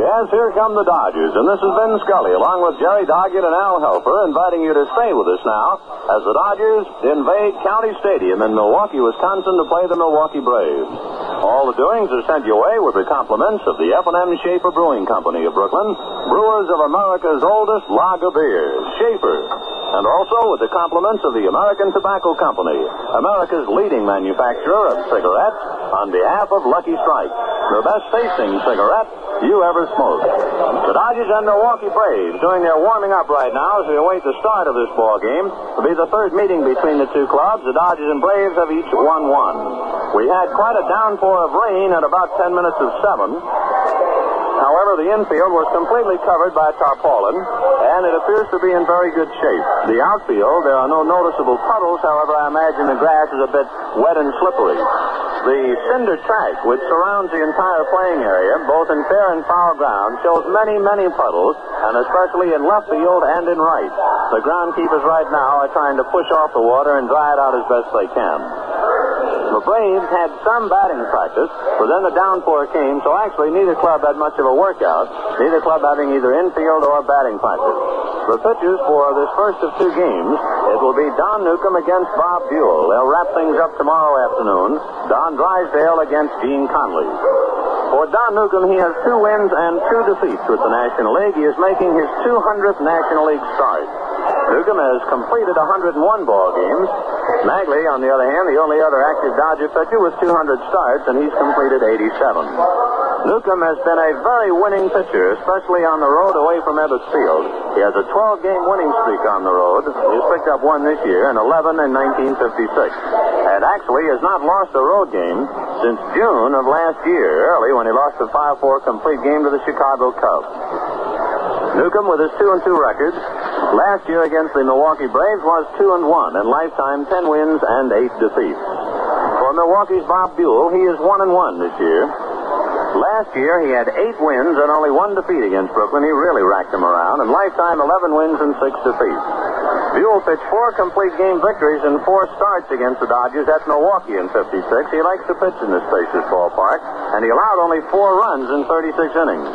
Yes, here come the Dodgers, and this is Vin Scully, along with Jerry Doggett and Al Helfer, inviting you to stay with us now as the Dodgers invade County Stadium in Milwaukee, Wisconsin, to play the Milwaukee Braves. All the doings are sent your way with the compliments of the F&M Schaefer Brewing Company of Brooklyn, brewers of America's oldest lager beer, Schaefer. And also with the compliments of the American Tobacco Company, America's leading manufacturer of cigarettes, on behalf of Lucky Strike, the best-tasting cigarette you ever smoked. The Dodgers and Milwaukee Braves doing their warming up right now as we await the start of this ball game. It'll be the third meeting between the two clubs. The Dodgers and Braves have each won one. We had quite a downpour of rain at about 10 minutes of 7. However, the infield was completely covered by tarpaulin, and it appears to be in very good shape. The outfield, there are no noticeable puddles. However, I imagine the grass is a bit wet and slippery. The cinder track, which surrounds the entire playing area, both in fair and foul ground, shows many, many puddles, and especially in left field and in right. The groundkeepers right now are trying to push off the water and dry it out as best they can. The Braves had some batting practice, but then the downpour came, so actually neither club had much of a workout, neither club having either infield or batting practice. The pitchers for this first of two games, it will be Don Newcombe against Bob Buhl. They'll wrap things up tomorrow afternoon. Don Drysdale against Gene Conley. For Don Newcombe, he has 2 wins and 2 defeats with the National League. He is making his 200th National League start. Newcombe has completed 101 ball games. Magley, on the other hand, the only other active Dodger pitcher with 200 starts, and he's completed 87. Newcombe has been a very winning pitcher, especially on the road away from Ebbets Field. He has a 12-game winning streak on the road. He's picked up 1 this year and 11 in 1956. And actually has not lost a road game since June of last year, early when he lost a 5-4 complete game to the Chicago Cubs. Newcombe, with his 2-2 record, last year against the Milwaukee Braves was 2-1, and lifetime 10 wins and 8 defeats. For Milwaukee's Bob Buhl, he is 1-1 this year. Last year, he had 8 wins and only 1 defeat against Brooklyn. He really racked them around, and lifetime 11 wins and 6 defeats. Buhl pitched 4 complete game victories and 4 starts against the Dodgers at Milwaukee in 56. He likes to pitch in this spacious ballpark, and he allowed only 4 runs in 36 innings.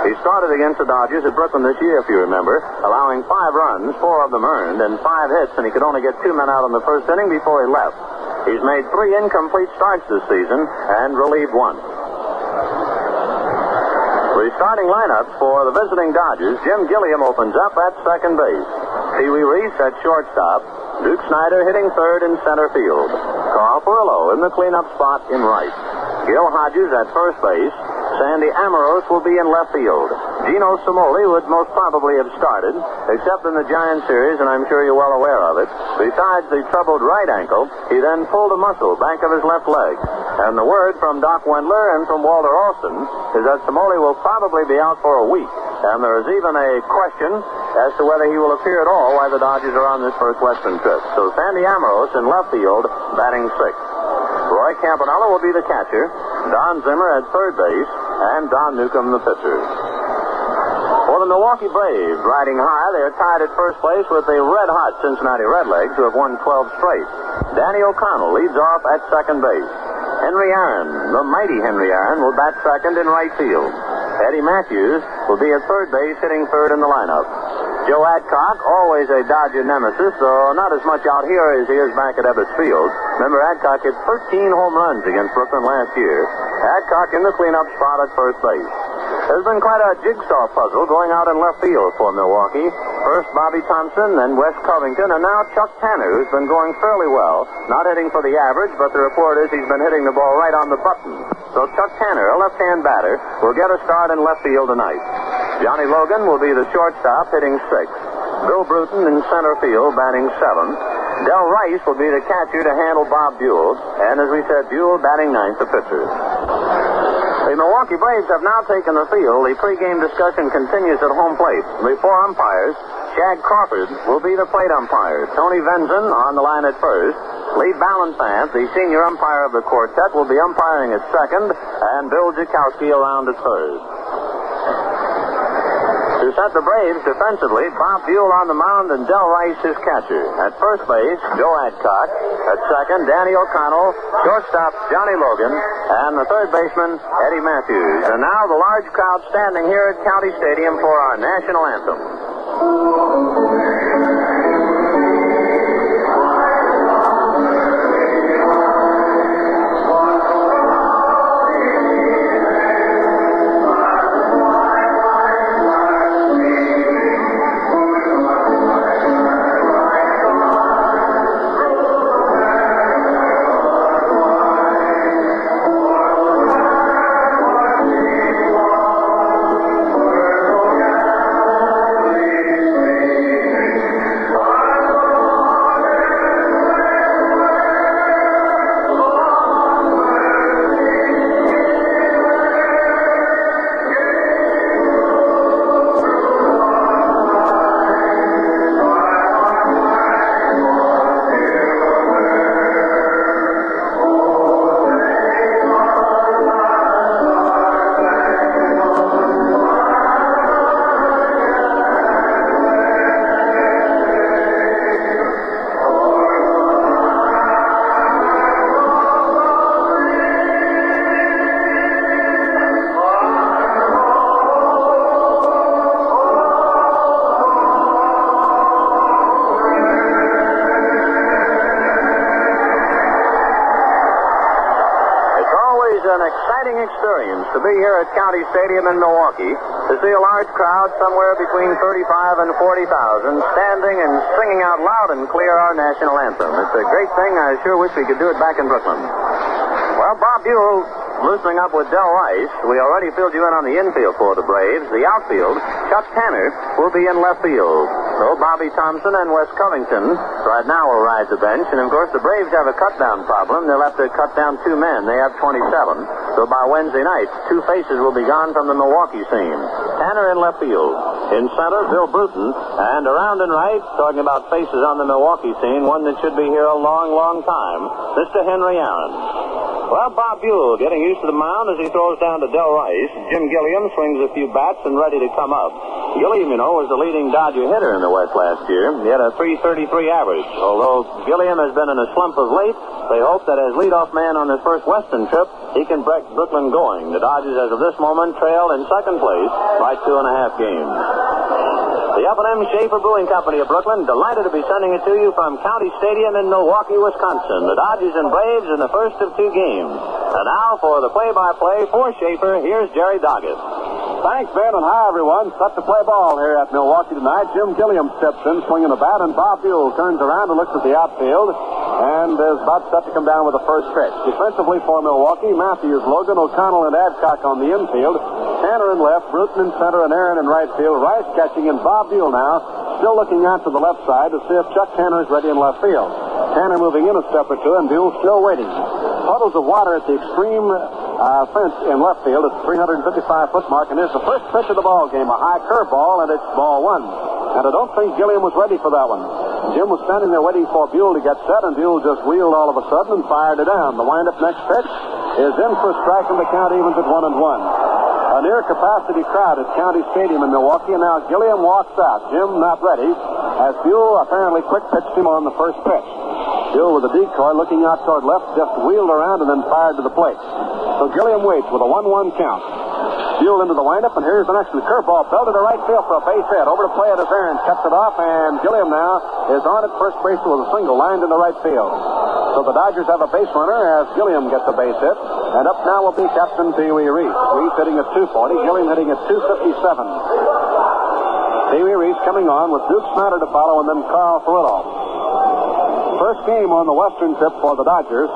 He started against the Dodgers at Brooklyn this year, if you remember, allowing 5 runs, 4 of them earned, and 5 hits, and he could only get 2 men out in the first inning before he left. He's made 3 incomplete starts this season and relieved 1. The starting lineup for the visiting Dodgers: Jim Gilliam opens up at second base. Pee Wee Reese at shortstop. Duke Snyder hitting third in center field. Carl Furillo in the cleanup spot in right. Gil Hodges at first base. Sandy Amoros will be in left field. Gino Cimoli would most probably have started, except in the Giant series, and I'm sure you're well aware of it. Besides the troubled right ankle, he then pulled a muscle back of his left leg. And the word from Doc Wendler and from Walter Alston is that Cimoli will probably be out for a week. And there is even a question as to whether he will appear at all while the Dodgers are on this first Western trip. So Sandy Amoros in left field, batting 6th. Roy Campanella will be the catcher, Don Zimmer at third base, and Don Newcombe the pitcher. For the Milwaukee Braves, riding high, they are tied at first place with the red-hot Cincinnati Redlegs, who have won 12 straight. Danny O'Connell leads off at second base. Henry Aaron, the mighty Henry Aaron, will bat second in right field. Eddie Matthews will be at third base, hitting third in the lineup. Joe Adcock, always a Dodger nemesis, though not as much out here as he is back at Ebbets Field. Remember, Adcock hit 13 home runs against Brooklyn last year. Adcock in the cleanup spot at first base. There's been quite a jigsaw puzzle going out in left field for Milwaukee. First Bobby Thompson, then Wes Covington, and now Chuck Tanner, who's been going fairly well. Not hitting for the average, but the report is he's been hitting the ball right on the button. So Chuck Tanner, a left-hand batter, will get a start in left field tonight. Johnny Logan will be the shortstop, hitting 6th. Bill Bruton in center field, batting 7th. Del Rice will be the catcher to handle Bob Buhl. And as we said, Buhl batting 9th, the pitcher. The Milwaukee Braves have now taken the field. The pregame discussion continues at home plate. The 4 umpires, Shag Crawford will be the plate umpire. Tony Venzon on the line at first. Lee Ballantyne, the senior umpire of the quartet, will be umpiring at second, and Bill Jakowski around at third. To set the Braves defensively. Bob Buhl on the mound and Del Rice his catcher. At first base, Joe Adcock. At second, Danny O'Connell. Shortstop, Johnny Logan. And the third baseman, Eddie Matthews. And now the large crowd standing here at County Stadium for our national anthem. An exciting experience to be here at County Stadium in Milwaukee, to see a large crowd somewhere between 35 and 40,000 standing and singing out loud and clear our national anthem. It's a great thing. I sure wish we could do it back in Brooklyn. Well, Bob Buhl loosening up with Del Rice. We already filled you in on the infield for the Braves. The outfield, Chuck Tanner will be in left field. So Bobby Thompson and Wes Covington right now will ride the bench. And, of course, the Braves have a cut-down problem. They'll have to cut down 2 men. They have 27. So by Wednesday night, 2 faces will be gone from the Milwaukee scene. Tanner in left field. In center, Bill Bruton. And around and right, talking about faces on the Milwaukee scene, one that should be here a long, long time, Mr. Henry Aaron. Well, Bob Buhl getting used to the mound as he throws down to Del Rice. Jim Gilliam swings a few bats and ready to come up. Gilliam, you know, was the leading Dodger hitter in the West last year. He had a .333 average. Although Gilliam has been in a slump of late, they hope that as leadoff man on his first Western trip, he can break Brooklyn going. The Dodgers, as of this moment, trail in second place by 2.5 games. The F&M Schaefer Brewing Company of Brooklyn, delighted to be sending it to you from County Stadium in Milwaukee, Wisconsin. The Dodgers and Braves in the first of 2 games. And now for the play-by-play for Schaefer, here's Jerry Doggett. Thanks, Ben, and hi, everyone. Set to play ball here at Milwaukee tonight. Jim Gilliam steps in, swinging the bat, and Bob Buhl turns around and looks at the outfield and is about set to come down with the first pitch. Defensively for Milwaukee, Matthews, Logan, O'Connell, and Adcock on the infield. Tanner in left, Bruton in center, and Aaron in right field. Rice catching, and Bob Buhl now still looking out to the left side to see if Chuck Tanner is ready in left field. Tanner moving in a step or 2, and Buhl still waiting. Puddles of water at the extreme fence in left field at the 355-foot mark, and here's the first pitch of the ball game, a high curveball, and it's ball 1. And I don't think Gilliam was ready for that one. Jim was standing there waiting for Buhl to get set, and Buhl just wheeled all of a sudden and fired it down. The windup next pitch is in for a strike, and the count evens at 1-1. A near-capacity crowd at County Stadium in Milwaukee, and now Gilliam walks out. Jim not ready, as Buhl apparently quick-pitched him on the first pitch. Buhl with a decoy looking out toward left, just wheeled around and then fired to the plate. So Gilliam waits with a 1-1 count. Buhl into the windup, and here's the next one. Curveball belted to right field for a base hit. Over to play it as Aaron cuts it off, and Gilliam now is on at first base with a single lined into right field. So the Dodgers have a base runner as Gilliam gets a base hit. And up now will be Captain Pee Wee Reese. Reese hitting at 240, Gilliam hitting at 257. Pee Wee Reese coming on with Duke Snyder to follow, and then Carl Thriddle. First game on the Western trip for the Dodgers.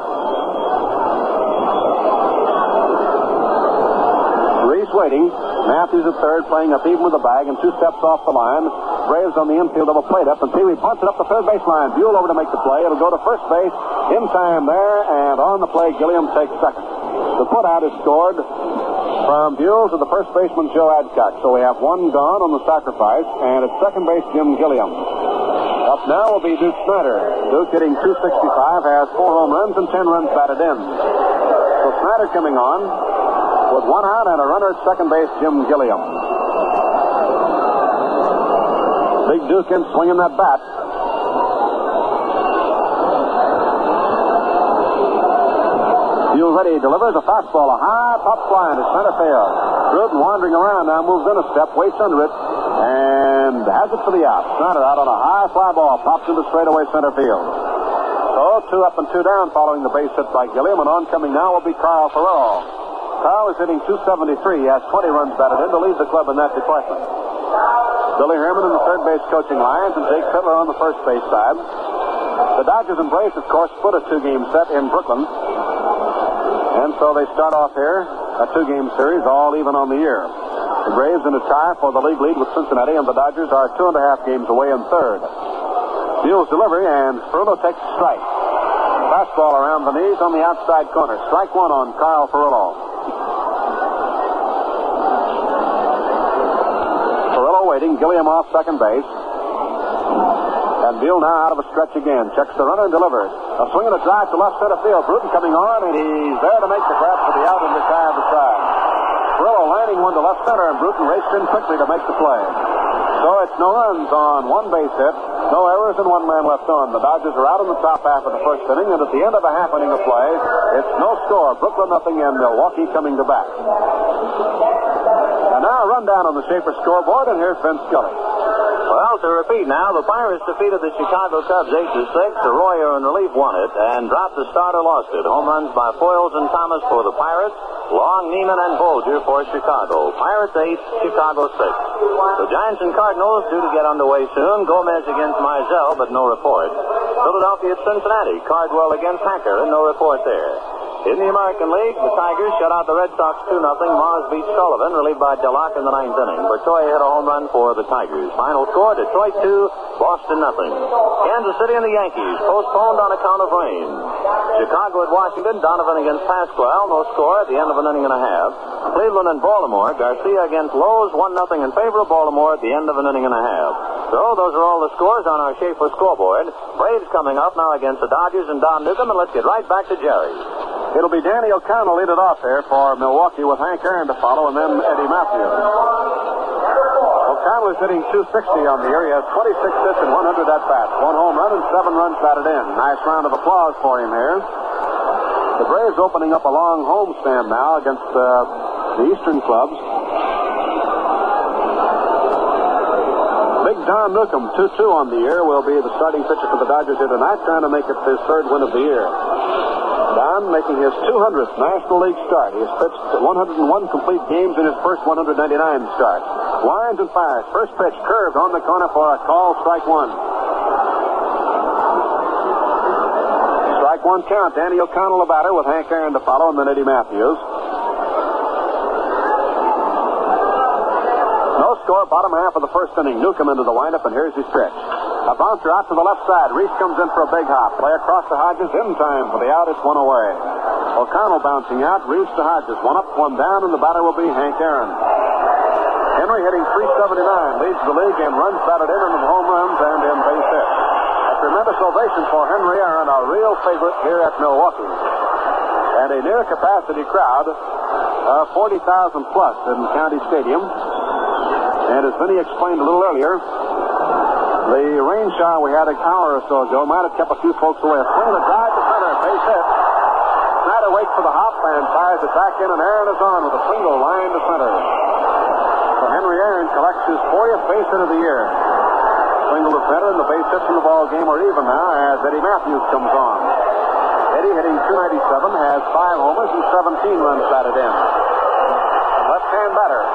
Reese waiting. Matthews at third, playing up even with the bag, and 2 steps off the line. Braves on the infield of a plate up, and Pee Wee punts it up the third baseline. Buhl over to make the play. It'll go to first base. In time there, and on the play, Gilliam takes second. The putout is scored from Buhl to the first baseman, Joe Adcock. So we have 1 gone on the sacrifice, and at second base, Jim Gilliam. Up now will be Duke Snyder. Duke hitting .265, has 4 home runs and 10 runs batted in. So Snyder coming on with 1 out and a runner at second base, Jim Gilliam. Big Duke in swinging that bat. Buhl ready, delivers a fastball, a high pop fly into center field. Bruton wandering around now, moves in a step, waits under it, and has it for the out. Snyder out on a high fly ball, pops into straightaway center field. So 2 up and 2 down following the base hit by Gilliam, and oncoming now will be Carl Ferraro. Carl is hitting .273. He has 20 runs batted in to lead the club in that department. Billy Herman in the third base coaching lines, and Jake Fiddler on the first base side. The Dodgers and Braves, of course, split a 2-game set in Brooklyn. And so they start off here, a 2-game series, all even on the year. The Braves in a tie for the league lead with Cincinnati, and the Dodgers are 2.5 games away in third. Buhl's delivery, and Ferraro takes a strike. Fastball around the knees on the outside corner. Strike 1 on Carl Ferraro. Ferraro waiting, Gilliam off second base. And Buhl now out of a stretch again. Checks the runner and delivers. A swing and a drive to left center field. Bruton coming on, and he's there to make the grab for the out and retire the side. Ferraro landing one to left center, and Bruton raced in quickly to make the play. So it's no runs on 1 base hit, no errors, and 1 man left on. The Dodgers are out in the top half of the first inning, and at the end of a half inning of play, it's no score. Brooklyn nothing, and Milwaukee coming to bat. And now a rundown on the Schaefer scoreboard, and here's Vince Scully. Well, to repeat now, the Pirates defeated the Chicago Cubs 8-6. Arroyo in relief won it and dropped the starter, lost it. Home runs by Foyles and Thomas for the Pirates. Long, Neiman, and Bolger for Chicago. Pirates 8, Chicago 6. The Giants and Cardinals due to get underway soon. Gomez against Mizell, but no report. Philadelphia at Cincinnati. Cardwell against Hacker, and no report there. In the American League, the Tigers shut out the Red Sox 2-0. Mars beat Sullivan, relieved by Delac in the 9th inning. Bertoia hit a home run for the Tigers. Final score, Detroit 2, Boston 0. Kansas City and the Yankees postponed on account of rain. Chicago at Washington, Donovan against Pasquale, no score at the end of an inning and a half. Cleveland and Baltimore, Garcia against Lowe's, 1-0 in favor of Baltimore at the end of an inning and a half. So those are all the scores on our Schaefer scoreboard. Braves coming up now against the Dodgers and Don Newcombe, and let's get right back to Jerry. It'll be Danny O'Connell lead it off there for Milwaukee with Hank Aaron to follow, and then Eddie Matthews. O'Connell is hitting .260 on the year. He has 26 hits and 100 at-bats. 1 home run and 7 runs batted in. Nice round of applause for him here. The Braves opening up a long homestand now against the Eastern clubs. Big Don Newcombe, 2-2 on the year, will be the starting pitcher for the Dodgers here tonight, trying to make it his 3rd win of the year. Don making his 200th National League start. He has pitched 101 complete games in his first 199 starts. Winds and fires. First pitch curved on the corner for a call, strike 1. Strike 1 count. Danny O'Connell, the batter, with Hank Aaron to follow, and then Eddie Matthews. No score, bottom half of the first inning. Newcombe into the windup, and here's his pitch. A bouncer out to the left side. Reese comes in for a big hop. Play across to Hodges in time for the out. It's 1 away. O'Connell bouncing out. Reese to Hodges. 1 up, 1 down, and the batter will be Hank Aaron. Henry hitting .379. Leads the league in runs batted in and home runs and in base hits. A tremendous ovation for Henry Aaron, a real favorite here at Milwaukee. And a near capacity crowd of 40,000 plus in County Stadium. And as Vinny explained a little earlier, the rain shower we had an hour or so ago might have kept a few folks away. A swing and a drive to center, base hit. Snyder waits for the hop and fires it back in, and Aaron is on with a single line to center. So Henry Aaron collects his 40th base hit of the year. Single to center, and the base hits in the ball game are even now as Eddie Matthews comes on. Eddie hitting .297, has 5 homers and 17 runs batted in. Left-hand batter.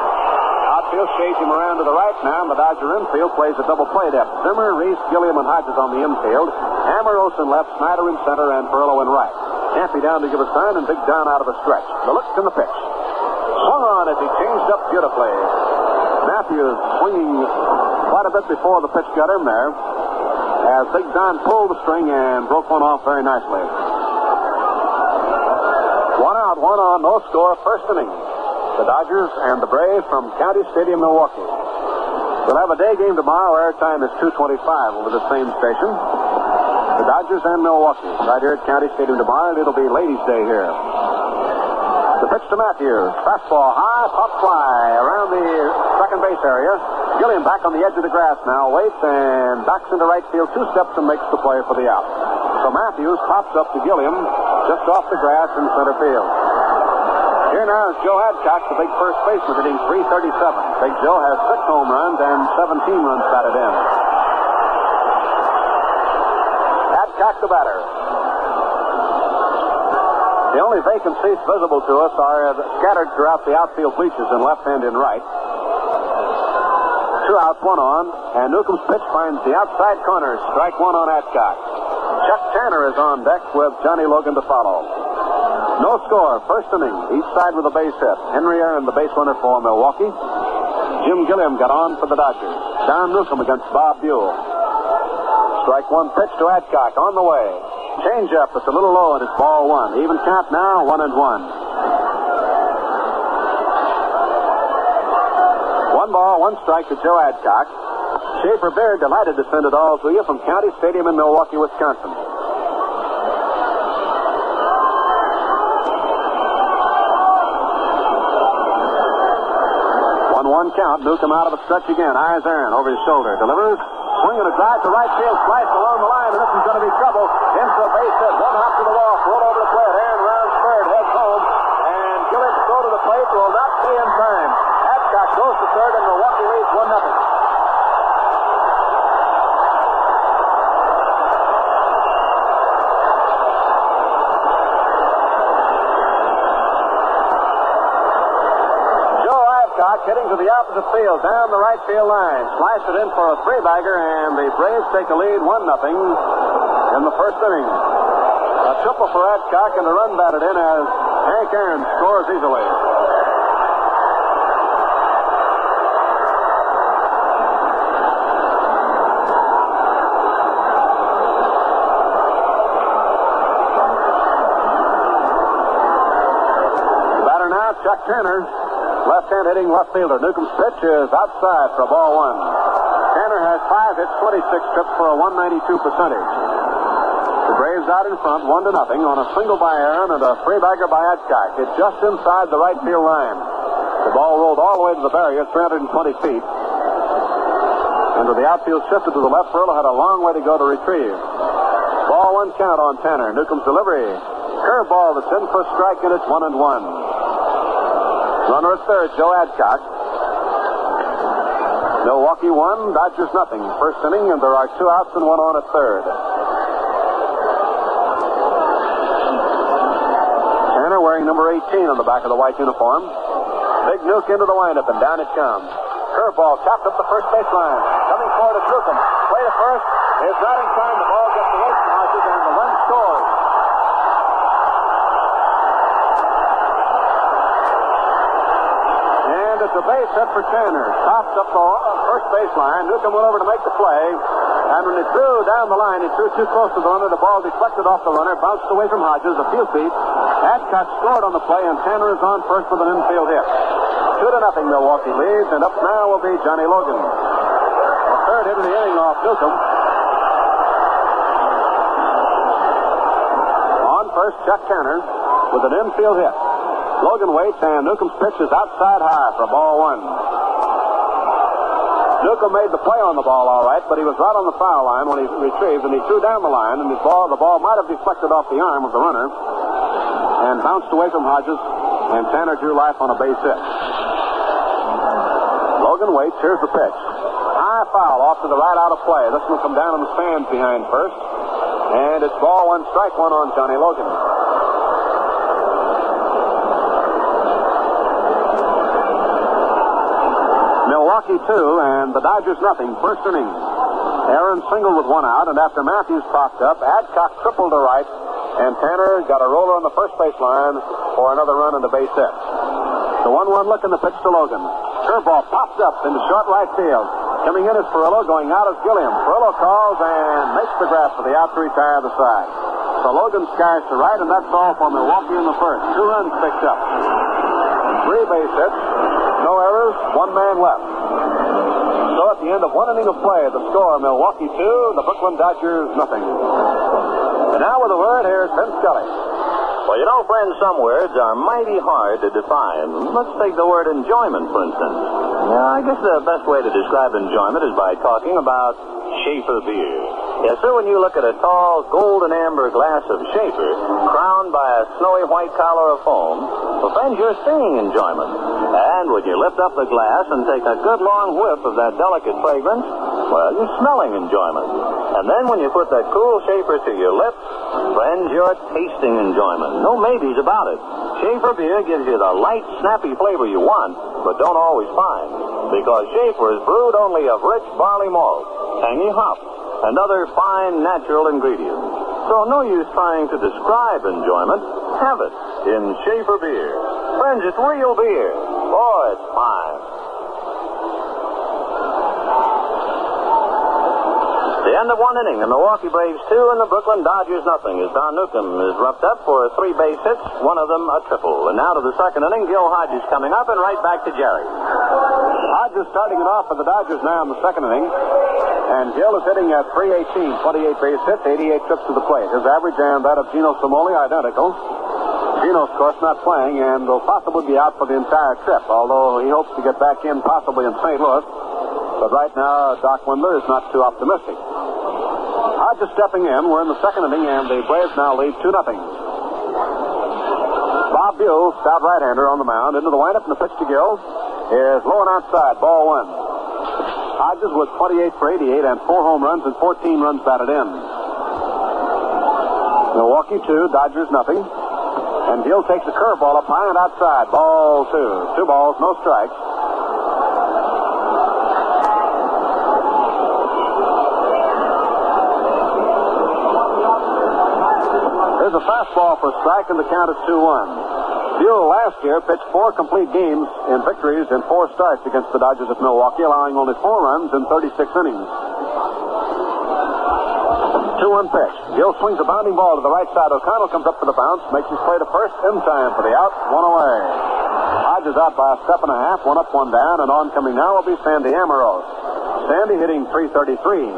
Outfield shades him around to the right now, and the Dodger infield plays a double play depth. Zimmer, Reese, Gilliam, and Hodges on the infield. Amorose in left, Snyder in center, and Perillo in right. Campy down to give a sign, and Big Don out of a stretch. The look and the pitch. Swung on as he changed up beautifully. Matthews swinging quite a bit before the pitch got in there, as Big Don pulled the string and broke one off very nicely. 1 out, 1 on, no score, first inning. The Dodgers and the Braves from County Stadium, Milwaukee. We'll have a day game tomorrow. Airtime is 2:25 over the same station. The Dodgers and Milwaukee right here at County Stadium tomorrow, and it'll be Ladies' Day here. The pitch to Matthews. Fastball high, pop fly around the second base area. Gilliam back on the edge of the grass now. Waits and backs into right field. 2 steps and makes the play for the out. So Matthews pops up to Gilliam just off the grass in center field. Here now is Joe Adcock, the big first baseman, hitting .337. Big Joe has 6 home runs and 17 runs batted in. Adcock the batter. The only vacant seats visible to us are scattered throughout the outfield bleachers in left and in right. 2 outs, 1 on, and Newcombe's pitch finds the outside corner. Strike 1 on Adcock. Chuck Tanner is on deck with Johnny Logan to follow. No score, first inning, each side with a base hit. Henry Aaron, the base runner for Milwaukee. Jim Gilliam got on for the Dodgers. Don Newcombe against Bob Buhl. Strike 1 pitch to Adcock on the way. Change up, it's a little low, and it's ball 1. Even count now, 1-1. 1 ball, 1 strike to Joe Adcock. Schaefer Baird delighted to send it all to you from County Stadium in Milwaukee, Wisconsin. 1-1 count. Newcombe out of a stretch again. Eyes Aaron over his shoulder. Delivers. Swinging a drive to right field. Slice along the line, and this is going to be trouble. Into a base hit. 1 hop to the wall. Thrown over the plate. Aaron rounds third. Heads home. And Gilliam go to the plate. Will not be in time. Adcock goes to third, and Milwaukee leads 1-0. Heading to the opposite field, down the right field line. Slice it in for a 3-bagger, and the Braves take a lead 1-0 in the first inning. A triple for Adcock, and a run batted in as Hank Aaron scores easily. The batter now, Chuck Tanner. Left-hand hitting left fielder. Newcombe's pitch is outside for ball 1. Tanner has 5 hits, 26 trips for a 192 percentage. The Braves out in front, 1-0 on a single by Aaron and a 3-bagger by Adcock. It's just inside the right field line. The ball rolled all the way to the barrier, 320 feet. And with the outfield shifted to the left, Perla had a long way to go to retrieve. Ball 1 count on Tanner. Newcombe's delivery. Curveball that's in for a strike, and it's 1-1. Runner at third, Joe Adcock. Milwaukee 1, Dodgers 0. First inning, and there are 2 outs and 1 on at third. Tanner wearing number 18 on the back of the white uniform. Big Nuke into the windup, and down it comes. Curveball chopped up the first baseline. Coming forward is Newcombe. Play to first. Is not in time. The ball gets away from Hodges, and the run scores. It's a base hit for Tanner. Topped up the first baseline. Newcombe went over to make the play. And when he threw down the line, he threw too close to the runner. The ball deflected off the runner, bounced away from Hodges a few feet. Adcock scored on the play, and Tanner is on first with an infield hit. 2-0 Milwaukee leads, and up now will be Johnny Logan. The third hit of the inning off Newcombe. On first, Chuck Tanner with an infield hit. Logan waits, and Newcombe's pitch is outside high for ball 1. Newcombe made the play on the ball all right, but he was right on the foul line when he retrieved, and he threw down the line, and the ball might have deflected off the arm of the runner and bounced away from Hodges, and Tanner drew life on a base hit. Logan waits. Here's the pitch. High foul off to the right, out of play. This will come down in the stands behind first, and it's ball 1, strike 1 on Johnny Logan. Milwaukee 2 and the Dodgers 0. First inning. Aaron singled with 1 out, and after Matthews popped up, Adcock tripled to right, and Tanner got a roller on the first baseline for another run and a base hit. The 1-1 look in the pitch to Logan. Curveball pops up into short right field. Coming in is Perillo, going out is Gilliam. Perillo calls and makes the grab for the out to retire the side. So Logan skies to right, and that's all for Milwaukee in the first. 2 runs picked up. 3 base hits. No errors, 1 man left. So at the end of 1 inning of play, the score, Milwaukee 2, the Brooklyn Dodgers 0. And now with a word, here's Ben Scully. Well, you know, friends, some words are mighty hard to define. Let's take the word enjoyment, for instance. Yeah, I guess the best way to describe enjoyment is by talking about Schaefer beer. Yes, sir, when you look at a tall, golden amber glass of Schaefer, crowned by a snowy white collar of foam, well, friends, you're seeing enjoyment. And when you lift up the glass and take a good long whiff of that delicate fragrance, well, you're smelling enjoyment. And then when you put that cool Schaefer to your lips, friends, you're tasting enjoyment. No maybes about it. Schaefer beer gives you the light, snappy flavor you want, but don't always find. Because Schaefer is brewed only of rich barley malt, tangy hops, and other fine natural ingredients. So no use trying to describe enjoyment. Have it in Schaefer beer. Friends, it's real beer. Oh, it's fine. The end of one inning. The Milwaukee Braves 2 and the Brooklyn Dodgers nothing. As Don Newcombe is roughed up for 3 base hits, one of them a triple. And now to the second inning, Gil Hodges coming up, and right back to Jerry. Hodges starting it off for the Dodgers now in the second inning. And Gil is hitting at .318, 28 base hits, 88 trips to the plate. His average and that of Gino Simoli identical. Gino's, of course, not playing and will possibly be out for the entire trip, although he hopes to get back in possibly in St. Louis. But right now, Doc Windler is not too optimistic. Hodges stepping in. We're in the second inning, and the Braves now lead 2-0. Bob Buhl, stout right-hander on the mound. Into the windup, and the pitch to Gil is low and outside. Ball 1. Hodges with 28 for 88 and 4 home runs and 14 runs batted in. Milwaukee 2, Dodgers nothing. And Gil takes a curveball up high and outside. Ball 2. 2 balls, no strikes. There's a fastball for a strike, and the count is 2-1. Buhl last year pitched 4 complete games in victories in 4 starts against the Dodgers at Milwaukee, allowing only 4 runs in 36 innings. 2-1 pitch. Gil swings a bounding ball to the right side. O'Connell comes up for the bounce, makes his play to first in time for the out. 1 away. Hodges out by a step and a half, 1 up, 1 down, and oncoming now will be Sandy Amaros. Sandy hitting .333.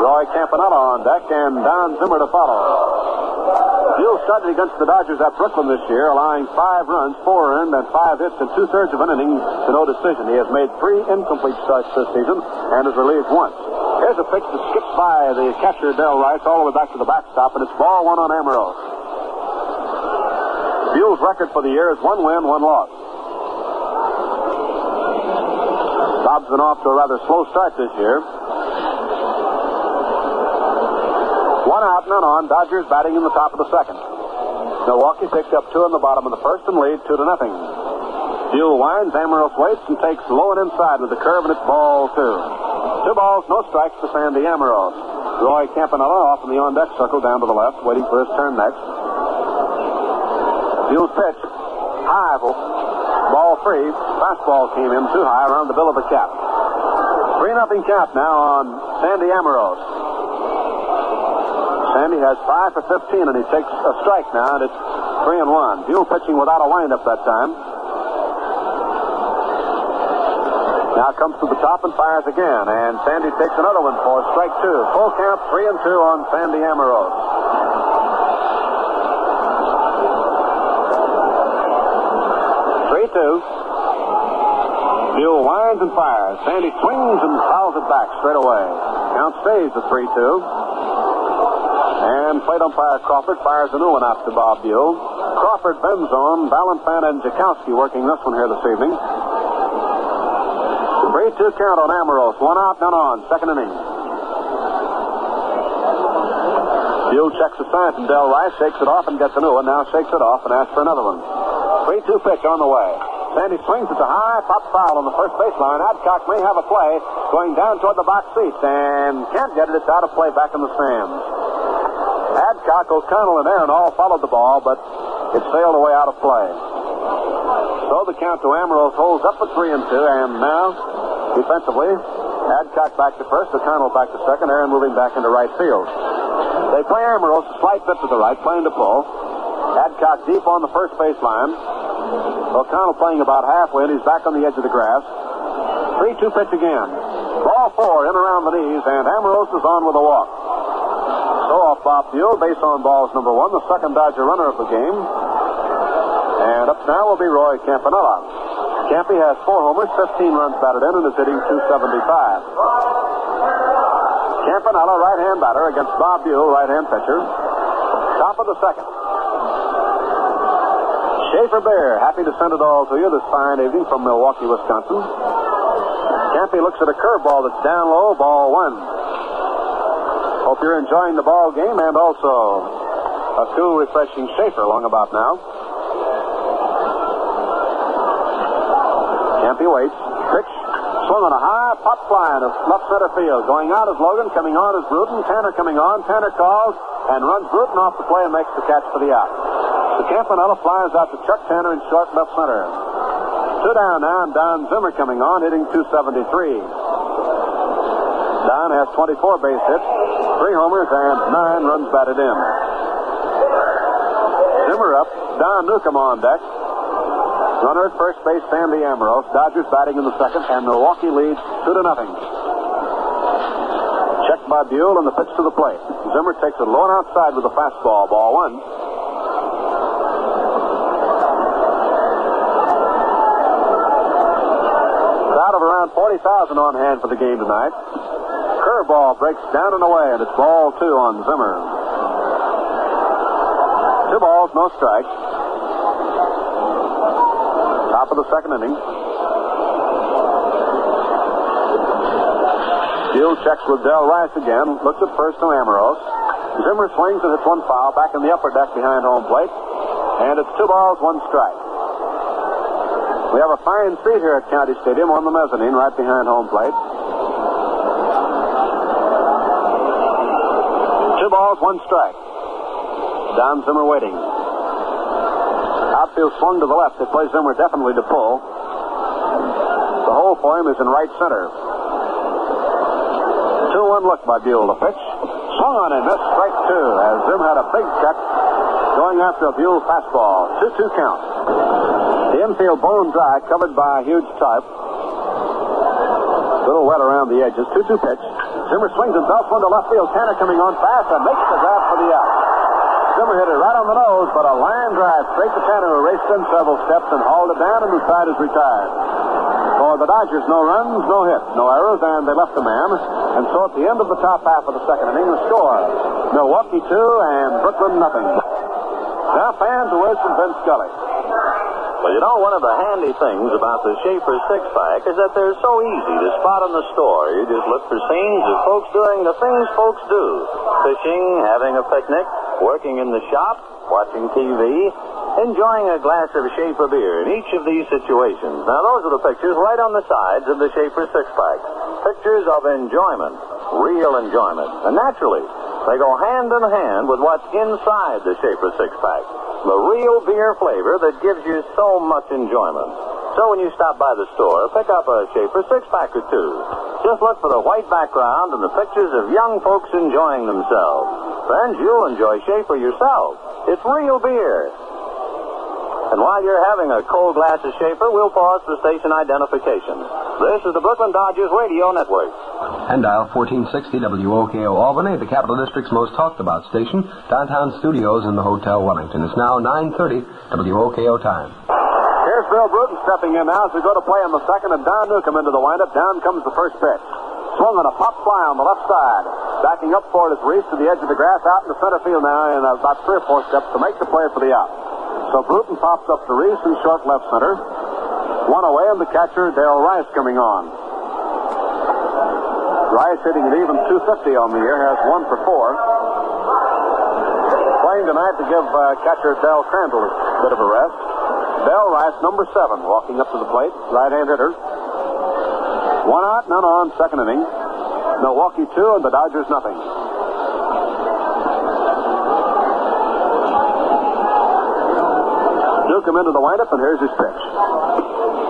Roy Campanella on deck, and Don Zimmer to follow. Buhl started against the Dodgers at Brooklyn this year, allowing 5 runs, 4 earned, and 5 hits in 2/3 of an inning to no decision. He has made 3 incomplete starts this season and is relieved once. Here's a pitch that skips by the catcher, Del Rice, all the way back to the backstop, and it's ball 1 on Amaros. Buhl's record for the year is 1 win, 1 loss. Bob's been off to a rather slow start this year. 1 out, none on. Dodgers batting in the top of the second. Milwaukee picks up 2 in the bottom of the first and lead 2-0. Buhl winds, Amaros waits, and takes low and inside with the curve, and it's ball 2. 2 balls, no strikes for Sandy Amaros. Roy Campanella off in the on-deck circle down to the left, waiting for his turn next. Buhl's pitch. High, ball 3. Fastball came in too high around the bill of the cap. 3-0 count now on Sandy Amaros. Sandy has 5 for 15, and he takes a strike now, and it's 3-1. Buhl pitching without a windup that time. Now comes to the top and fires again, and Sandy takes another one for strike 2. Full count, 3-2 on Sandy Amaros. Buhl winds and fires. Sandy swings and fouls it back straight away. Count stays at 3-2. And plate umpire Crawford fires a new one out to Bob Buhl. Crawford, Benzone, Valentin, and Jakowski working this one here this evening. 3-2 count on Amaros. 1 out, none on. Second inning. Buhl checks the sign from Del Rice, shakes it off and gets a new one. Now shakes it off and asks for another one. 3-2 pitch on the way. Sandy swings at the high, pop foul on the first baseline. Adcock may have a play going down toward the box seats and can't get it. It's out of play back in the stands. Adcock, O'Connell, and Aaron all followed the ball, but it sailed away out of play. So the count to Amaros holds up at 3-2, and now, defensively, Adcock back to first, O'Connell back to second, Aaron moving back into right field. They play Amaros a slight bit to the right, playing to pull. Adcock deep on the first baseline. O'Connell playing about halfway, and he's back on the edge of the grass. 3-2 pitch again. Ball 4 in around the knees, and Amaros is on with a walk. throw off Bob Buhl. Base on balls number 1, the second Dodger runner of the game. And up now will be Roy Campanella. Campy has 4 homers, 15 runs batted in, and is hitting .275. Campanella, right-hand batter, against Bob Buhl, right-hand pitcher. Top of the second. Schaefer Bear, happy to send it all to you this fine evening from Milwaukee, Wisconsin. Campy looks at a curveball that's down low, ball 1. Hope you're enjoying the ball game and also a cool, refreshing Schaefer along about now. Campy waits. Pitch. Swung on a high pop fly in left center field. Going out is Logan. Coming on is Bruton. Tanner coming on. Tanner calls and runs Bruton off the play and makes the catch for the out. So Campanella flies out to Chuck Tanner in short left center. 2 down now, and Don Zimmer coming on, hitting .273. Don has 24 base hits, 3 homers, and 9 runs batted in. Zimmer up. Don Newcombe on deck. Runner at first base, Sandy Ambrose. Dodgers batting in the second, and Milwaukee leads 2-0. Checked by Buhl, and the pitch to the plate. Zimmer takes it low and outside with a fastball, ball 1. Crowd of around 40,000 on hand for the game tonight. Curveball breaks down and away, and it's ball 2 on Zimmer. 2 balls, no strikes. Top of the second inning. Buhl checks with Del Rice again. Looks at first to Ambrose. Zimmer swings and hits one foul back in the upper deck behind home plate. And it's 2 balls, 1 strike. We have a fine seat here at County Stadium on the mezzanine right behind home plate. 2 balls, 1 strike. Don Zimmer waiting. Outfield swung to the left. It plays Zimmer definitely to pull. The hole for him is in right center. 2-1 look by Buhl. The pitch. Swung on and missed, strike 2, as Zim had a big check going after a Buhl fastball. 2-2 count. The infield bone dry, covered by a huge tarp. A little wet around the edges. 2-2 pitch. Zimmer swings himself one to left field. Tanner coming on fast and makes the grab for the out. Zimmer hit it right on the nose, but a line drive straight to Tanner, who raced in several steps and hauled it down, and the side is retired. For the Dodgers, no runs, no hits, no errors, and they left the man. And so at the end of the top half of the second inning, the score, Milwaukee 2 and Brooklyn nothing. Now fans, a word from Vince Scully. Well, you know, one of the handy things about the Schaefer six-pack is that they're so easy to spot in the store. You just look for scenes of folks doing the things folks do. Fishing, having a picnic, working in the shop, watching TV, enjoying a glass of Schaefer beer in each of these situations. Now, those are the pictures right on the sides of the Schaefer six-pack. Pictures of enjoyment, real enjoyment. And naturally, they go hand in hand with what's inside the Schaefer six-pack. The real beer flavor that gives you so much enjoyment. So when you stop by the store, pick up a Schaefer six-pack or 2. Just look for the white background and the pictures of young folks enjoying themselves. Friends, you'll enjoy Schaefer yourself. It's real beer. And while you're having a cold glass of Schaefer, we'll pause for station identification. This is the Brooklyn Dodgers Radio Network. And dial 1460 WOKO Albany, the Capital District's most talked about station. Downtown studios in the Hotel Wellington. It's now 9:30 WOKO time. Here's Bill Bruton stepping in now as we go to play on the second, and Don Newcombe into the windup. Down comes the first pitch. Swung on a pop fly on the left side. Backing up for it is Reese to the edge of the grass, out in the center field now in about 3 or 4 steps to make the play for the out. So Bruton pops up to Reese in short left center. 1 away, and the catcher, Dale Rice, coming on. Rice hitting an even .250 on the year, has 1 for 4. Playing tonight to give catcher Del Crandall a bit of a rest. Dale Rice, number 7, walking up to the plate, right-hand hitter. 1 out, none on, second inning. Milwaukee 2 and the Dodgers nothing. Newcombe into the windup, and here's his pitch.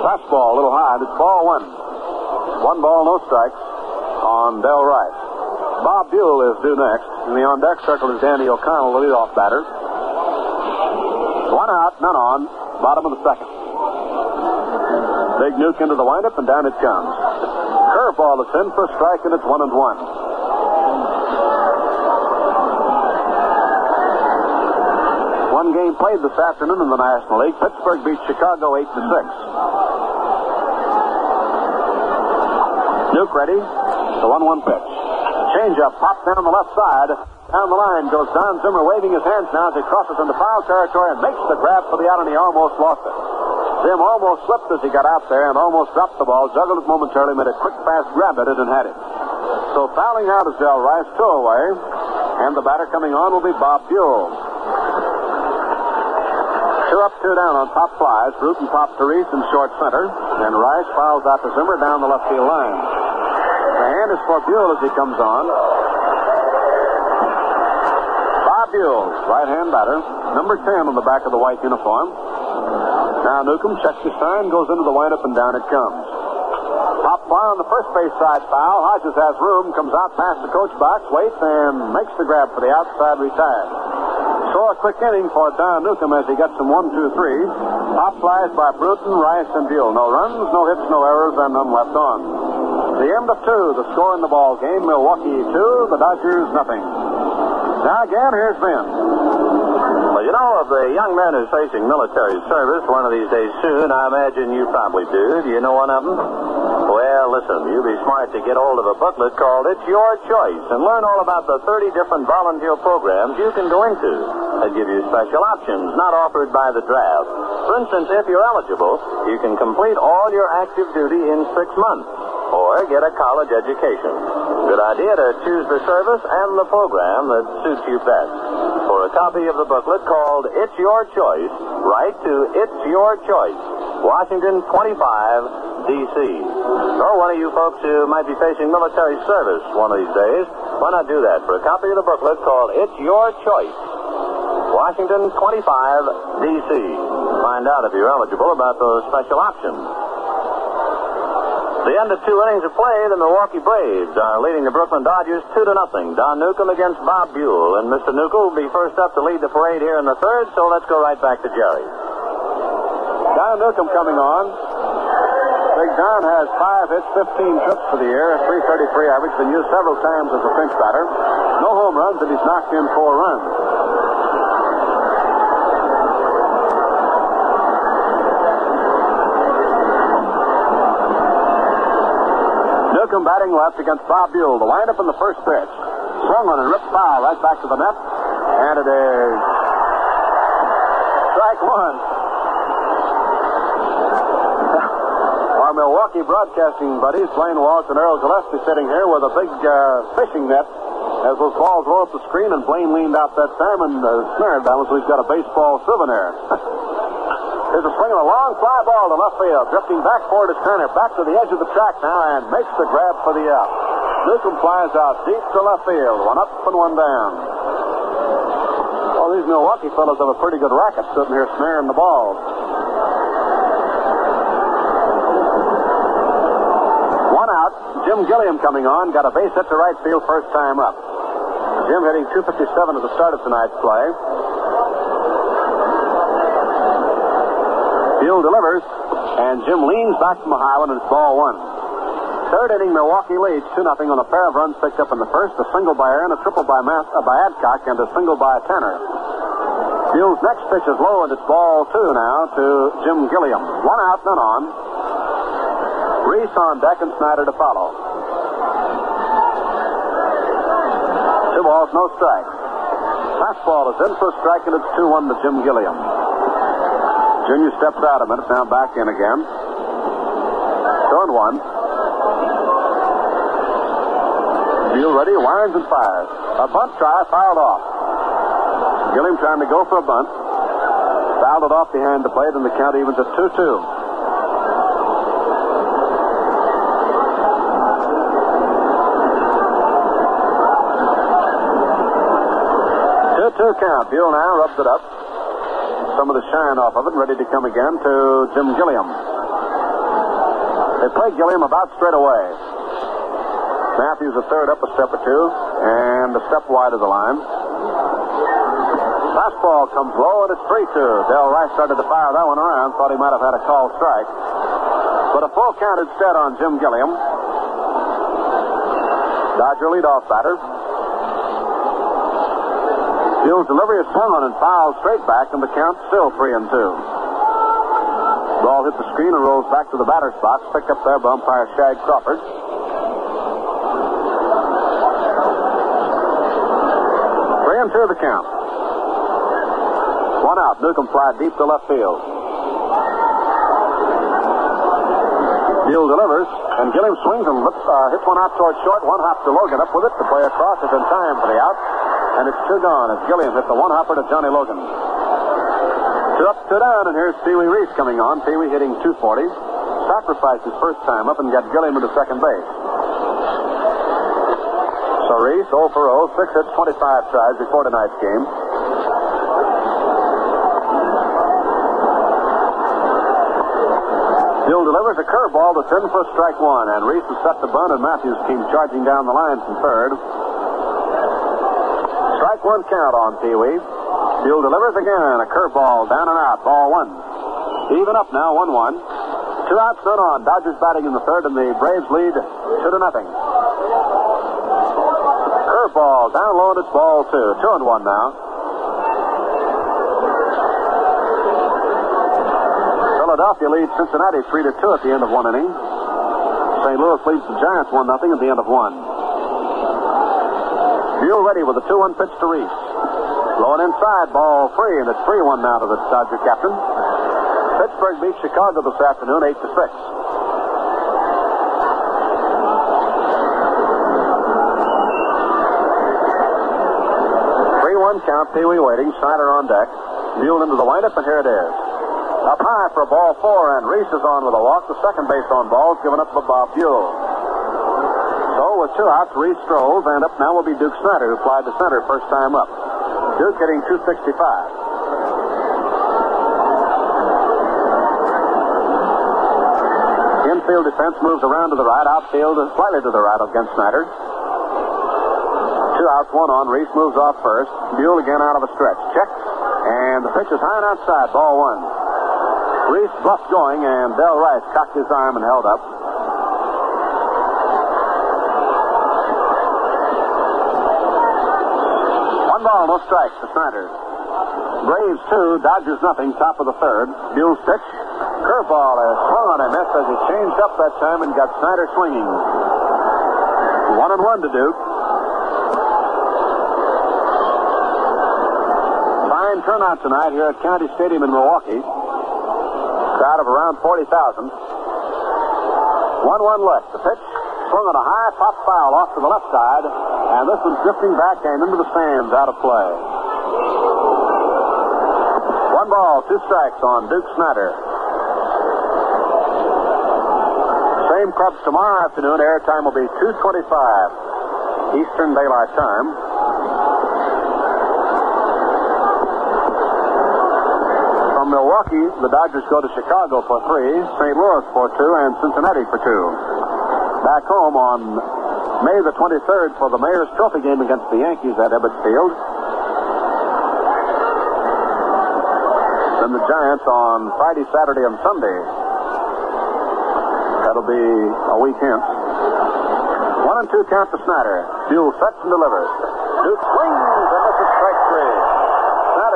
Fastball, a little high, and it's ball 1. 1 ball, no strikes on Del Rice. Bob Buhl is due next. In the on-deck circle is Danny O'Connell, the leadoff batter. 1 out, none on, bottom of the second. Big Nuke into the windup, and down it comes. Curveball is in for a strike, and it's 1-1. One game played this afternoon in the National League. Pittsburgh beat Chicago 8-6. Nuke ready. The 1-1 pitch. Change-up, popped down the left side. Down the line goes Don Zimmer, waving his hands now as he crosses into foul territory and makes the grab for the out, and he almost lost it. Zim almost slipped as he got out there and almost dropped the ball, juggled it momentarily, made a quick, fast grab at it, and had it. So fouling out is Del Rice, 2 away, and the batter coming on will be Bob Buhl. 2 up, 2 down on top flies. Bruton popped to Reese in short center, and Rice fouls out to Zimmer down the left field line. The hand is for Buhl as he comes on. Bob Buhl, right-hand batter, number 10 on the back of the white uniform. Now Newcombe checks his sign, goes into the windup, and down it comes. Pop fly on the first base side foul. Hodges has room, comes out past the coach box, waits, and makes the grab for the outside, retired. So a quick inning for Don Newcombe as he gets some 1, 2, 3. Pop flies by Bruton, Rice, and Buhl. No runs, no hits, no errors, and none left on. The end of 2, the score in the ball game. Milwaukee 2, the Dodgers nothing. Now again, here's Vin. Well, you know, of the young men who's facing military service one of these days soon, I imagine you probably do. Do you know one of them? Well, listen, you'd be smart to get hold of a booklet called It's Your Choice and learn all about the 30 different volunteer programs you can go into that give you special options not offered by the draft. For instance, if you're eligible, you can complete all your active duty in 6 months or get a college education. Good idea to choose the service and the program that suits you best. For a copy of the booklet called It's Your Choice, write to It's Your Choice, Washington 25, D.C. Or one of you folks who might be facing military service one of these days, why not do that for a copy of the booklet called It's Your Choice, Washington 25, D.C. Find out if you're eligible about those special options. The end of 2 innings of play, the Milwaukee Braves are leading the Brooklyn Dodgers 2-0. Don Newcombe against Bob Buhl, and Mr. Newcombe will be first up to lead the parade here in the 3rd, so let's go right back to Jerry. Don Newcombe coming on. Big Don has 5 hits, 15 trips for the year, a .333 average, been used several times as a pinch batter. No home runs, and he's knocked in 4 runs. Newcombe batting left against Bob Buhl. The windup in the first pitch. Swung on and ripped foul right back to the net. And it is strike 1. Our Milwaukee broadcasting buddies, Blaine Walsh and Earl Gillespie, sitting here with a big fishing net as those balls roll up the screen, and Blaine leaned out that time and snared that one, so he's got a baseball souvenir. There's a swing of a long fly ball to left field. Drifting back toward his Turner. Back to the edge of the track now and makes the grab for the out. Newcombe flies out deep to left field. 1 up and 1 down. Well, these Milwaukee fellows have a pretty good racket sitting here snaring the ball. 1 out. Jim Gilliam coming on. Got a base hit to right field first time up. Jim hitting .257 at the start of tonight's play. Buhl delivers, and Jim leans back from a high one, and it's ball 1. 3rd inning, Milwaukee leads 2-0 on a pair of runs picked up in the first, a single by Aaron, a triple by Adcock, and a single by Tanner. Buhl's next pitch is low, and it's ball 2 now to Jim Gilliam. 1 out, none on. Reese on deck and Snyder to follow. 2 balls, no strikes. Fastball is in for a strike, and it's 2-1 to Jim Gilliam. Junior steps out a minute, now back in again. 2-1. Buhl ready, winds and fires. A bunt try, fouled off. Gilliam trying to go for a bunt. Fouled it off behind the plate, and the count evens at 2-2. 2-2 count. Buhl now rubs it up. Some of the shine off of it, ready to come again to Jim Gilliam. They play Gilliam about straight away. Matthews a third up a step or 2, and a step wide of the line. Fastball comes low, and it's 3-2. Del Rice started to fire that one around, thought he might have had a called strike. But a full count instead on Jim Gilliam. Dodger leadoff batter. Buhl's delivery is swung on and fouled straight back, and the count still 3-2. Ball hit the screen and rolls back to the batter's box, picked up there by umpire Shag Crawford. 3-2 the count. One out. Newcombe fly deep to left field. Buhl delivers, and Gilliam swings and hits one out towards short. One hop to Logan. Up with it. The play across is in time for the out. And it's 2 gone as Gilliam hits the one-hopper to Johnny Logan. 2 up, 2 down, and here's Pee Wee Reese coming on. Pee Wee hitting 240. Sacrificed his first time up and got Gilliam into second base. So Reese, 0 for 0, 6 hits, 25 tries before tonight's game. Buhl delivers a curveball that's in for strike 1, and Reese is set to bunt, and Matthews came charging down the line from third. Strike 1 count on Pee Wee. Buhl delivers again, a curveball down and out, ball 1. Even up now, 1-1. 2 outs, none on. Dodgers batting in the third, and the Braves lead 2-0. Curveball down low, and it's ball 2. 2-1 now. Philadelphia leads Cincinnati 3-2 at the end of 1 inning. St. Louis leads the Giants 1-0 at the end of 1. Buhl ready with a 2-1 pitch to Reese. Blowing inside, ball 3, and it's 3-1 now to the Dodger captain. Pittsburgh beats Chicago this afternoon 8-6. 3-1 count. Pee Wee waiting. Snyder on deck. Buhl into the windup, and here it is. Up high for ball 4, and Reese is on with a walk. The second base on ball is given up by Bob Buhl. So with 2 outs, Reese strolls, and up now will be Duke Snyder, who flied to center first time up. Duke hitting 265. Infield defense moves around to the right, outfield slightly to the right against Snyder. 2 outs, 1 on. Reese moves off first. Buhl again out of a stretch. Check, and the pitch is high and outside, ball 1. Reese bluffed going, and Del Rice cocked his arm and held up. 1 ball, no strikes to Snyder. Braves 2, Dodgers nothing, top of the third. Buhl's pitch. Curveball is swung on and missed as he changed up that time and got Snyder swinging. 1-1 to Duke. Fine turnout tonight here at County Stadium in Milwaukee. Crowd of around 40,000. 1-1 left. The pitch swung on a high pop foul off to the left side, and this one's drifting back and into the stands, out of play. 1 ball, 2 strikes on Duke Snyder. Same clubs tomorrow afternoon. Airtime will be 2:25 Eastern Daylight Time. Milwaukee, the Dodgers go to Chicago for 3, St. Louis for 2, and Cincinnati for 2. Back home on May the 23rd for the Mayor's Trophy game against the Yankees at Ebbets Field. Then the Giants on Friday, Saturday, and Sunday. That'll be a week hence. 1-2 count to Snyder. Buhl sets and delivers. Duke swings, and this is strike 3.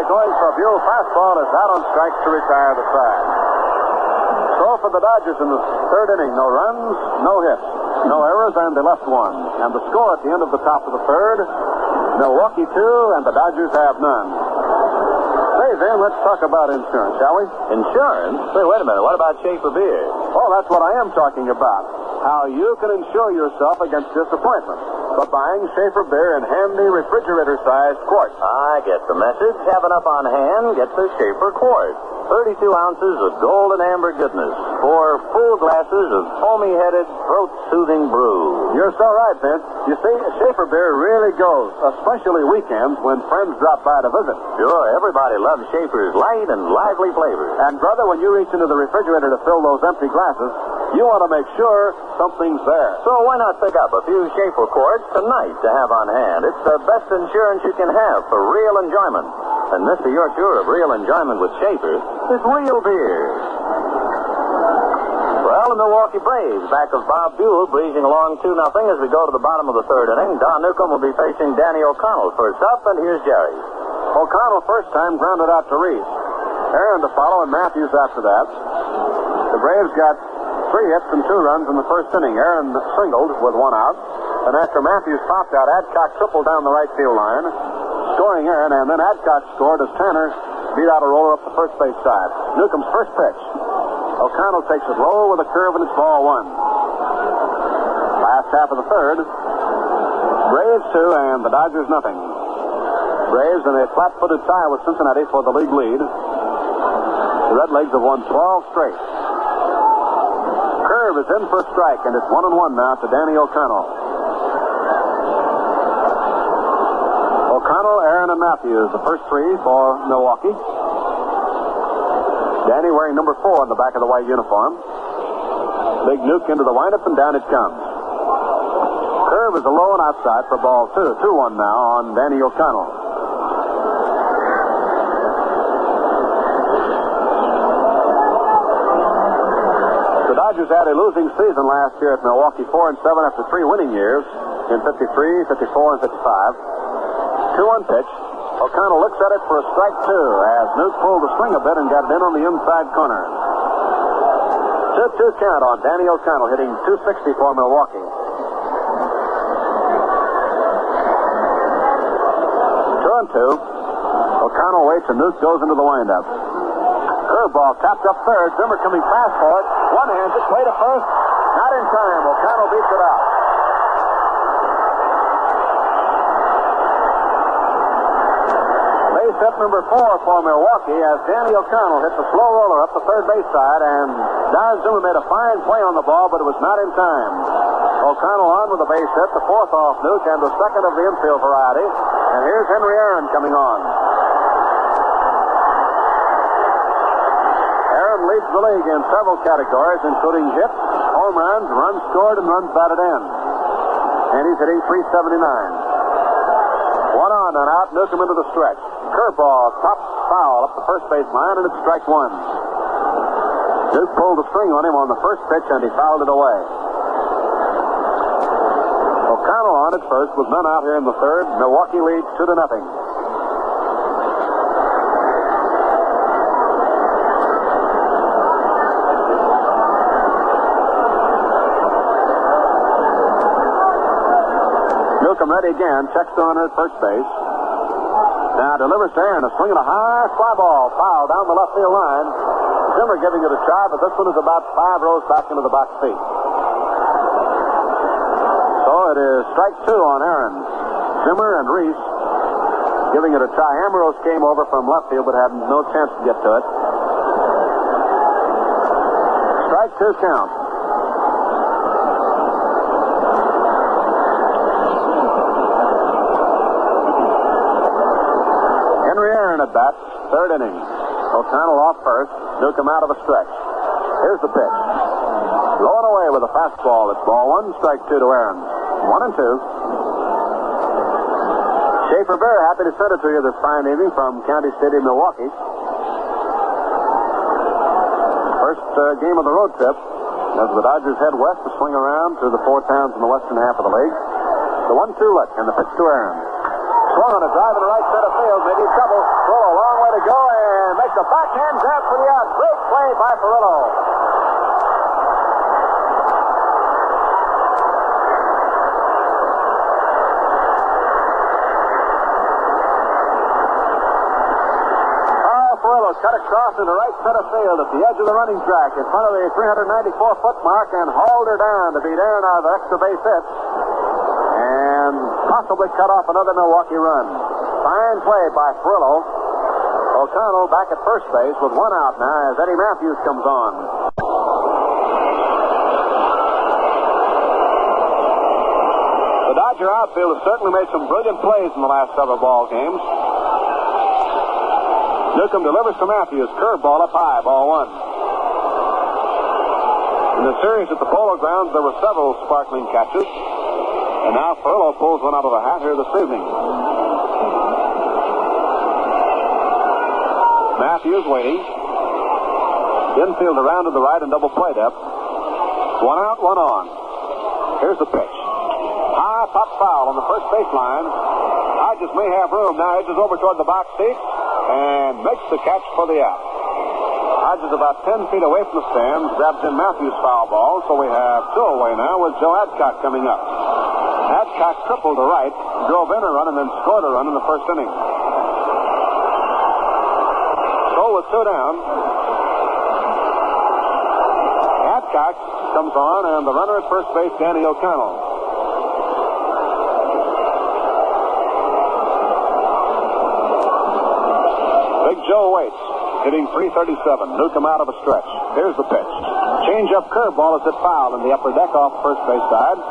Going for a Buhl fastball is out on strike to retire the side. So for the Dodgers in the third inning, no runs, no hits, no errors, and they left 1. And the score at the end of the top of the third, Milwaukee 2, and the Dodgers have none. Say, then, let's talk about insurance, shall we? Insurance? Say, wait a minute. What about Schaefer beer? Oh, that's what I am talking about. How you can insure yourself against disappointment by buying Schaefer beer in handy refrigerator-sized quarts. I get the message. Have enough on hand. Get the Schaefer quart. 32 ounces of golden amber goodness. 4 full glasses of foamy-headed, throat-soothing brew. You're so right, Vince. You see, Schaefer beer really goes, especially weekends when friends drop by to visit. Sure, everybody loves Schaefer's light and lively flavors. And, brother, when you reach into the refrigerator to fill those empty glasses, you want to make sure something's there. So why not pick up a few Schaefer quarts tonight to have on hand? It's the best insurance you can have for real enjoyment. And, mister, you're sure of real enjoyment with Schaefer. It's real beer. Well, the Milwaukee Braves, back of Bob Buhl, breezing along 2-0 as we go to the bottom of the third inning. Don Newcombe will be facing Danny O'Connell first up, and here's Jerry. O'Connell first time grounded out to Reese. Aaron to follow, and Matthews after that. The Braves got 3 hits and 2 runs in the first inning. Aaron singled with 1 out. And after Matthews popped out, Adcock tripled down the right field line, scoring Aaron, and then Adcock scored as Tanner beat out a roller up the first base side. Newcombe's first pitch. O'Connell takes it low with a curve, and it's ball 1. Last half of the third. Braves 2 and the Dodgers nothing. Braves in a flat-footed tie with Cincinnati for the league lead. The Redlegs have won 12 straight. Curve is in for a strike, and it's 1-1 now to Danny O'Connell. O'Connell, Aaron, and Matthews, the first 3 for Milwaukee. Danny wearing number 4 on the back of the white uniform. Big Nuke into the windup, and down it comes. Curve is a low and outside for ball 2. 2-1 now on Danny O'Connell. The Dodgers had a losing season last year at Milwaukee, 4-7 after 3 winning years in 53, 54, and 55. 2-1 pitch. O'Connell looks at it for a strike 2 as Nuke pulled the string a bit and got it in on the inside corner. 2-2 count on Danny O'Connell, hitting .260 for Milwaukee. 2-2. O'Connell waits and Nuke goes into the windup. Curveball tapped up third. Zimmer coming fast for it. One-hands it, way to first. Not in time. O'Connell beats it out. Base hit number 4 for Milwaukee as Danny O'Connell hit the slow roller up the third base side, and Don Zimmer made a fine play on the ball, but it was not in time. O'Connell on with the base hit, the 4th off Nuke, and the 2nd of the infield variety. And here's Henry Aaron coming on. Aaron leads the league in several categories, including hits, home runs, runs scored, and runs batted in. And he's hitting .379. 1 on and out, Newcombe into the stretch. Curveball, top foul up the first base line, and it's strike 1. Nuke pulled the string on him on the first pitch, and he fouled it away. O'Connell on at first with none out here in the third. Milwaukee leads 2-0. Newcombe ready again, checks the runner at first base. Now delivers to Aaron, a swing and a high fly ball, foul down the left field line. Zimmer giving it a try, but this one is about 5 rows back into the box seat. So it is strike 2 on Aaron. Zimmer and Reese giving it a try. Ambrose came over from left field, but had no chance to get to it. Strike 2 count. At bat, third inning. O'Connell off first. Newcombe out of a stretch. Here's the pitch. Blowing away with a fastball. It's ball 1, strike 2 to Aaron. 1-2. Schaefer very happy to send it to you this fine evening from County Stadium, Milwaukee. First game of the road trip as the Dodgers head west to swing around to the 4 towns in the western half of the league. The 1-2 look and the pitch to Aaron. Swung on a drive in the right center field. Maybe trouble. Perillo, a long way to go, and makes a backhand grab for the out. Great play by Perillo. Carl Perillo cut across into right center field at the edge of the running track in front of the 394-foot mark and hauled her down to beat Aaron out of the extra base hit. And possibly cut off another Milwaukee run. Fine play by Perillo. O'Connell back at first base with 1 out now as Eddie Matthews comes on. The Dodger outfield has certainly made some brilliant plays in the last several ball games. Newcombe delivers to Matthews. Curveball up high, ball 1. In the series at the Polo Grounds, there were several sparkling catches. And now Perillo pulls one out of the hat here this evening. Matthews waiting. Infield around to the right and double play depth. 1 out, 1 on. Here's the pitch. High pop foul on the first baseline. Hodges may have room. Now edges over toward the box seat and makes the catch for the out. Hodges about 10 feet away from the stands, grabs in Matthews' foul ball, so we have two away now with Joe Adcock coming up. Adcock tripled to right, drove in a run, and then scored a run in the first inning. So with two down, Adcock comes on, and the runner at first base, Danny O'Connell. Big Joe waits, hitting .337. Newcombe out of a stretch. Here's the pitch. Change-up curveball is hit foul in the upper deck off first base side.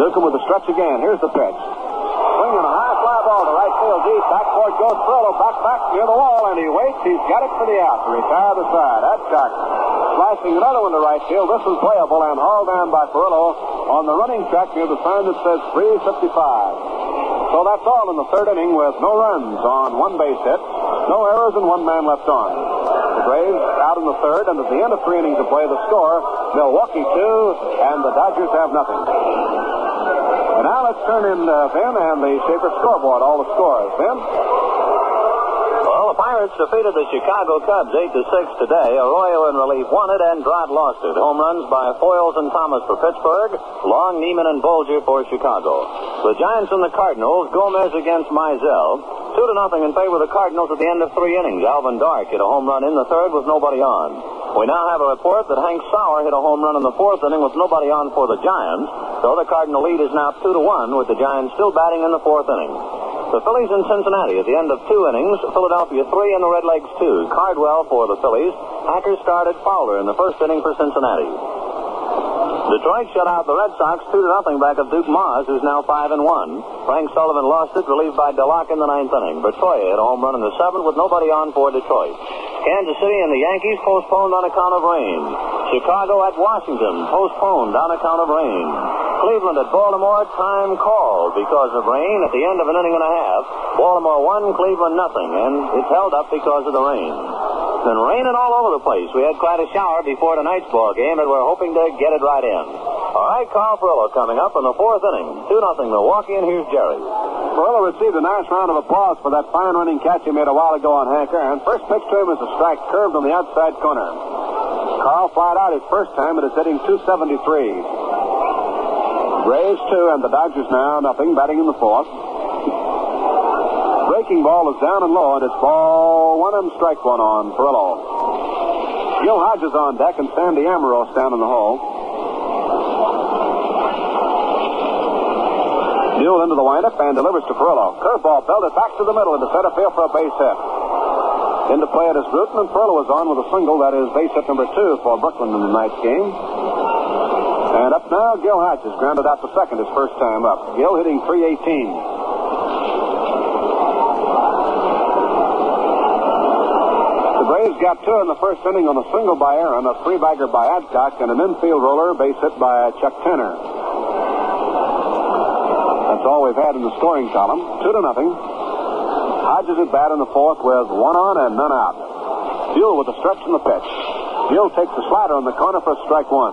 Newcombe with the stretch again. Here's the pitch. Swinging a high fly ball to right field deep. Backboard goes Furlow. Back near the wall, and he waits. He's got it for the out to retire the side. Adcock slashing another one to right field. This is playable and hauled down by Furlow on the running track near the sign that says 355. So that's all in the third inning with no runs on one base hit, no errors, and one man left on. The Braves out in the third, and at the end of 3 innings of play, the score, Milwaukee 2, and the Dodgers have nothing. And now let's turn in Vin and the Schaefer scoreboard, all the scores. Vin? Well, the Pirates defeated the Chicago Cubs 8-6 today. Arroyo in relief won it, and Drott lost it. Home runs by Foyles and Thomas for Pittsburgh, Long, Neiman, and Bolger for Chicago. The Giants and the Cardinals, Gomez against Mizell, 2-0 in favor of the Cardinals at the end of 3 innings. Alvin Dark hit a home run in the third with nobody on. We now have a report that Hank Sauer hit a home run in the 4th inning with nobody on for the Giants. So the Cardinal lead is now 2-1 with the Giants still batting in the 4th inning. The Phillies in Cincinnati at the end of 2 innings. Philadelphia 3 and the Redlegs 2. Cardwell for the Phillies. Hacker started Fowler in the 1st inning for Cincinnati. Detroit shut out the Red Sox 2-0 back of Duke Mars, who's now 5-1. Frank Sullivan lost it, relieved by DeLocke in the 9th inning. Bertoya hit a home run in the 7th with nobody on for Detroit. Kansas City and the Yankees postponed on account of rain. Chicago at Washington postponed on account of rain. Cleveland at Baltimore, time called because of rain at the end of an inning and a half. Baltimore 1, Cleveland nothing, and it's held up because of the rain. Been raining all over the place. We had quite a shower before tonight's ball game, and we're hoping to get it right in. All right, Carl Furillo coming up in the 4th inning. 2-0 Milwaukee, and here's Jerry. Furillo received a nice round of applause for that fine running catch he made a while ago on Hank Aaron. First pitch to him is a strike curved on the outside corner. Carl fired out his first time, and is hitting .273. Braves 2, and the Dodgers now nothing, batting in the 4th. Breaking ball is down and low, and it's ball 1 and strike 1 on Furillo. Gil Hodges on deck, and Sandy Amaros down in the hole. Buhl into the windup and delivers to Furillo. Curveball belted back to the middle into center field for a base hit. Into play at his Bruton, and Furillo is on with a single. That is base hit number 2 for Brooklyn in tonight's game. And up now, Gil Hodges grounded out to second his first time up. Gil hitting .318. Braves got 2 in the first inning on a single by Aaron, a 3-bagger by Adcock, and an infield roller base hit by Chuck Tanner. That's all we've had in the scoring column. 2-0. Hodges at bat in the 4th with 1 on and none out. Buhl with a stretch in the pitch. Buhl takes the slider in the corner for strike 1.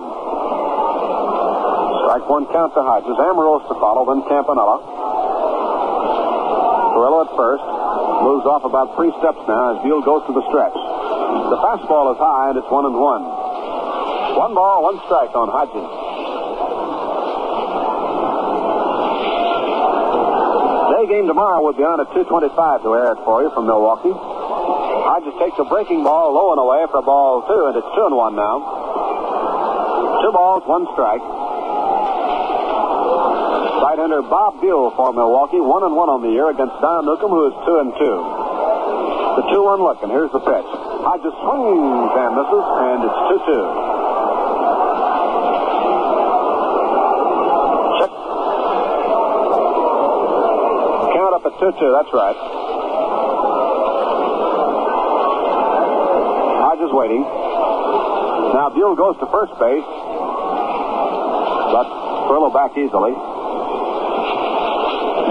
Strike 1 count to Hodges. Amaros to follow, then Campanella. Furillo at first. Moves off about 3 steps now as Buhl goes to the stretch. The fastball is high, and it's 1-1. 1 ball, 1 strike on Hodges. Day game tomorrow will be on at 2:25 to air it for you from Milwaukee. Hodges takes a breaking ball low and away for ball 2, and it's 2-1 now. 2 balls, 1 strike. Right-hander Bob Buhl for Milwaukee, 1-1 on the year against Don Newcombe, who is 2-2. The 2-1 look, and here's the pitch. Hodges swings and misses, and it's 2-2. Check. Count up at 2-2, that's right. Hodges waiting. Now Buhl goes to first base, but Furillo back easily.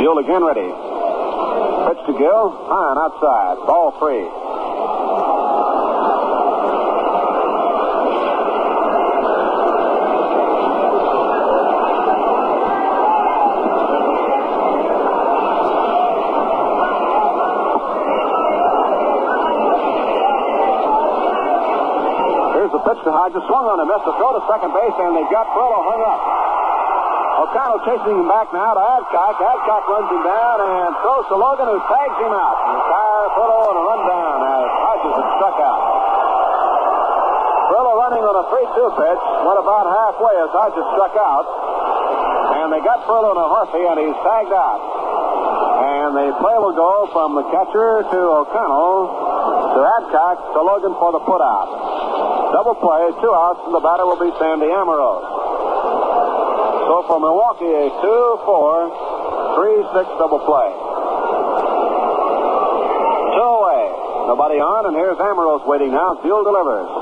Buhl again ready. Pitch to Gil. High and outside. Ball 3. Dodgers swung on a miss to throw to second base, and they've got Furlow hung up. O'Connell chasing him back now to Adcock. Adcock runs him down and throws to Logan, who tags him out. Retire Furlow and a run down as Hodges had struck out. Furlow running on a 3-2 pitch, went about halfway as Hodges struck out. And they got Furlow in a hurry, and he's tagged out. And the play will go from the catcher to O'Connell to Adcock to Logan for the putout. Double play, 2 outs, and the batter will be Sandy Amorose. So for Milwaukee, a 2-4, 3-6 double play. 2 away. Nobody on, and here's Amorose waiting now. Buhl delivers.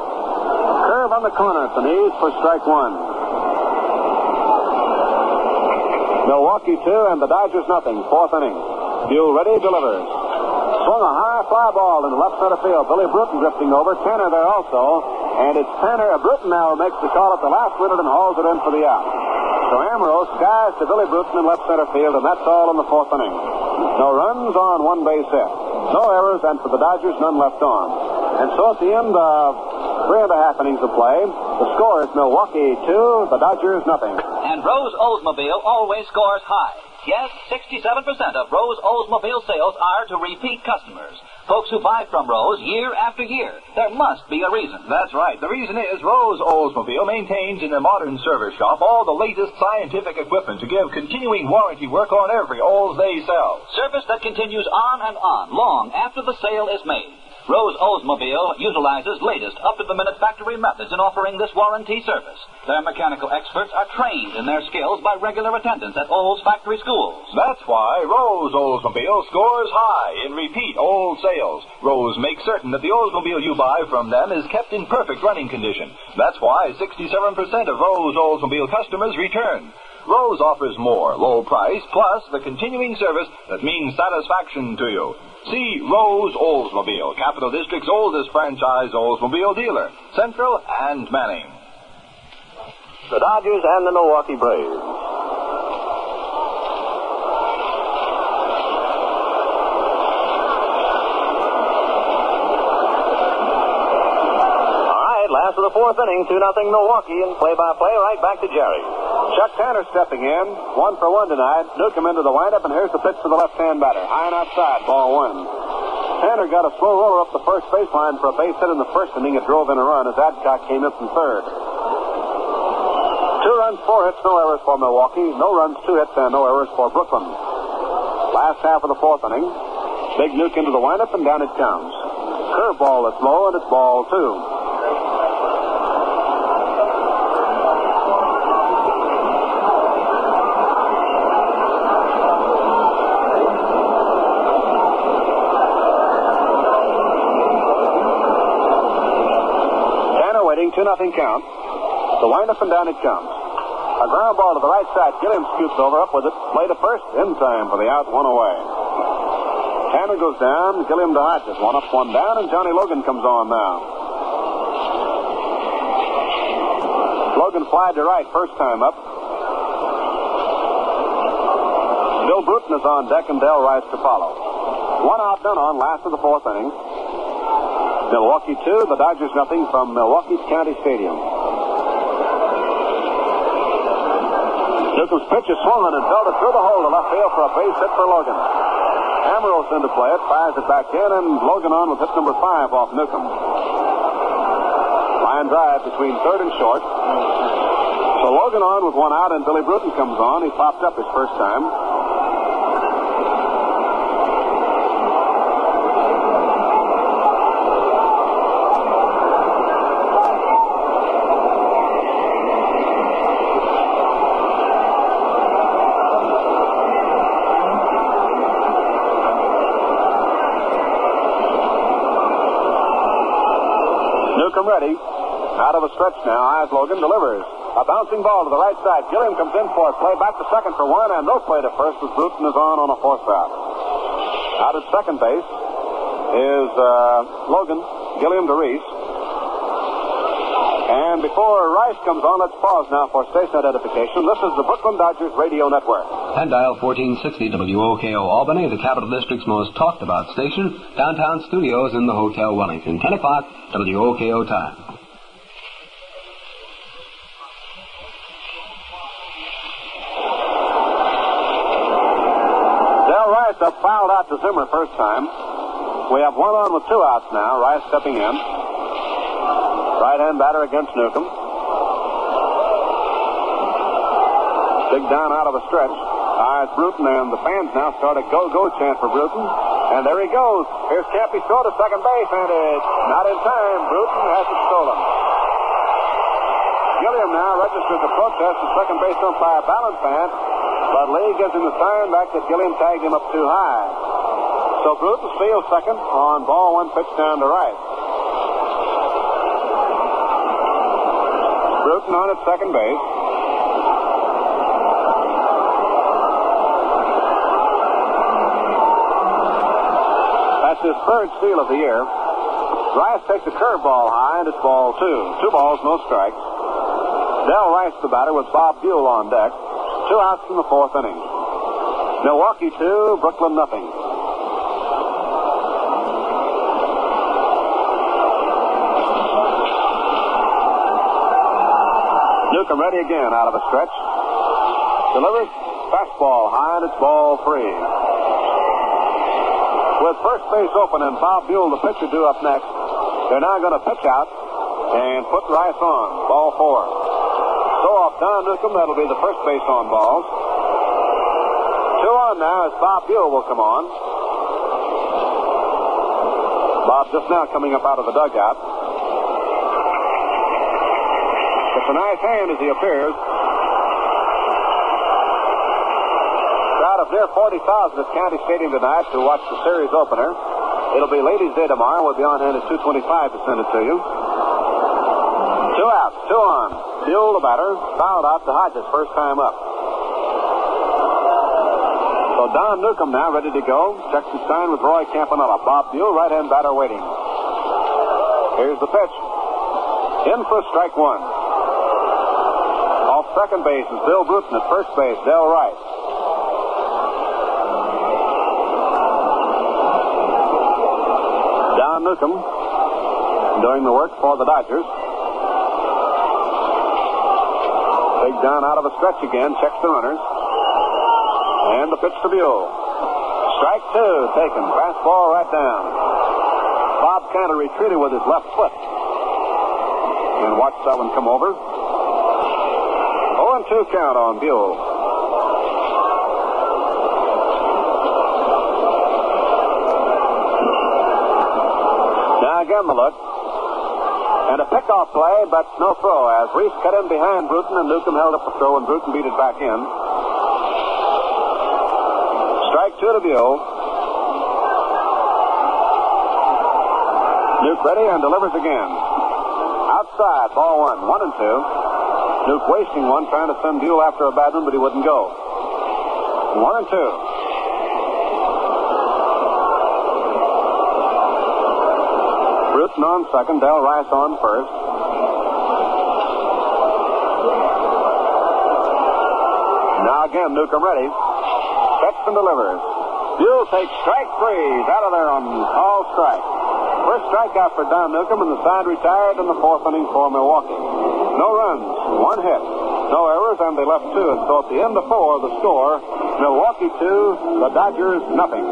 Curve on the corner at the knees for strike 1. Milwaukee 2 and the Dodgers nothing. 4th inning. Buhl ready, delivers. Swung a high fly ball in the left center field. Billy Bruton drifting over. Tanner there also. And it's Tanner. Bruton now makes the call at the last minute and hauls it in for the out. So Amorose skies to Billy Bruton in left center field, and that's all in the 4th inning. No runs on 1 base hit. No errors, and for the Dodgers, none left on. And so at the end of 3.5 innings of play, the score is Milwaukee 2, the Dodgers nothing. And Rose Oldsmobile always scores high. Yes, 67% of Rose Oldsmobile sales are to repeat customers. Folks who buy from Rose year after year. There must be a reason. That's right. The reason is Rose Oldsmobile maintains in their modern service shop all the latest scientific equipment to give continuing warranty work on every Olds they sell. Service that continues on and on, long after the sale is made. Rose Oldsmobile utilizes latest, up-to-the-minute factory methods in offering this warranty service. Their mechanical experts are trained in their skills by regular attendance at Olds factory schools. That's why Rose Oldsmobile scores high in repeat Olds sales. Rose makes certain that the Oldsmobile you buy from them is kept in perfect running condition. That's why 67% of Rose Oldsmobile customers return. Rose offers more, low price, plus the continuing service that means satisfaction to you. See Rose Oldsmobile, Capital District's oldest franchise Oldsmobile dealer, Central and Manning. The Dodgers and the Milwaukee Braves. Last of the 4th inning, 2-0 Milwaukee, and play-by-play right back to Jerry. Chuck Tanner stepping in, 1 for 1 tonight. Newcombe into the windup, and here's the pitch to the left-hand batter. High and outside, ball 1. Tanner got a slow roller up the first baseline for a base hit in the 1st inning. It drove in a run as Adcock came in from 3rd. 2 runs, 4 hits, no errors for Milwaukee. No runs, 2 hits, and no errors for Brooklyn. Last half of the 4th inning. Big Nuke into the windup, and down it comes. Curveball that's low, and it's ball 2. Waiting, 2-0 count. The windup and down it comes. A ground ball to the right side. Gilliam scoots over, up with it. Play to first, in time for the out, 1 away. Tanner goes down. Gilliam to Hodges. 1 up, 1 down, and Johnny Logan comes on now. Logan flied to right first time up. Bill Bruton is on deck, and Del Rice to follow. 1 out, none on, last of the 4th inning. Milwaukee 2, the Dodgers nothing from Milwaukee's County Stadium. Newcomb's pitch is swung and belted through the hole to left field for a base hit for Logan. Amorose into play it, fires it back in, and Logan on with hit number 5 off Newcombe. Line drive between 3rd and short. So Logan on with 1 out, and Billy Bruton comes on. He popped up his first time. Ready. Out of a stretch now. Eyes Logan delivers. A bouncing ball to the right side. Gilliam comes in for it. Play back to second for 1, and no play to first as Bruton is on a 4th out. Out at second base is Logan. Gilliam to Reese. And before Rice comes on, let's pause now for station identification. This is the Brooklyn Dodgers Radio Network. And dial 1460 WOKO Albany, the Capital District's most talked about station. Downtown studios in the Hotel Wellington. 10 o'clock WOKO time. fouled out to Zimmer first time. We have one on with 2 outs now. Rice stepping in. Right-hand batter against Newcombe. Big down out of a stretch. It's Bruton, and the fans now start a go-go chant for Bruton. And there he goes. Here's Campy's throw to second base, and it's not in time. Bruton has it stolen. Gilliam now registers a protest to second base umpire Ballanfant, but Lee gives him the sign back that Gilliam tagged him up too high. So Bruton steals second on ball 1 pitch down to right. Bruton on at second base. That's his 3rd steal of the year. Rice takes a curveball high, and it's ball 2. 2 balls, no strikes. Del Rice, the batter, with Bob Buhl on deck. 2 outs in the 4th inning. Milwaukee 2, Brooklyn nothing. Newcombe ready again out of a stretch. Delivers fastball high, and it's ball 3. With first base open and Bob Buhl, the pitcher, due up next, they're now going to pitch out and put Rice on. Ball 4. So off Don Newcombe, that'll be the first base on balls. 2 on now as Bob Buhl will come on. Bob just now coming up out of the dugout. It's a nice hand as he appears. Crowd of near 40,000 at County Stadium tonight to watch the series opener. It'll be Ladies' Day tomorrow. We'll be on hand at 2:25 to send it to you. 2 outs, 2 on. Buhl, the batter, fouled out to Hodges, first time up. So Don Newcombe now ready to go. Checks his sign with Roy Campanella. Bob Buhl, right-hand batter, waiting. Here's the pitch. In for strike 1. Off second base is Bill Bruton. At first base, Del Rice. Don Newcombe doing the work for the Dodgers. Big down out of a stretch again. Checks the runners. And the pitch to Buhl. Strike 2 taken. Fastball right down. Bob kind of retreated with his left foot. And watched that one come over. 0-2 count on Buhl. Now again the look. And a pickoff play, but no throw, as Reese cut in behind Bruton, and Newcombe held up the throw, and Bruton beat it back in. Strike 2 to Buhl. Nuke ready and delivers again. Outside, ball 1, 1-2. Nuke wasting one, trying to send Buhl after a bad one, but he wouldn't go. 1-2. Bruton on second, Del Rice on first. Now again, Newcombe ready. Sets and delivers. Buhl takes strike 3. He's out of there on all strike. First strikeout for Don Newcombe, and the side retired in the 4th inning for Milwaukee. No runs, 1 hit, no errors, and they left 2. And so at the end of 4, the score, Milwaukee 2, the Dodgers nothing.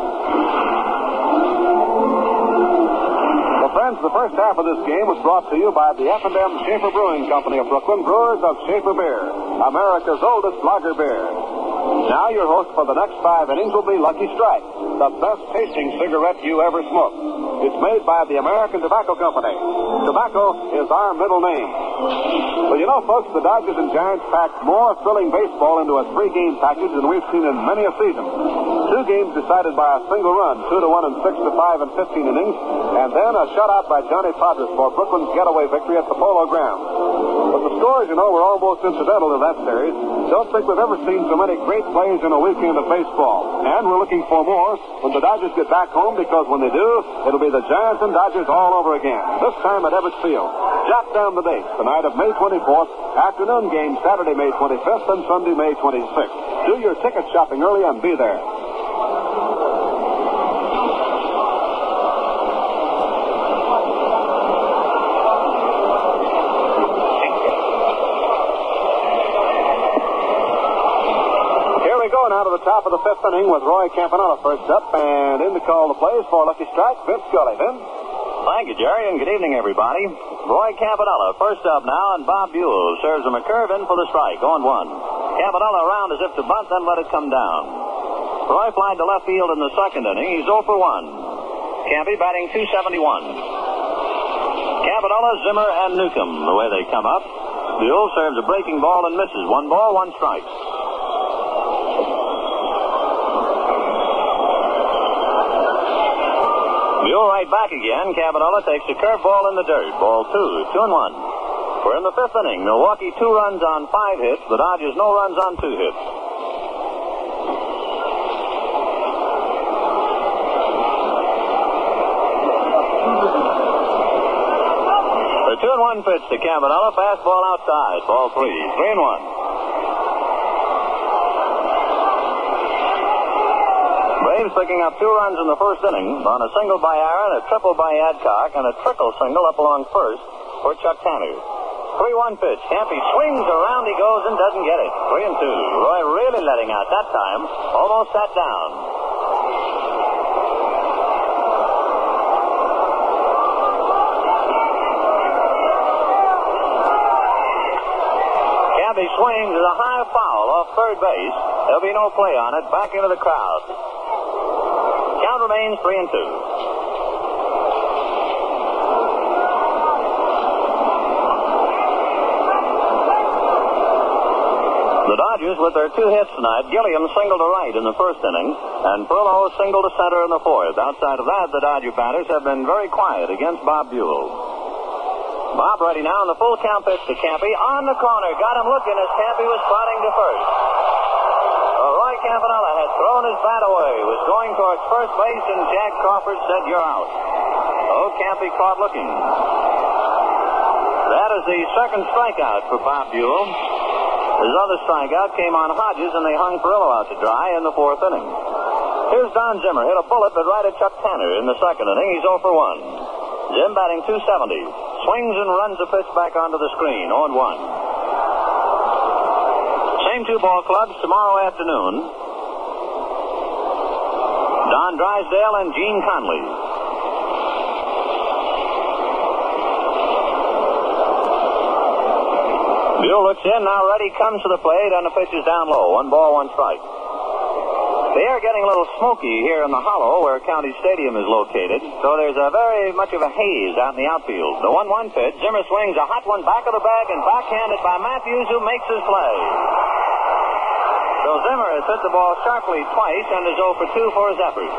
Well, friends, the first half of this game was brought to you by the F&M Schaefer Brewing Company of Brooklyn, brewers of Schaefer Beer, America's oldest lager beer. Now your host for the next 5 innings will be Lucky Strike, the best tasting cigarette you ever smoked. It's made by the American Tobacco Company. Tobacco is our middle name. Well, you know, folks, the Dodgers and Giants packed more thrilling baseball into a 3-game package than we've seen in many a season. 2 games decided by a single run, 2-1 and 6-5 in 15 innings, and then a shutout by Johnny Podres for Brooklyn's getaway victory at the Polo Grounds. But the scores, you know, were almost incidental to that series. Don't think we've ever seen so many great plays in a weekend of baseball. And we're looking for more when the Dodgers get back home, because when they do, it'll be the Giants and Dodgers all over again. This time at Ebbets Field. Jot down the dates. The night of May 24th, afternoon game Saturday, May 25th, and Sunday, May 26th. Do your ticket shopping early and be there. now to the top of the fifth inning with Roy Campanella first up, and in to call the plays for Lucky Strike, Vince Scully. Vince? Thank you, Jerry, and good evening, everybody. Roy Campanella first up now, and Bob Buhl serves him a curve in for the strike, 0-1. Campanella around as if to bunt, then let it come down. Roy flied to left field in the second inning. He's 0 for 1. Campy batting .271. Campanella, Zimmer, and Newcombe, the way they come up. Buhl serves a breaking ball and misses. 1 ball, 1 strike. Buhl right back again. Campanella takes a curveball in the dirt. Ball 2, 2-1. We're in the fifth inning. Milwaukee 2 runs on 5 hits. The Dodgers no runs on 2 hits. The 2-1 pitch to Campanella. Fastball outside. Ball 3, 3-1. Braves picking up 2 runs in the first inning on a single by Aaron, a triple by Adcock, and a trickle single up along first for Chuck Tanner. 3-1 pitch. Campy swings around, he goes and doesn't get it. 3-2. Roy really letting out that time. Almost sat down. Campy swings as a high foul off third base. There'll be no play on it. Back into the crowd. Count remains 3-2. The Dodgers with their 2 hits tonight. Gilliam singled to right in the first inning, and Perlow singled to center in the fourth. Outside of that, the Dodger batters have been very quiet against Bob Buhl. Bob ready now, and the full count pitch to Campy on the corner. Got him looking as Campy was trotting to first. Roy Campanella had thrown his bat away, was going towards first base, and Jack Crawford said, "You're out." Oh, Campy caught looking. That is the second strikeout for Bob Buhl. His other strikeout came on Hodges, and they hung Perillo out to dry in the fourth inning. Here's Don Zimmer. Hit a bullet, but right at Chuck Tanner in the second inning. He's 0 for 1. Jim batting .270. Swings and runs a pitch back onto the screen. 0-1. Same 2 ball clubs tomorrow afternoon. Don Drysdale and Gene Conley. Buhl looks in, now ready, comes to the plate, and the pitch is down low. 1 ball, 1 strike. The air getting a little smoky here in the hollow where County Stadium is located, so there's a very much of a haze out in the outfield. The 1-1 pitch, Zimmer swings a hot one back of the bag and backhanded by Matthews, who makes his play. So Zimmer has hit the ball sharply twice and is 0 for 2 for his efforts.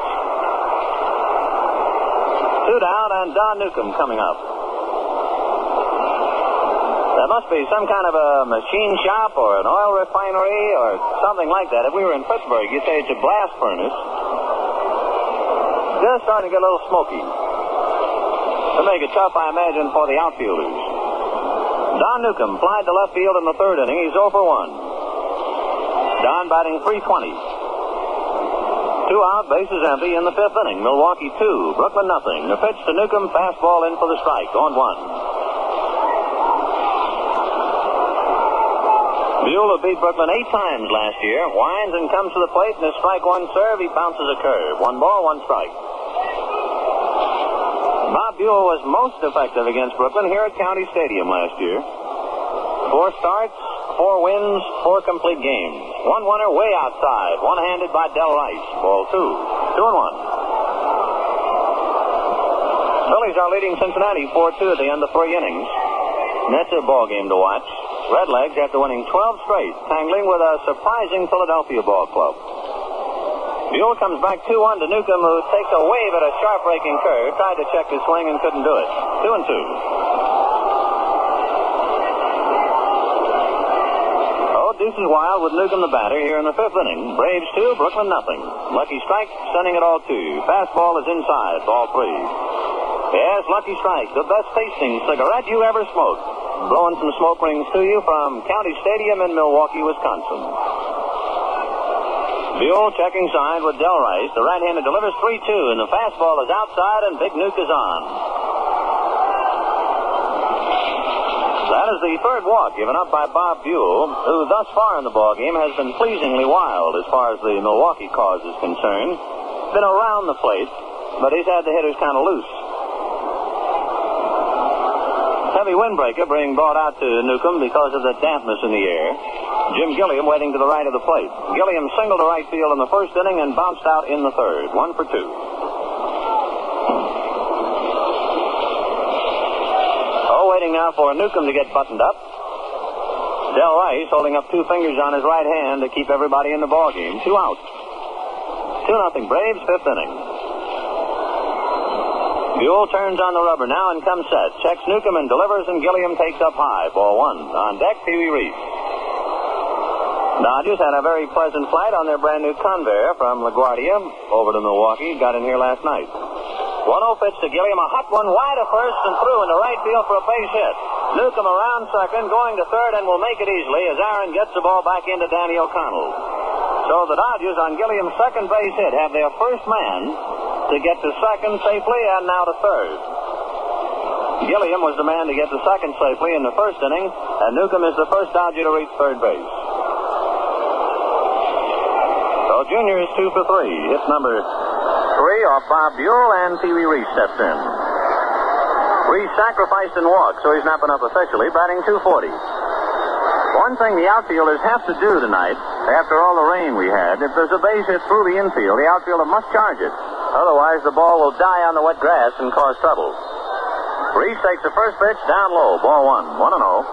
2 down, and Don Newcombe coming up. There must be some kind of a machine shop or an oil refinery or something like that. If we were in Pittsburgh, you'd say it's a blast furnace. Just starting to get a little smoky. To make it tough, I imagine, for the outfielders. Don Newcombe flied to left field in the third inning. He's 0 for 1. Don batting .320. 2 out, bases empty in the fifth inning. Milwaukee 2, Brooklyn nothing. The pitch to Newcombe, fastball in for the strike. 0-1. Buhl beat Brooklyn 8 times last year. Winds and comes to the plate, and his strike 1 serve, he bounces a curve. 1 ball, 1 strike. Bob Buhl was most effective against Brooklyn here at County Stadium last year. 4 starts, 4 wins, 4 complete games. 1 winner way outside, one-handed by Del Rice. Ball 2, 2-1. Phillies are leading Cincinnati 4-2 at the end of 3 innings. And that's a ball game to watch. Redlegs, after winning 12 straight, tangling with a surprising Philadelphia ball club. Buhl comes back 2-1 to Newcombe, who takes a wave at a sharp breaking curve, tried to check his swing and couldn't do it. 2-2. Oh, deuces wild with Newcombe the batter here in the fifth inning. Braves 2, Brooklyn nothing. Lucky Strike sending it all 2. Fastball is inside, ball 3. Yes, Lucky Strike, the best tasting cigarette you ever smoked. Blowing some smoke rings to you from County Stadium in Milwaukee, Wisconsin. Buhl checking side with Del Rice. The right-hander delivers 3-2, and the fastball is outside, and Big Nuke is on. That is the third walk given up by Bob Buhl, who thus far in the ballgame has been pleasingly wild as far as the Milwaukee cause is concerned. Been around the plate, but he's had the hitters kind of loose. Heavy windbreaker being brought out to Newcombe because of the dampness in the air. Jim Gilliam waiting to the right of the plate. Gilliam singled to right field in the first inning and bounced out in the third. 1 for 2. Waiting now for Newcombe to get buttoned up. Del Rice holding up 2 fingers on his right hand to keep everybody in the ballgame. 2 out. 2-0 Braves, 5th inning. Buhl turns on the rubber now and comes set. Checks Newcombe and delivers, and Gilliam takes up high. Ball 1. On deck, Pee Wee Reese. Dodgers had a very pleasant flight on their brand new Convair from LaGuardia over to Milwaukee. Got in here last night. 1-0 pitch to Gilliam, a hot one wide of first and through into right field for a base hit. Newcombe around second, going to third, and will make it easily as Aaron gets the ball back into Danny O'Connell. So the Dodgers on Gilliam's second base hit have their first man to get to second safely and now to third. Gilliam was the man to get to second safely in the first inning, and Newcombe is the first Dodger to reach third base. So Junior is 2 for 3. Hit number 3 off Bob Buhl, and Pee Wee Reese steps in. Reese sacrificed in walk, so he's not been up officially, batting .240. One thing the outfielders have to do tonight, after all the rain we had, if there's a base hit through the infield, the outfielder must charge it. Otherwise, the ball will die on the wet grass and cause trouble. Reese takes the first pitch down low. Ball 1. 1-0.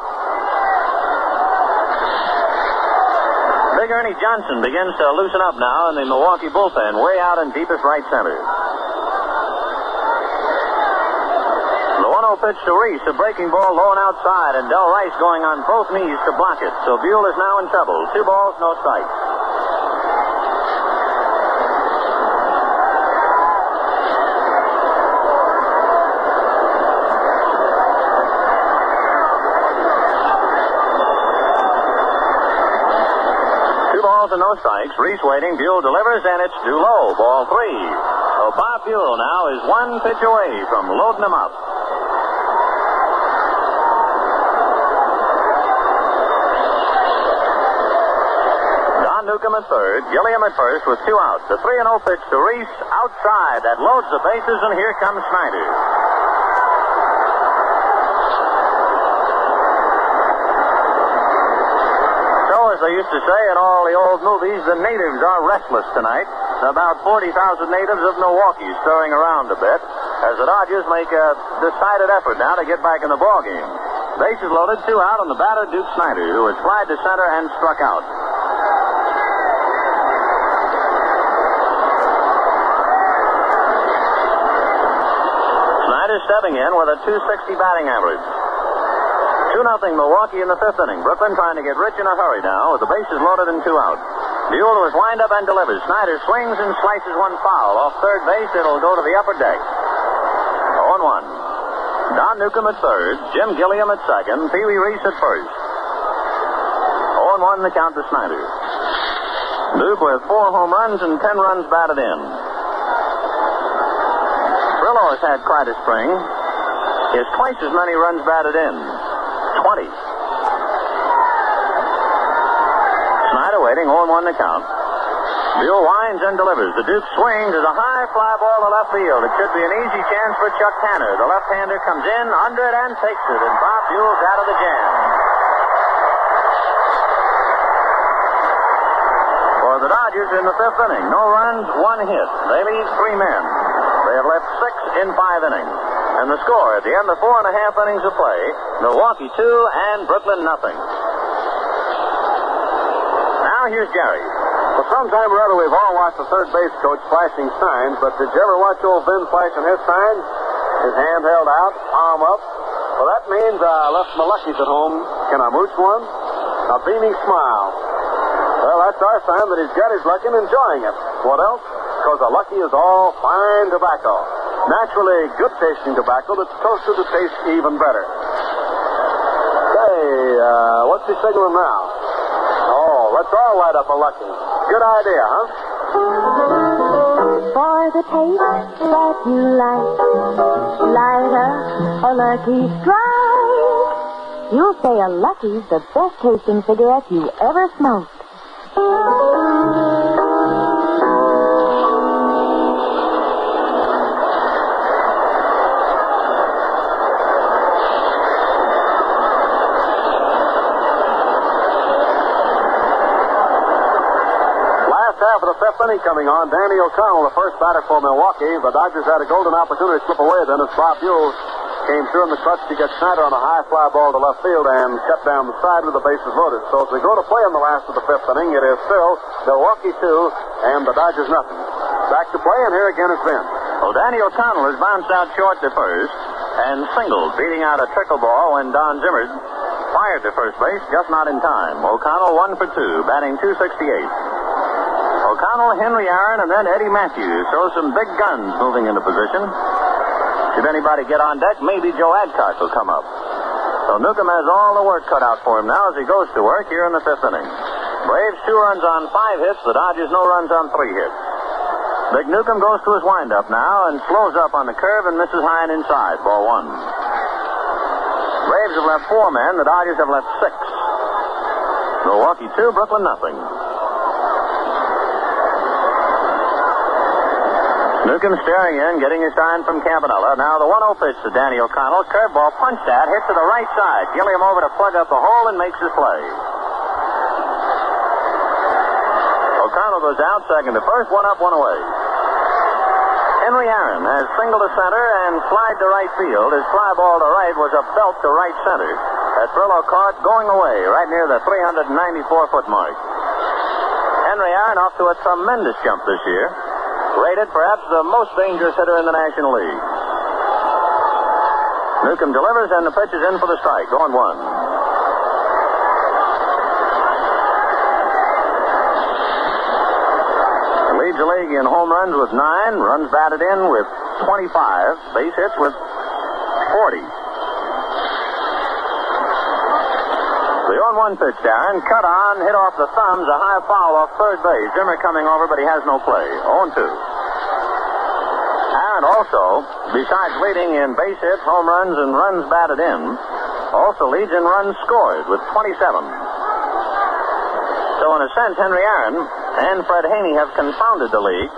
Big Ernie Johnson begins to loosen up now in the Milwaukee bullpen, way out in deepest right center. The 1-0 pitch to Reese, a breaking ball low and outside, and Del Rice going on both knees to block it. So Buhl is now in trouble. 2 balls, no strikes. And no strikes. Reese waiting. Buhl delivers, and it's too low. Ball 3. So Bob Buhl now is 1 pitch away from loading him up. Don Newcombe at third. Gilliam at first with 2 outs. The 3-0 pitch to Reese outside. That loads the bases, and here comes Snyder. As they used to say in all the old movies, the natives are restless tonight. About 40,000 natives of Milwaukee stirring around a bit as the Dodgers make a decided effort now to get back in the ballgame. Bases loaded, 2 out on the batter, Duke Snyder, who has flied to center and struck out. Snyder stepping in with a .260 batting average. 2-0 Milwaukee in the 5th inning. Brooklyn trying to get rich in a hurry now with the bases loaded and 2 out. Buhl was lined up and delivers. Snyder swings and slices one foul. Off third base, it'll go to the upper deck. 0-1. Don Newcombe at third. Jim Gilliam at second. Pee Wee Reese at first. 0-1 the count to Snyder. Duke with 4 home runs and 10 runs batted in. Trillo has had quite a spring. He has twice as many runs batted in. 20. Snyder waiting, 0-1 the count. Buhl winds and delivers. The Duke swings as a high fly ball to left field. It should be an easy chance for Chuck Tanner. The left-hander comes in under it and takes it, and Bob Buhl's out of the jam. For the Dodgers in the 5th inning, no runs, 1 hit. They leave 3 men. They have left 6 in 5 innings. And the score at the end of 4.5 innings of play, Milwaukee 2 and Brooklyn nothing. Now here's Gary. Well, sometime or other we've all watched the third base coach flashing signs, but did you ever watch old Vin flashing his signs? His hand held out, arm up. Well, that means I left my luckies at home. Can I mooch one? A beaming smile. Well, that's our sign that he's got his luck and enjoying it. What else? Because a lucky is all fine tobacco. Naturally, good-tasting tobacco that's toasted to taste even better. Say, what's he signaling now? Oh, let's all light up a Lucky. Good idea, huh? For the taste that you like, light up a Lucky Strike. you'll say a Lucky's the best tasting cigarette you ever smoked. Half of the fifth inning coming on. Danny O'Connell, the first batter for Milwaukee. The Dodgers had a golden opportunity to slip away then as Bob Buhl came through in the clutch to get Snyder on a high fly ball to left field and cut down the side with the bases loaded. So as we go to play in the last of the fifth inning, it is still Milwaukee 2 and the Dodgers nothing. Back to play, and here again is Vince. Well, Danny O'Connell has bounced out short to first and singled, beating out a trickle ball when Don Zimmer fired to first base, just not in time. O'Connell 1 for 2, batting .268. O'Connell, Henry Aaron, and then Eddie Matthews. So some big guns moving into position. Should anybody get on deck, maybe Joe Adcock will come up. So Newcombe has all the work cut out for him now as he goes to work here in the fifth inning. Braves 2 runs on 5 hits. The Dodgers no runs on 3 hits. Big Newcombe goes to his windup now and slows up on the curve and misses high and inside. Ball 1. Braves have left 4 men. The Dodgers have left 6. Milwaukee 2, Brooklyn nothing. Newcombe staring in, getting his sign from Campanella. Now the 1-0 pitch to Danny O'Connell. Curveball punched at, hit to the right side. Gilliam over to plug up the hole and makes his play. O'Connell goes out, second to first, 1 up, 1 away. Henry Aaron has singled to center and flied to right field. His fly ball to right was a belt to right center. That Thrillo caught going away right near the 394-foot mark. Henry Aaron off to a tremendous jump this year. Rated perhaps the most dangerous hitter in the National League. Newcombe delivers, and the pitch is in for the strike. Going 1. Leads the league in home runs with 9, runs batted in with 25, base hits with 40. The 0-1 pitch, Darren. Cut on, hit off the thumbs, a high foul off third base. Zimmer coming over, but he has no play. 0-2. Aaron also, besides leading in base hits, home runs, and runs batted in, also leads in runs scored with 27. So in a sense, Henry Aaron and Fred Haney have confounded the league.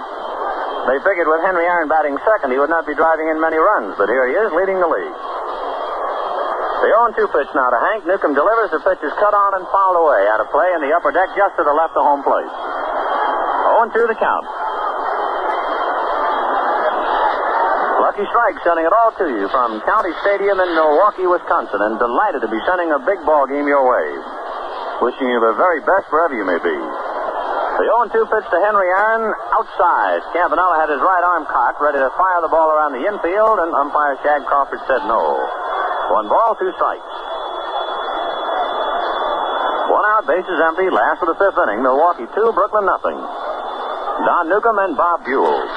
They figured with Henry Aaron batting second, he would not be driving in many runs, but here he is leading the league. The 0-2 pitch now to Hank. Newcombe delivers. The pitch is cut on and fouled away. Out of play in the upper deck just to the left of home plate. 0-2 the count. Lucky Strike sending it all to you from County Stadium in Milwaukee, Wisconsin, and delighted to be sending a big ball game your way. Wishing you the very best wherever you may be. The 0-2 pitch to Henry Aaron outside. Campanella had his right arm cocked, ready to fire the ball around the infield, and umpire Shag Crawford said no. 1 ball, 2 strikes. 1 out, bases empty. Last of the fifth inning. Milwaukee 2, Brooklyn nothing. Don Newcombe and Bob Buhl.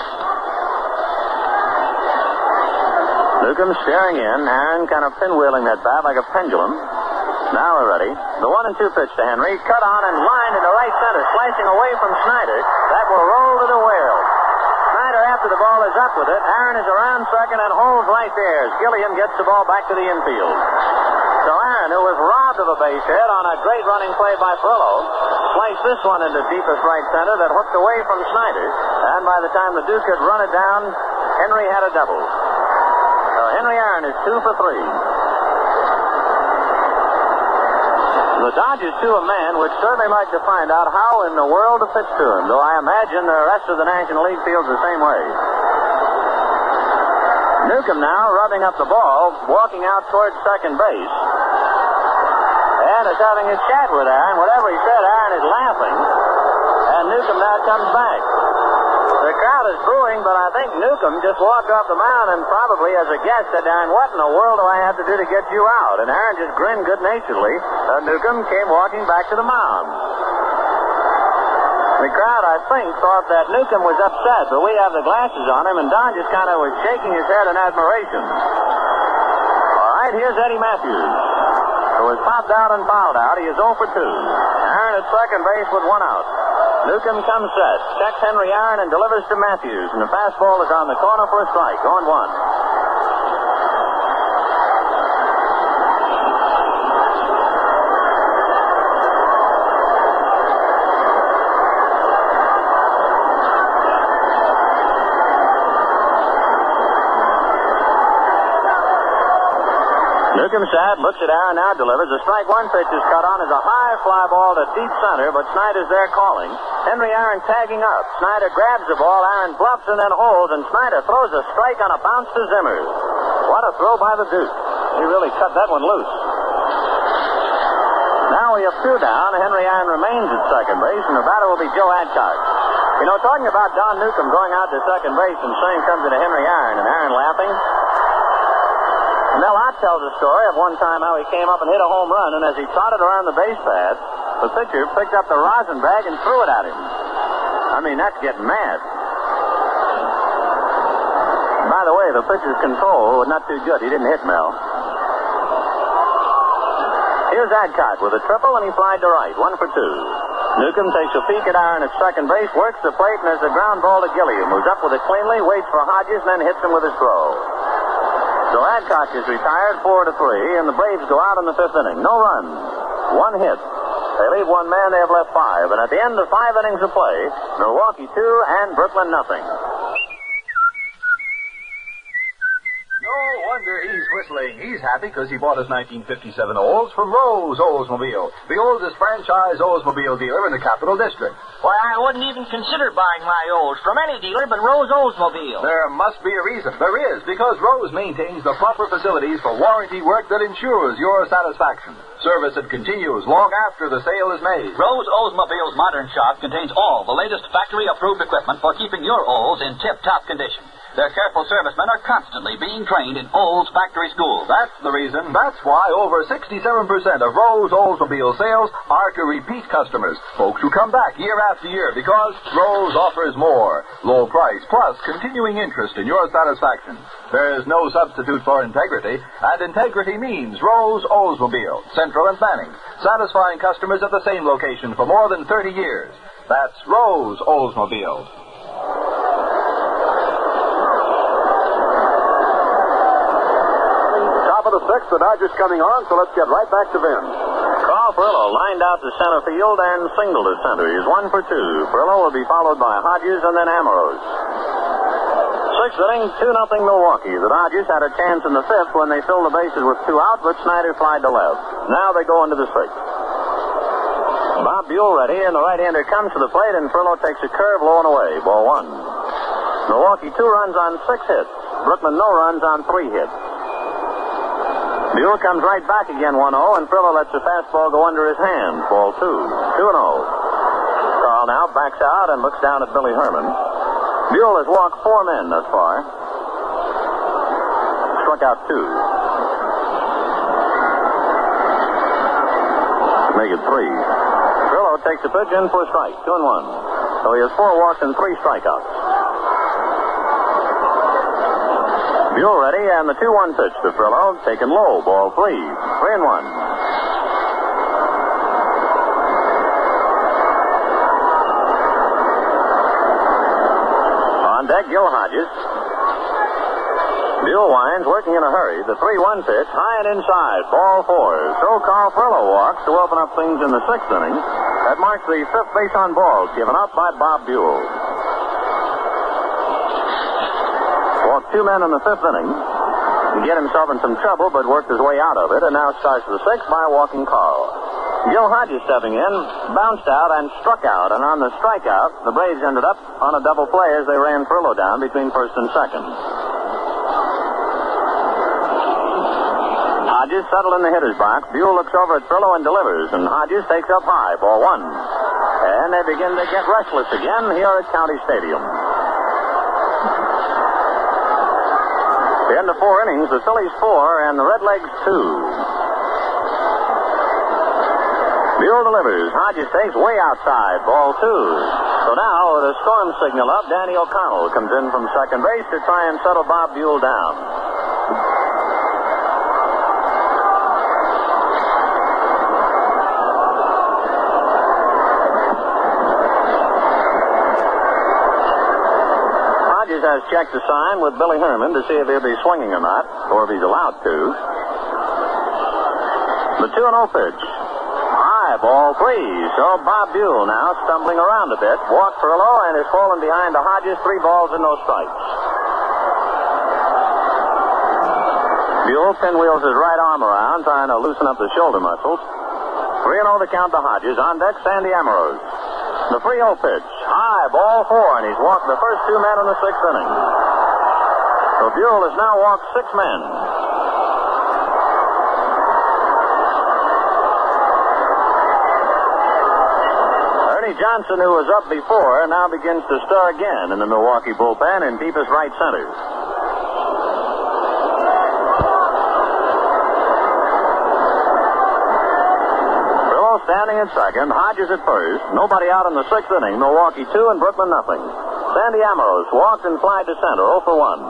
Newcombe staring in. Aaron kind of pinwheeling that bat like a pendulum. Now we're ready. The 1-2 pitch to Henry. Cut on and lined into right center. Slicing away from Snyder. That will roll to the whale. Snyder, after the ball, is up with it. Aaron is around second and holds right there as Gilliam gets the ball back to the infield. So Aaron, who was robbed of a base hit on a great running play by Thrillo, sliced this one into deepest right center that hooked away from Snyder. And by the time the Duke could run it down, Henry had a double. So Henry Aaron is 2 for 3. The Dodgers, to a man, would certainly like to find out how in the world to pitch to him, though I imagine the rest of the National League feels the same way. Newcombe now rubbing up the ball, walking out towards second base, and is having a chat with Aaron. Whatever he said, Aaron is laughing, and Newcombe now comes back. The crowd is booing, but I think Newcombe just walked off the mound and probably as a guest said, Aaron, what in the world do I have to do to get you out? And Aaron just grinned good-naturedly. Newcombe came walking back to the mound. The crowd, I think, thought that Newcombe was upset, but we have the glasses on him, and Don just kind of was shaking his head in admiration. All right, here's Eddie Matthews, who was popped out and fouled out. He is 0 for 2. Aaron at second base with 1 out. Newcombe comes set, checks Henry Aaron and delivers to Matthews, and the fastball is on the corner for a strike. Going 1. Newcombe sat, looks at Aaron, now delivers. A strike one pitch is cut on as a high fly ball to deep center, but Snyder's there calling. Henry Aaron tagging up. Snyder grabs the ball, Aaron bluffs and then holds, and Snyder throws a strike on a bounce to Zimmers. What a throw by the Duke. He really cut that one loose. Now we have two down. Henry Aaron remains at second base, and the batter will be Joe Adcock. You know, talking about Don Newcombe going out to second base and saying something to Henry Aaron, and Aaron laughing. Mel Ott tells a story of one time how he came up and hit a home run, and as he trotted around the base pad, the pitcher picked up the rosin bag and threw it at him. I mean, that's getting mad. By the way, the pitcher's control was not too good. He didn't hit Mel. Here's Adcock with a triple, and he flied to right, 1 for 2. Newcombe takes a peek at Aaron at second base, works the plate, and there's a ground ball to Gilliam, who's up with it cleanly, waits for Hodges, and then hits him with his throw. So Adcock is retired, 4 to 3, and the Braves go out in the fifth inning. No runs, 1 hit. They leave 1 man, they have left 5, and at the end of 5 innings of play, Milwaukee 2 and Brooklyn nothing. No wonder he's whistling. He's happy because he bought his 1957 Olds from Rose Oldsmobile, the oldest franchise Oldsmobile dealer in the Capital District. Why, I wouldn't even consider buying my Olds from any dealer but Rose Oldsmobile. There must be a reason. There is, because Rose maintains the proper facilities for warranty work that ensures your satisfaction. Service that continues long after the sale is made. Rose Oldsmobile's modern shop contains all the latest factory-approved equipment for keeping your Olds in tip-top condition. Their careful servicemen are constantly being trained in Olds factory schools. That's the reason. That's why over 67% of Rose Oldsmobile sales are to repeat customers. Folks who come back year after year because Rose offers more. Low price plus continuing interest in your satisfaction. There's no substitute for integrity, and integrity means Rose Oldsmobile, Central and Fanning, satisfying customers at the same location for more than 30 years. That's Rose Oldsmobile. Top of the sixth, the Dodgers coming on, so let's get right back to Vince. Carl Frillo lined out to center field and singled to center. He's 1 for 2. Frillo will be followed by Hodges and then Amorose. Sixth inning, 2-0 Milwaukee. The Dodgers had a chance in the fifth when they filled the bases with 2 out, but Snyder flied to left. Now they go into the sixth. Bob Buhl ready, and the right-hander comes to the plate, and Frillo takes a curve low and away. Ball 1. Milwaukee 2 runs on 6 hits. Brooklyn no runs on 3 hits. Buhl comes right back again 1-0, and Frillo lets the fastball go under his hand. Ball 2. 2-0. Carl now backs out and looks down at Billy Herman. Buhl has walked 4 men thus far. Struck out 2. Make it 3. Frillo takes the pitch in for a strike. 2-1. So he has 4 walks and 3 strikeouts. Buhl ready, and the 2-1 pitch to Frillo, taken low, ball 3. 3-1. On deck, Gil Hodges. Buhl winds, working in a hurry. The 3-1 pitch, high and inside, ball 4. So Carl Frillo walks to open up things in the 6th inning. That marks the 5th base on balls given up by Bob Buhl. Walked 2 men in the 5th inning. He get himself in some trouble, but worked his way out of it, and now starts the 6th by walking Carl. Gil Hodges stepping in, bounced out and struck out, and on the strikeout, the Braves ended up on a double play as they ran Frillo down between first and second. Hodges settled in the hitter's box. Buhl looks over at Frillo and delivers, and Hodges takes up high, ball 1. And they begin to get restless again here at County Stadium. The end of 4 innings, the Phillies 4 and the Redlegs 2. Buhl delivers. Hodges takes way outside, ball 2. So now, with a storm signal up, Danny O'Connell comes in from second base to try and settle Bob Buhl down. Has checked the sign with Billy Herman to see if he'll be swinging or not, or if he's allowed to. The 2-0 pitch. High, ball 3. So Bob Buhl now stumbling around a bit. Walked Frillo and is falling behind to Hodges. 3 balls and no strikes. Buhl pinwheels his right arm around, trying to loosen up the shoulder muscles. 3-0 the count to Hodges. On deck, Sandy Ambrose. The 3-0 pitch. High, ball 4, and he's walked the first 2 men in the 6th inning. So Buhl has now walked 6 men. Ernie Johnson, who was up before, now begins to stir again in the Milwaukee bullpen in deepest right center. Standing at second, Hodges at first. Nobody out in the 6th inning. Milwaukee 2 and Brooklyn nothing. Sandy Ambrose walked and flied to center, 0 for 1.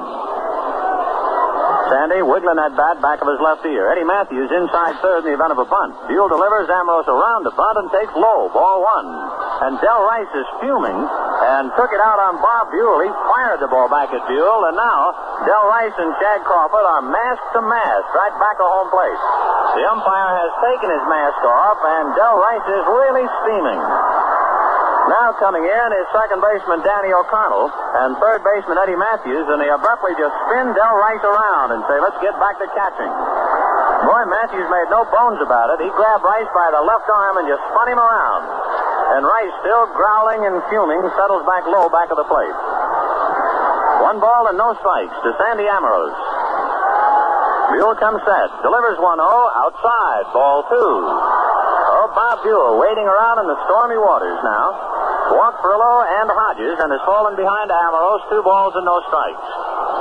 Sandy wiggling that bat back of his left ear. Eddie Matthews inside third in the event of a bunt. Buhl delivers Ambrose around the bunt and takes low, ball 1. And Del Rice is fuming and took it out on Bob Buhl. He fired the ball back at Buhl, and now Del Rice and Shag Crawford are mask to mask right back at home plate. The umpire has taken his mask off, and Del Rice is really steaming. Now coming in is second baseman Danny O'Connell and third baseman Eddie Matthews, and they abruptly just spin Del Rice around and say, let's get back to catching. Boy, Matthews made no bones about it. He grabbed Rice by the left arm and just spun him around. And Rice, still growling and fuming, settles back low back of the plate. 1 ball and no strikes to Sandy Ambrose. Buhl comes set, delivers 1-0, outside, ball 2. Oh, Bob Buhl waiting around in the stormy waters now. Walked Frillo and Hodges and has fallen behind Ambrose, 2 balls and no strikes.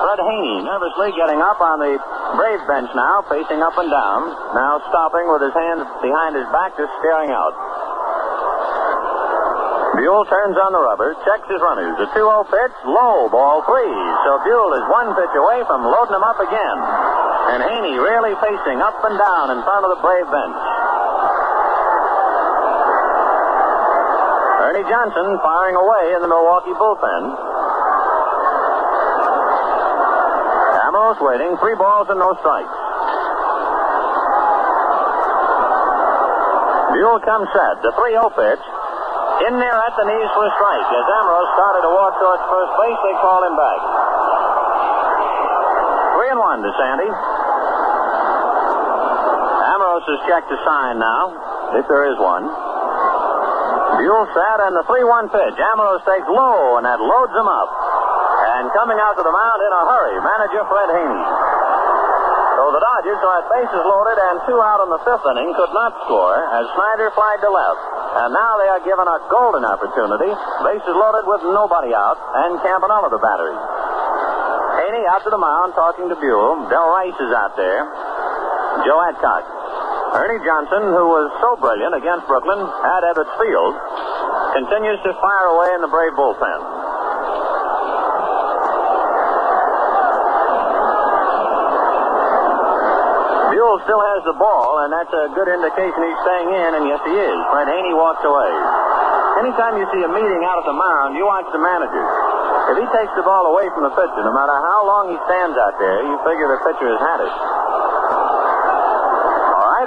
Fred Haney nervously getting up on the Brave bench now, pacing up and down, now stopping with his hands behind his back, just staring out. Buhl turns on the rubber, checks his runners. A 2-0 pitch, low, ball 3. So Buhl is 1 pitch away from loading him up again. And Haney really pacing up and down in front of the Brave bench. Ernie Johnson firing away in the Milwaukee bullpen. Ambrose waiting, 3 balls and no strikes. Buhl comes set, the 3-0 pitch. In there at the knees for a strike. As Ambrose started to walk towards first base, they call him back. 3-1 to Sandy. Ambrose has checked the sign now, if there is one. Buhl sat, and the 3-1 pitch. Ambrose takes low, and that loads him up. And coming out to the mound in a hurry, manager Fred Haney. So the Dodgers are at bases loaded and 2 out in the 5th inning, could not score as Snyder flied to left. And now they are given a golden opportunity. Bases loaded with nobody out, and Campanella the battery. Haney out to the mound talking to Buhl. Del Rice is out there. Joe Adcock. Ernie Johnson, who was so brilliant against Brooklyn at Ebbets Field, continues to fire away in the Brave bullpen. Buhl still has the ball, and that's a good indication he's staying in, and yes, he is. Fred Haney walks away. Anytime you see a meeting out at the mound, you watch the manager. If he takes the ball away from the pitcher, no matter how long he stands out there, you figure the pitcher has had it.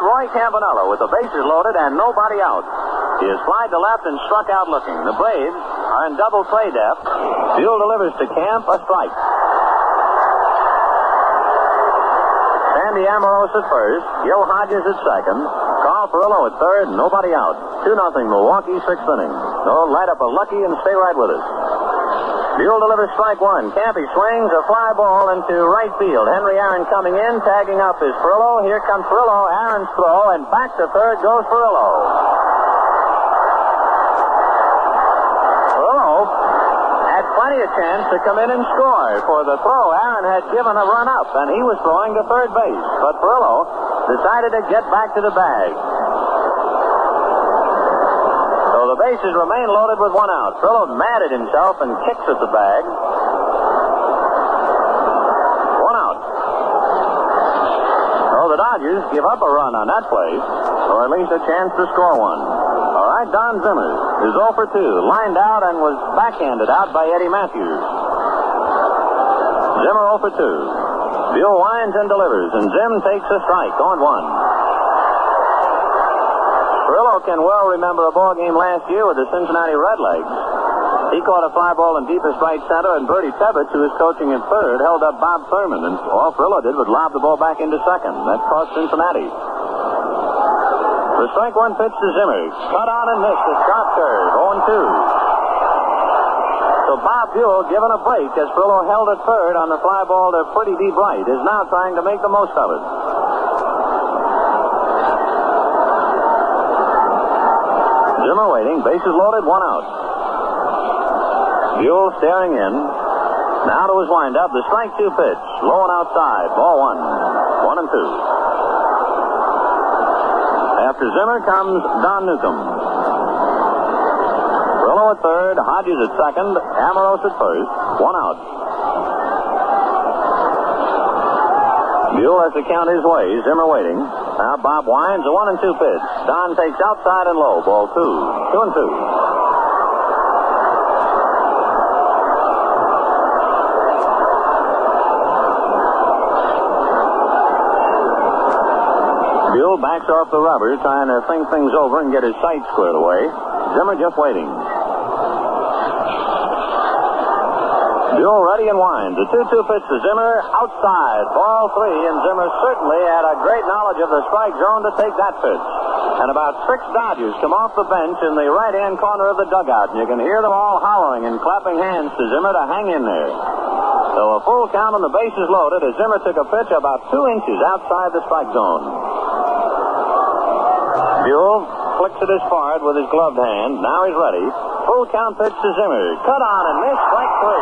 Roy Campanella with the bases loaded and nobody out. He has flied to left and struck out looking. The Braves are in double play depth. Buhl delivers to Camp, a strike. Sandy Ambrose at first, Gil Hodges at second, Carl Furillo at third, nobody out. 2-0 Milwaukee, 6th inning. So light up a lucky and stay right with us. Buhl delivers strike 1. Campy swings a fly ball into right field. Henry Aaron coming in, tagging up is Furillo. Here comes Furillo. Aaron's throw, and back to third goes Furillo. Furillo had plenty of chance to come in and score. For the throw, Aaron had given a run up, and he was throwing to third base. But Furillo decided to get back to the bag. The bases remain loaded with 1 out. Furillo mad at himself and kicks at the bag. 1 out. So the Dodgers give up a run on that play, or at least a chance to score 1. All right, Don Zimmer is 0 for 2, lined out and was backhanded out by Eddie Matthews. Zimmer 0 for 2. Buhl winds and delivers, and Zim takes a strike, 0-1. Furillo can well remember a ball game last year with the Cincinnati Redlegs. He caught a fly ball in deepest right center, and Bertie Tebbets, who was coaching at third, held up Bob Thurman, and all Frillo did was lob the ball back into second. That cost Cincinnati. The strike one pitch to Zimmer. Cut on and missed. A sharp curve. 0-2. So Bob Buhl, given a break as Frillo held at third on the fly ball to pretty deep right, is now trying to make the most of it. Zimmer waiting. Bases loaded. 1 out. Buhl staring in. Now to his windup. The strike 2 pitch. Low and outside. Ball 1. 1-2. After Zimmer comes Don Newcombe. Frillo at third. Hodges at second. Amoros at first. 1 out. Buhl has to count his way. Zimmer waiting. Now Bob winds. A 1-2 pitch. Don takes outside and low. Ball 2. 2-2. Buhl backs off the rubber, trying to think things over and get his sights squared away. Zimmer just waiting. Buhl ready and winds. A 2-2 pitch to Zimmer. Outside. Ball 3, and Zimmer certainly had a great knowledge of the strike zone to take that pitch. And about 6 Dodgers come off the bench in the right-hand corner of the dugout, and you can hear them all hollering and clapping hands to Zimmer to hang in there. So a full count on the bases loaded as Zimmer took a pitch about 2 inches outside the strike zone. Buhl flicks it as far with his gloved hand. Now he's ready. Full count pitch to Zimmer. Cut on and miss. Strike 3.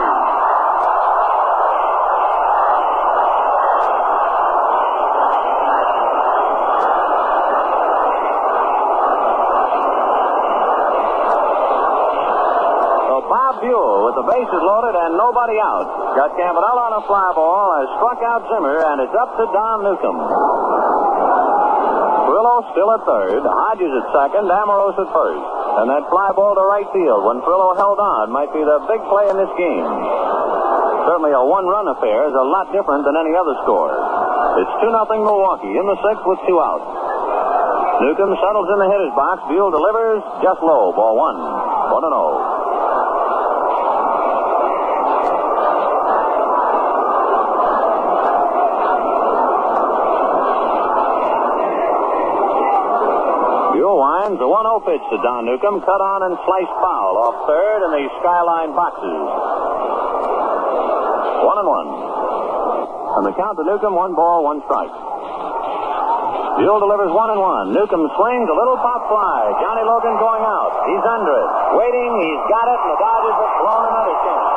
So Bob Buhl, with the bases loaded and nobody out, got Campanella on a fly ball, has struck out Zimmer, and it's up to Don Newcombe. Frillo still at third, Hodges at second, Amoros at first. And that fly ball to right field when Frillo held on might be the big play in this game. Certainly a 1-run affair is a lot different than any other score. It's 2-0 Milwaukee in the 6th with 2 out. Newcombe settles in the hitter's box. Buhl delivers just low. Ball 1. 1-0. A 1-0 pitch to Don Newcombe. Cut on and sliced foul off third in the skyline boxes. 1-1. And the count to Newcombe, 1 ball, 1 strike. Buhl delivers 1-1. Newcombe swings a little pop fly. Johnny Logan going out. He's under it. Waiting. He's got it. And the Dodgers have blown another chance.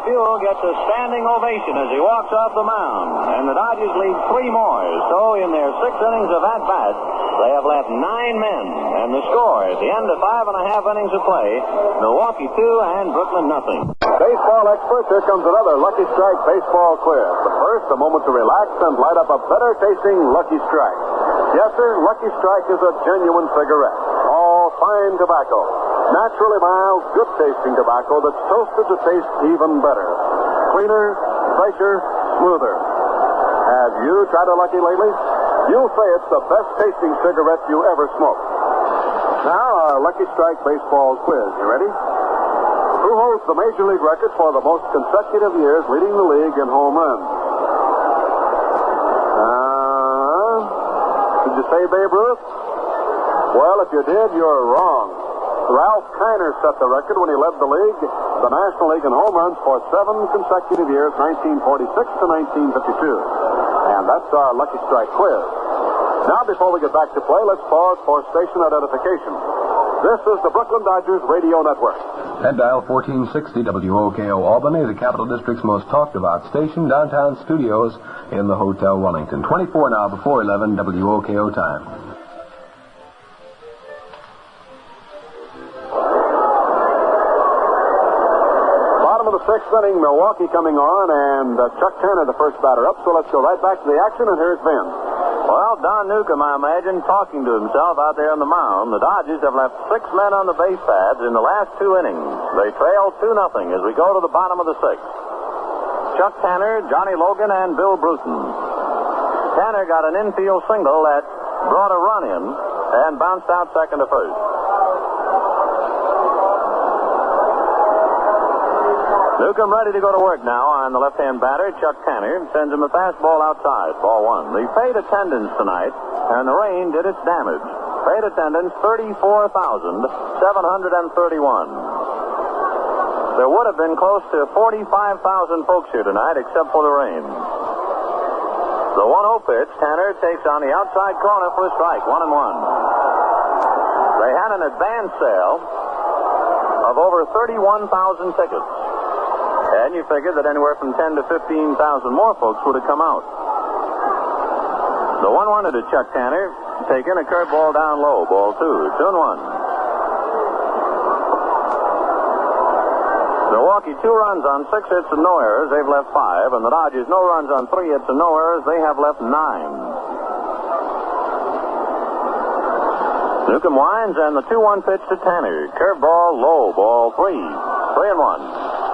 Buhl gets a standing ovation as he walks off the mound, and the Dodgers lead 3 more. So in their 6 innings of at-bat, they have left 9 men, and the score at the end of 5.5 innings of play, Milwaukee 2 and Brooklyn nothing. Baseball experts, here comes another Lucky Strike baseball quiz. But first, a moment to relax and light up a better-tasting Lucky Strike. Yes, sir, Lucky Strike is a genuine cigarette. All fine tobacco. Naturally mild, good-tasting tobacco that's toasted to taste even better. Cleaner, fresher, smoother. Have you tried a Lucky lately? You'll say it's the best-tasting cigarette you ever smoked. Now, our Lucky Strike baseball quiz. You ready? Who holds the Major League record for the most consecutive years leading the league in home runs? Did you say Babe Ruth? Well, if you did, you're wrong. Ralph Kiner set the record when he led the league, the National League in home runs for 7 consecutive years, 1946 to 1952. And that's our Lucky Strike quiz. Now, before we get back to play, let's pause for station identification. This is the Brooklyn Dodgers Radio Network. Head dial 1460 WOKO Albany, the Capital District's most talked about station, downtown studios in the Hotel Wellington. 24 now before 11 WOKO time. Sixth inning, Milwaukee coming on, and Chuck Tanner, the first batter up. So let's go right back to the action, and here's Vin. Well, Don Newcombe, I imagine, talking to himself out there on the mound. The Dodgers have left 6 men on the base paths in the last 2 innings. They trail 2-0 as we go to the bottom of the 6th. Chuck Tanner, Johnny Logan, and Bill Bruton. Tanner got an infield single that brought a run in and bounced out second to first. Newcombe ready to go to work now on the left-hand batter, Chuck Tanner. Sends him a fastball outside, ball one. The paid attendance tonight, and the rain did its damage. Paid attendance, 34,731. There would have been close to 45,000 folks here tonight, except for the rain. The 1-0 pitch, Tanner takes on the outside corner for a strike, 1-1. They had an advance sale of over 31,000 tickets. And you figure that anywhere from 10 to 15,000 more folks would have come out. The 1-1 to Chuck Tanner, taking a curveball down low, ball two, 2-1. Milwaukee 2 runs on 6 hits and no errors. They've left 5. And the Dodgers no runs on 3 hits and no errors. They have left 9. Newcombe winds and the 2-1 pitch to Tanner. Curveball low, ball 3. 3-1.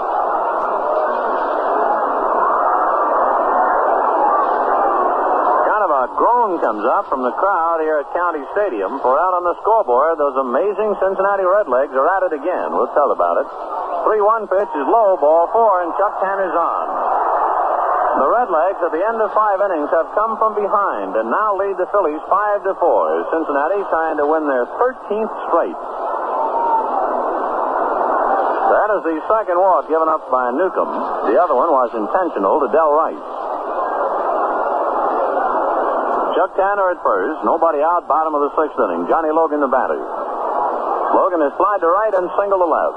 A groan comes up from the crowd here at County Stadium, for out on the scoreboard, those amazing Cincinnati Redlegs are at it again. We'll tell about it. 3-1 pitch is low, ball 4, and Chuck Tanner's on. The Redlegs at the end of 5 innings have come from behind and now lead the Phillies 5-4. Cincinnati trying to win their 13th straight. That is the second walk given up by Newcombe. The other one was intentional to Del Rice. Chuck Tanner at first. Nobody out, bottom of the 6th inning. Johnny Logan the batter. Logan has flied to right and single to left.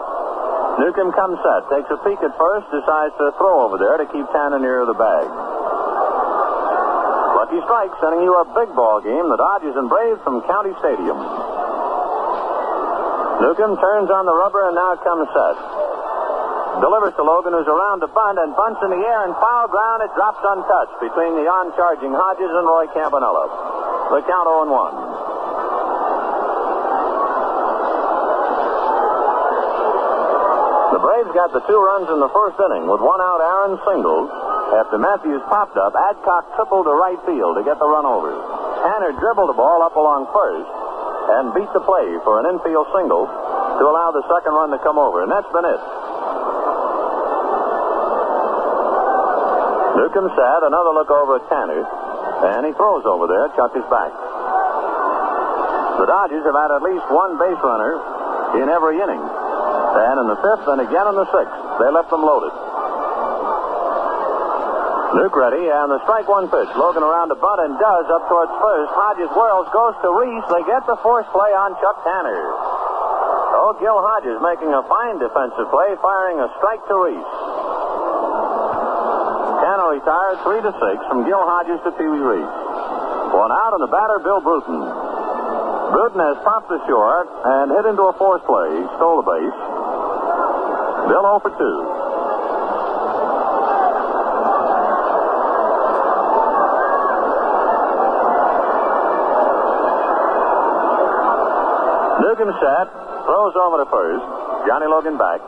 Newcombe comes set, takes a peek at first, decides to throw over there to keep Tanner near the bag. Lucky strike, sending you a big ball game. The Dodgers and Braves from County Stadium. Newcombe turns on the rubber and now comes set. Delivers to Logan, who's around to bunt, and bunts in the air and foul ground. It drops untouched between the on-charging Hodges and Roy Campanella. The count 0-1. The Braves got the 2 runs in the first inning with 1 out. Aaron singled. After Matthews popped up, Adcock tripled to right field to get the run over. Tanner dribbled the ball up along first and beat the play for an infield single to allow the second run to come over, and that's been it. Newcombe sat, another look over at Tanner, and he throws over there. Chuck is back. The Dodgers have had at least 1 base runner in every inning. And in the 5th and again in the 6th, they left them loaded. Nuke ready, and the strike 1 pitch. Logan around to bunt and does up towards first. Hodges whirls, goes to Reese. They get the force play on Chuck Tanner. Oh, Gil Hodges making a fine defensive play, firing a strike to Reese. Tanner retired 3-6 from Gil Hodges to Pee Wee Reese. 1 out, and the batter, Bill Bruton. Bruton has popped the short and hit into a force play. He stole the base. Bill 0 for 2. Newcombe set, throws over to first. Johnny Logan back.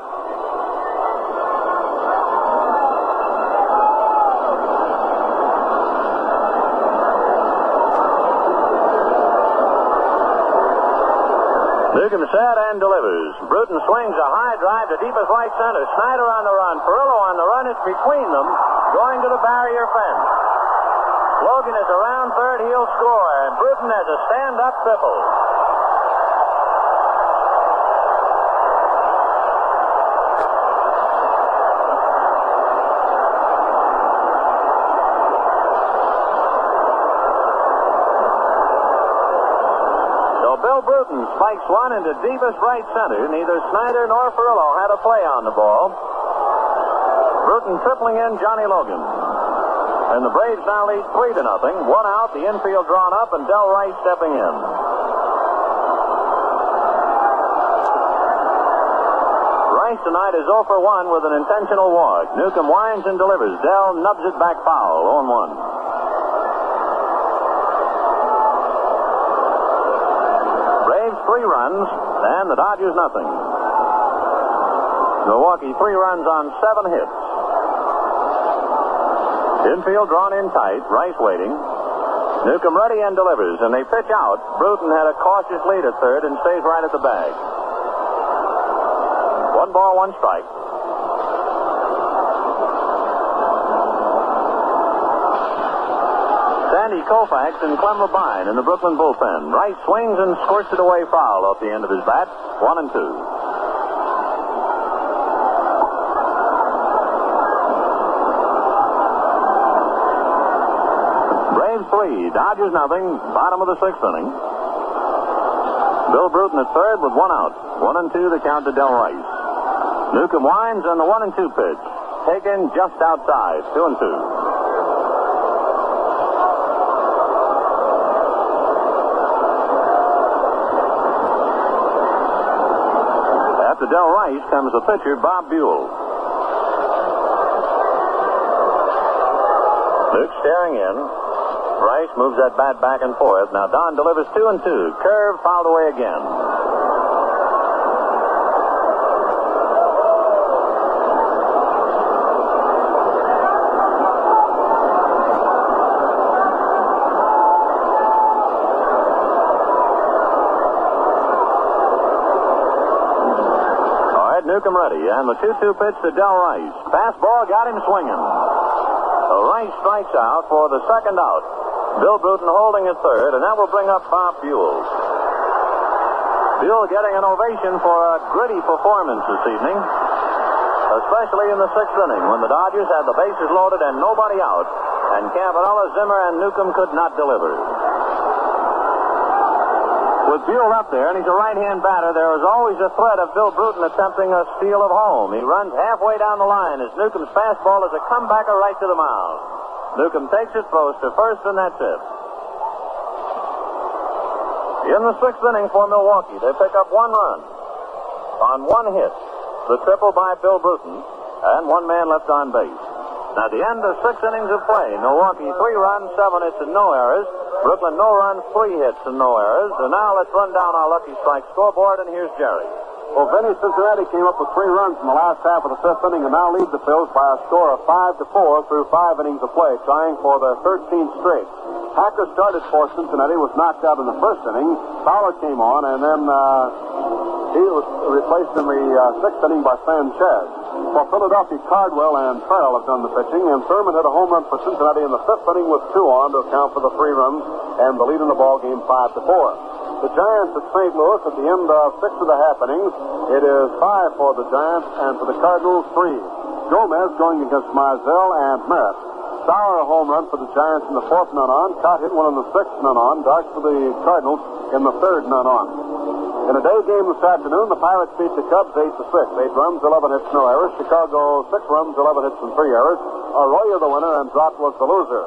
Newcombe set and delivers. Bruton swings a high drive to deepest right center. Snyder on the run. Perillo on the run. It's between them, going to the barrier fence. Logan is around third. He'll score, and Bruton has a stand-up triple. Bill Bruton spikes one into deepest right center. Neither Snyder nor Perillo had a play on the ball. Bruton tripling in Johnny Logan. And the Braves now lead 3-0. 1 out, the infield drawn up, and Del Rice stepping in. Rice tonight is 0 for 1 with an intentional walk. Newcombe winds and delivers. Del nubs it back foul, 0-1. Braves 3 runs, and the Dodgers nothing. Milwaukee 3 runs on 7 hits. Infield drawn in tight. Rice waiting. Newcombe ready and delivers, and they pitch out. Bruton had a cautious lead at third and stays right at the bag. 1 ball, 1 strike. Sandy Koufax and Clem Labine in the Brooklyn bullpen. Rice swings and squirts it away foul off the end of his bat. 1-2. Braves 3, Dodgers nothing. Bottom of the 6th inning. Bill Bruton at third with 1 out. 1-2 the count to Del Rice. Newcombe winds on the 1-2 pitch. Taken just outside. 2-2. After Del Rice comes the pitcher, Bob Buhl. Luke staring in. Rice moves that bat back and forth. Now Don delivers 2-2. Curve fouled away again. Newcombe ready, and the 2-2 pitch to Del Rice. Fastball got him swinging. Rice strikes out for the second out. Bill Bruton holding at third, and that will bring up Bob Buhl. Buhl getting an ovation for a gritty performance this evening, especially in the 6th inning when the Dodgers had the bases loaded and nobody out, and Campanella, Zimmer, and Newcombe could not deliver. With Buhl up there, and he's a right-hand batter, there is always a threat of Bill Bruton attempting a steal of home. He runs halfway down the line as Newcombe's fastball is a comebacker right to the mound. Newcombe takes it, throws to first, and that's it. In the 6th inning for Milwaukee, they pick up 1 run on 1 hit. The triple by Bill Bruton, and 1 man left on base. Now, at the end of 6 innings of play, Milwaukee 3 runs, 7 hits, and no errors. Brooklyn, no runs, 3 hits, and no errors. And now let's run down our Lucky Strike scoreboard, and here's Jerry. Well, Vinny, Cincinnati came up with 3 runs in the last half of the 5th inning and now lead the Phils by a score of 5-4 through 5 innings of play, trying for their 13th straight. Hacker started for Cincinnati, was knocked out in the 1st inning. Fowler came on, and then he was replaced in the 6th inning by Sanchez. For Philadelphia, Cardwell and Farrell have done the pitching, and Thurman hit a home run for Cincinnati in the 5th inning with 2 on to account for the 3 runs and the lead in the ball game 5-4. The Giants at St. Louis at the end of 6 of the half innings. It is 5 for the Giants, and for the Cardinals, 3. Gomez going against Marzell and Merritt. Sauer a home run for the Giants in the 4th, none on. Cott hit one in the 6th, none on. Dark for the Cardinals in the 3rd, none on. In a day game this afternoon, the Pirates beat the Cubs 8-6. 8 runs, 11 hits, no errors. Chicago 6 runs, 11 hits, and 3 errors. Arroyo the winner, and Drott was the loser.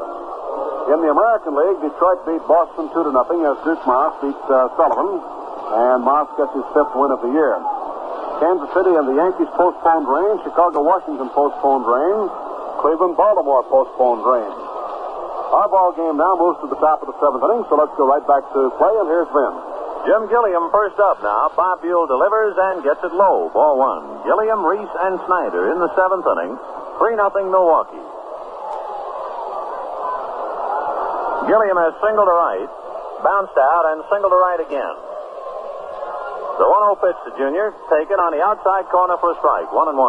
In the American League, Detroit beat Boston 2-0 as Duke Moss beat Sullivan, and Moss gets his 5th win of the year. Kansas City and the Yankees postponed rain. Chicago, Washington postponed rain. Cleveland, Baltimore postponed rain. Our ball game now moves to the top of the 7th inning, so let's go right back to play, and here's Vin. Jim Gilliam first up now. Bob Buhl delivers and gets it low. Ball 1. Gilliam, Reese, and Snyder in the 7th inning. 3-0 Milwaukee. Gilliam has singled to right, bounced out, and singled to right again. The 1-0 pitch to Junior, taken on the outside corner for a strike. 1-1.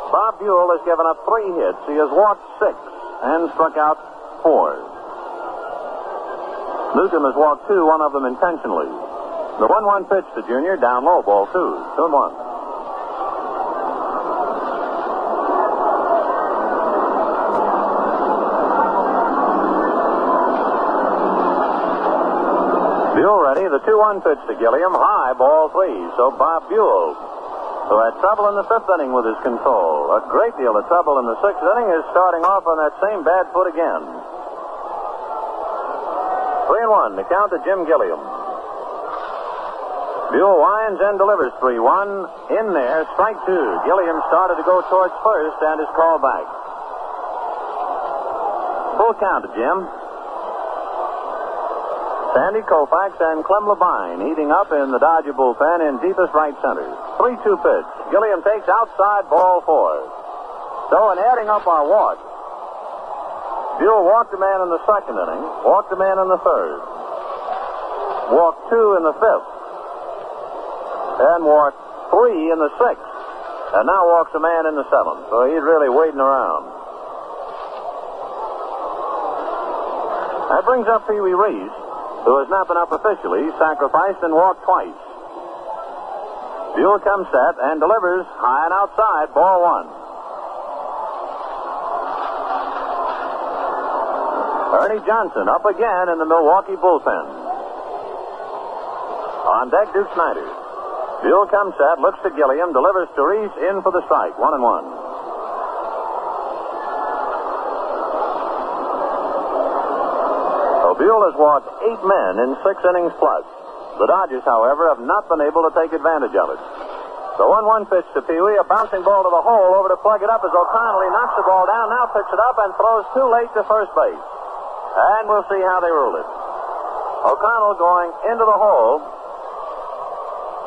Bob Buhl has given up 3 hits. He has walked 6 and struck out 4. Newcombe has walked 2, one of them intentionally. The 1-1 pitch to Junior, down low, ball 2. 2-1. Buhl ready, the 2-1 pitch to Gilliam, high, ball 3. So Bob Buhl, who had trouble in the 5th inning with his control, a great deal of trouble in the 6th inning, is starting off on that same bad foot again. 3-1, the count to Jim Gilliam. Buhl winds and delivers 3-1. In there, strike 2. Gilliam started to go towards first and is called back. Full count to Jim. Sandy Koufax and Clem Labine heating up in the Dodger bullpen in deepest right center. 3-2 pitch. Gilliam takes outside, ball 4. So in adding up our walks, Buhl walked a man in the second inning, walked a man in the third, walked 2 in the fifth, and walked 3 in the sixth, and now walks a man in the seventh. So he's really waiting around. That brings up Pee Wee Reese, who has not been up officially, sacrificed and walked twice. Buhl comes set and delivers high and outside, ball 1. Ernie Johnson up again in the Milwaukee bullpen. On deck, Duke Snider. Buhl comes set, looks to Gilliam, delivers to Reese, in for the strike, 1-1. Buhl has walked 8 men in 6 innings plus. The Dodgers, however, have not been able to take advantage of it. The 1-1 pitch to Pee Wee, a bouncing ball to the hole, over to plug it up as O'Connell. He knocks the ball down, now picks it up and throws too late to first base. And we'll see how they rule it. O'Connell going into the hole,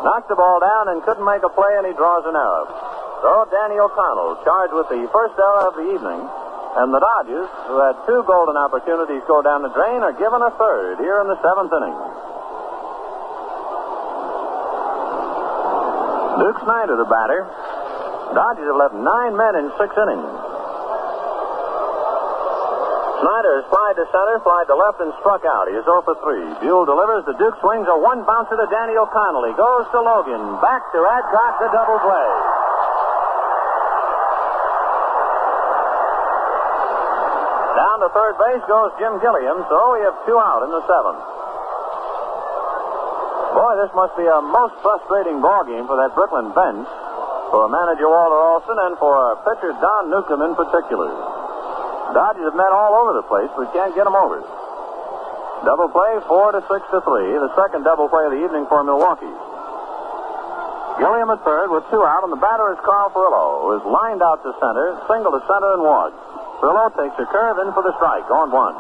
knocked the ball down and couldn't make a play, and he draws an error. So Danny O'Connell charged with the first error of the evening. And the Dodgers, who had 2 golden opportunities go down the drain, are given a third here in the 7th inning. Duke Snider, the batter. Dodgers have left 9 men in 6 innings. Snider has flied to center, flied to left, and struck out. He is 0 for 3. Buhl delivers. The Duke swings a 1-bouncer to Danny O'Connell. He goes to Logan. Back to Adcock, the double play. Down to third base goes Jim Gilliam, so we have 2 out in the 7th. Boy, this must be a most frustrating ball game for that Brooklyn bench, for manager Walter Olson, and for pitcher Don Newcombe in particular. Dodgers have met all over the place, but can't get them over. Double play, 4 to 6 to 3. The second double play of the evening for Milwaukee. Gilliam at third with 2 out, and the batter is Carl Furillo, who is lined out to center, single to center, and walks. Furillo takes a curve in for the strike, on 1.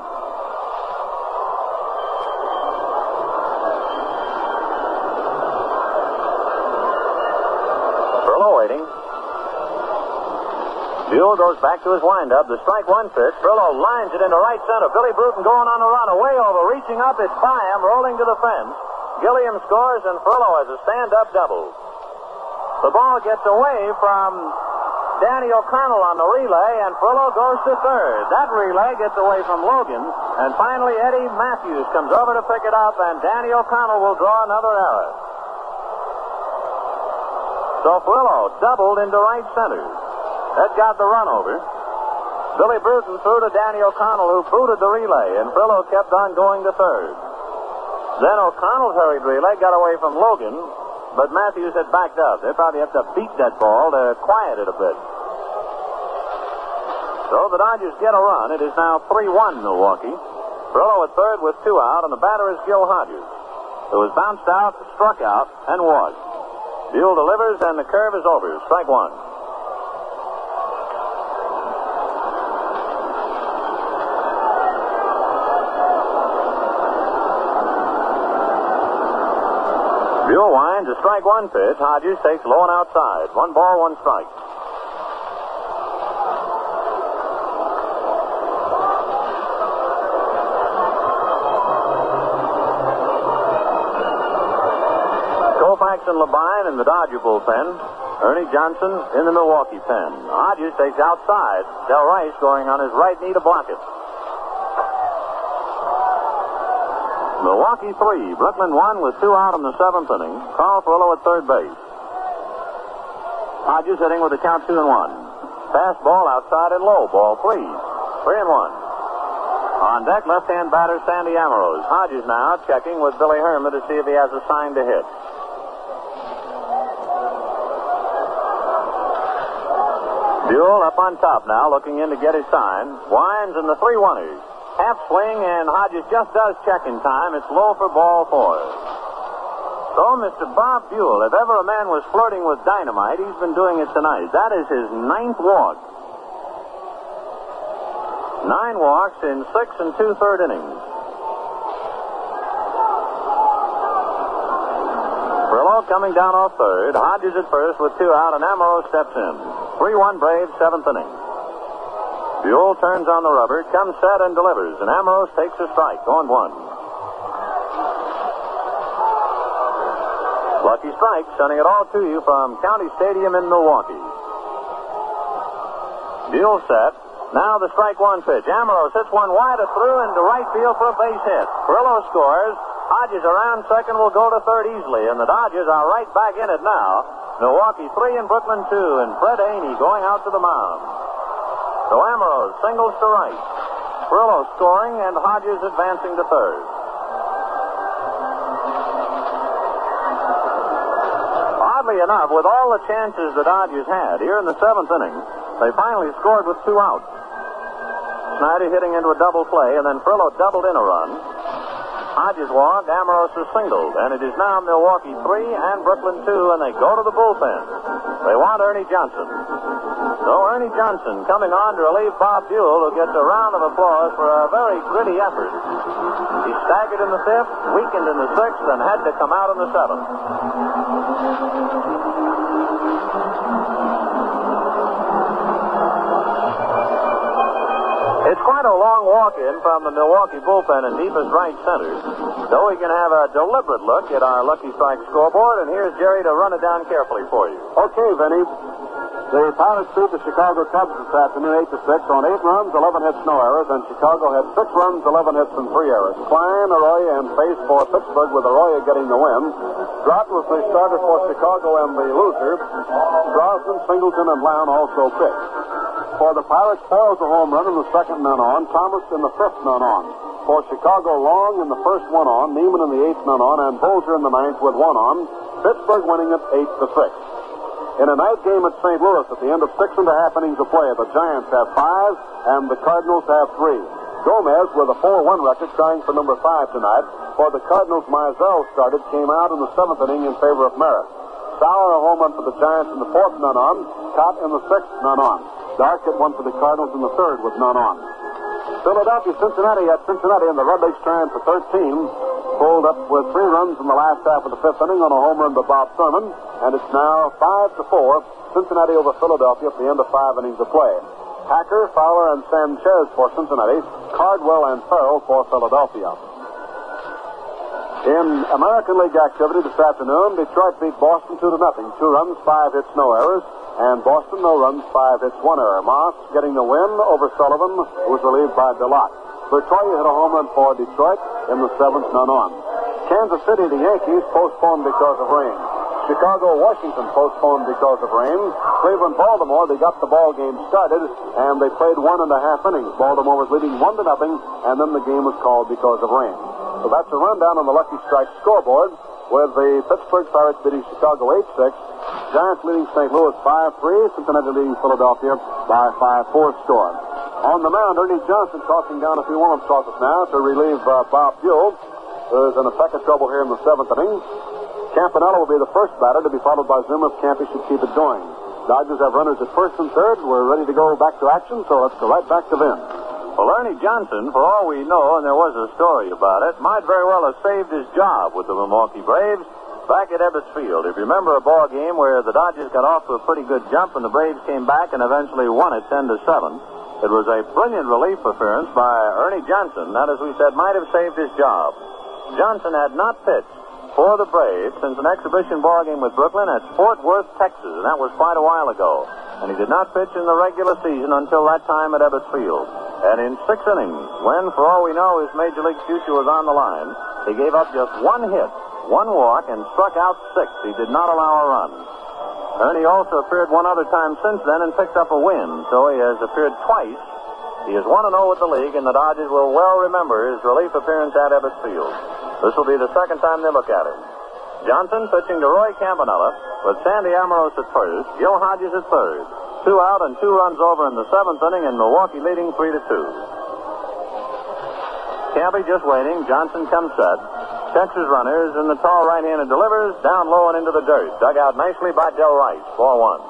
Furillo waiting. Buhl goes back to his windup. The strike 1 pitch. Furillo lines it into right center. Billy Bruton going on a run. Away over. Reaching up. It's by him. Rolling to the fence. Gilliam scores, and Furillo has a stand-up double. The ball gets away from Danny O'Connell on the relay, and Furillo goes to third. That relay gets away from Logan, and finally Eddie Matthews comes over to pick it up, and Danny O'Connell will draw another error. So Furillo doubled into right center. That got the run over. Billy Bruton threw to Danny O'Connell, who booted the relay, and Furillo kept on going to third. Then O'Connell's hurried relay got away from Logan, but Matthews had backed up. They probably have to beat that ball to quiet it a bit. So the Dodgers get a run. It is now 3-1 Milwaukee. Furillo at third with 2 out, and the batter is Gil Hodges, who was bounced out, struck out, and walked. Buhl delivers, and the curve is over. Strike 1. Buhl winds a strike 1 pitch. Hodges takes low and outside. 1 ball, 1 strike. Koufax and Labine in the Dodger bullpen. Ernie Johnson in the Milwaukee pen. Hodges takes outside. Del Rice going on his right knee to block it. Milwaukee 3, Brooklyn 1 with 2 out in the 7th inning. Carl Furillo at third base. Hodges hitting with a count 2-1. Pass ball outside and low. Ball 3. 3-1. On deck, left-hand batter Sandy Amorose. Hodges now checking with Billy Herman to see if he has a sign to hit. Buhl up on top now, looking in to get his sign. Winds in the 3-1ers. Half swing, and Hodges just does check in time. It's low for ball 4. So, Mr. Bob Buhl, if ever a man was flirting with dynamite, he's been doing it tonight. That is his 9th walk. 9 walks in 6 2/3 innings. Furillo coming down off third. Hodges at first with 2 out, and Amorose steps in. 3-1 Braves, 7th inning. Buhl turns on the rubber, comes set and delivers, and Ambrose takes a strike on one. Lucky Strike, sending it all to you from County Stadium in Milwaukee. Buhl set. Now the strike one pitch. Ambrose hits one wide through into right field for a base hit. Perillo scores. Hodges around second will go to third easily, and the Dodgers are right back in it now. Milwaukee 3 and Brooklyn 2, and Fred Haney going out to the mound. So Ambrose singles to right. Perillo scoring, and Hodges advancing to third. Oddly enough, with all the chances the Dodgers had here in the 7th inning, they finally scored with 2 outs. Snyder hitting into a double play, and then Perillo doubled in a run. Hodges walked, Ambrose is singled, and it is now Milwaukee 3 and Brooklyn 2, and they go to the bullpen. They want Ernie Johnson. So Ernie Johnson coming on to relieve Bob Buhl, who gets a round of applause for a very gritty effort. He staggered in the 5th, weakened in the 6th, and had to come out in the 7th. It's quite a long walk-in from the Milwaukee bullpen in deepest right center. So we can have a deliberate look at our Lucky Strike scoreboard, and here's Jerry to run it down carefully for you. Okay, Vinny. The Pirates beat the Chicago Cubs this afternoon 8-6 on 8 runs, 11 hits, no errors, and Chicago had 6 runs, 11 hits, and 3 errors. Klein, Arroyo, and Pace for Pittsburgh, with Arroyo getting the win. Drott was the starter for Chicago and the loser. Brosnan, Singleton, and Lown also pitched. For the Pirates, Farrell's a home run in the 2nd, none on. Thomas in the 5th, none on. For Chicago, Long in the 1st, 1 on. Neiman in the 8th, none on. And Bolger in the 9th with 1 on. Pittsburgh winning it 8-6. In a night game at St. Louis at the end of 6.5 innings of play, the Giants have 5 and the Cardinals have 3. Gomez with a 4-1 record trying for number 5 tonight. For the Cardinals, Mizell started, came out in the 7th inning in favor of Merritt. Sauer a home run for the Giants in the 4th, none on. Cott in the 6th, none on. Dark hit one for the Cardinals in the 3rd with none on. Philadelphia, Cincinnati at Cincinnati, and the Redlegs trying for 13. Pulled up with 3 runs in the last half of the 5th inning on a home run by Bob Thurman, and it's now 5-4, Cincinnati over Philadelphia at the end of 5 innings of play. Hacker, Fowler, and Sanchez for Cincinnati, Cardwell and Farrell for Philadelphia. In American League activity this afternoon, Detroit beat Boston 2-0. 2 runs, 5 hits, no errors, and Boston no runs, 5 hits, 1 error. Moss getting the win over Sullivan, who was relieved by DeLotte. Bertoia hit a home run for Detroit in the 7th, none on. Kansas City, the Yankees postponed because of rain. Chicago, Washington postponed because of rain. Cleveland, Baltimore, they got the ball game started, and they played 1.5 innings. Baltimore was leading 1-0, and then the game was called because of rain. So that's a rundown on the Lucky Strike scoreboard, with the Pittsburgh Pirates beating Chicago 8-6, Giants leading St. Louis 5-3, Cincinnati leading Philadelphia by 5-4 score. On the mound, Ernie Johnson tossing down a few warm-up tosses now to relieve Bob Buhl, who's in a peck of trouble here in the 7th inning. Campanella will be the first batter, to be followed by Zimmer if Campy should keep it going. Dodgers have runners at 1st and 3rd. We're ready to go back to action, so let's go right back to Vin. Well, Ernie Johnson, for all we know, and there was a story about it, might very well have saved his job with the Milwaukee Braves back at Ebbets Field. If you remember a ball game where the Dodgers got off to a pretty good jump and the Braves came back and eventually won it 10-7. It was a brilliant relief appearance by Ernie Johnson. That, as we said, might have saved his job. Johnson had not pitched for the Braves since an exhibition ball game with Brooklyn at Fort Worth, Texas, and that was quite a while ago. And he did not pitch in the regular season until that time at Ebbets Field. And in 6 innings, when, for all we know, his Major League future was on the line, he gave up just 1 hit, 1 walk, and struck out 6. He did not allow a run. Ernie also appeared 1 other time since then and picked up a win, so he has appeared twice. He is 1-0 with the league, and the Dodgers will well remember his relief appearance at Ebbets Field. This will be the 2nd time they look at him. Johnson pitching to Roy Campanella with Sandy Ambrose at 1st, Gil Hodges at 3rd. 2 out and 2 runs over in the 7th inning, and Milwaukee leading 3-2. Campy just waiting. Johnson comes set. Checks his runners, and the tall right-hander delivers down low and into the dirt. Dug out nicely by Del Rice. 4-1.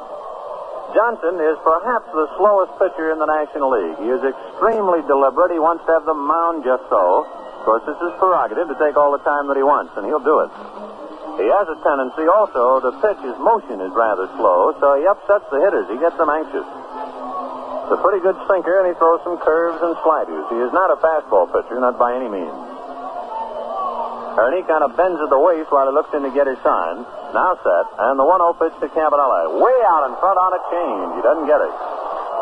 Johnson is perhaps the slowest pitcher in the National League. He is extremely deliberate. He wants to have the mound just so. Of course, it's his prerogative to take all the time that he wants, and he'll do it. He has a tendency also to pitch. His motion is rather slow, so he upsets the hitters. He gets them anxious. a pretty good sinker, and he throws some curves and sliders. He is not a fastball pitcher, not by any means. Ernie kind of bends at the waist while he looks in to get his sign. Now set, and the 1-0 pitch to Campanella. Way out in front on a change. He doesn't get it.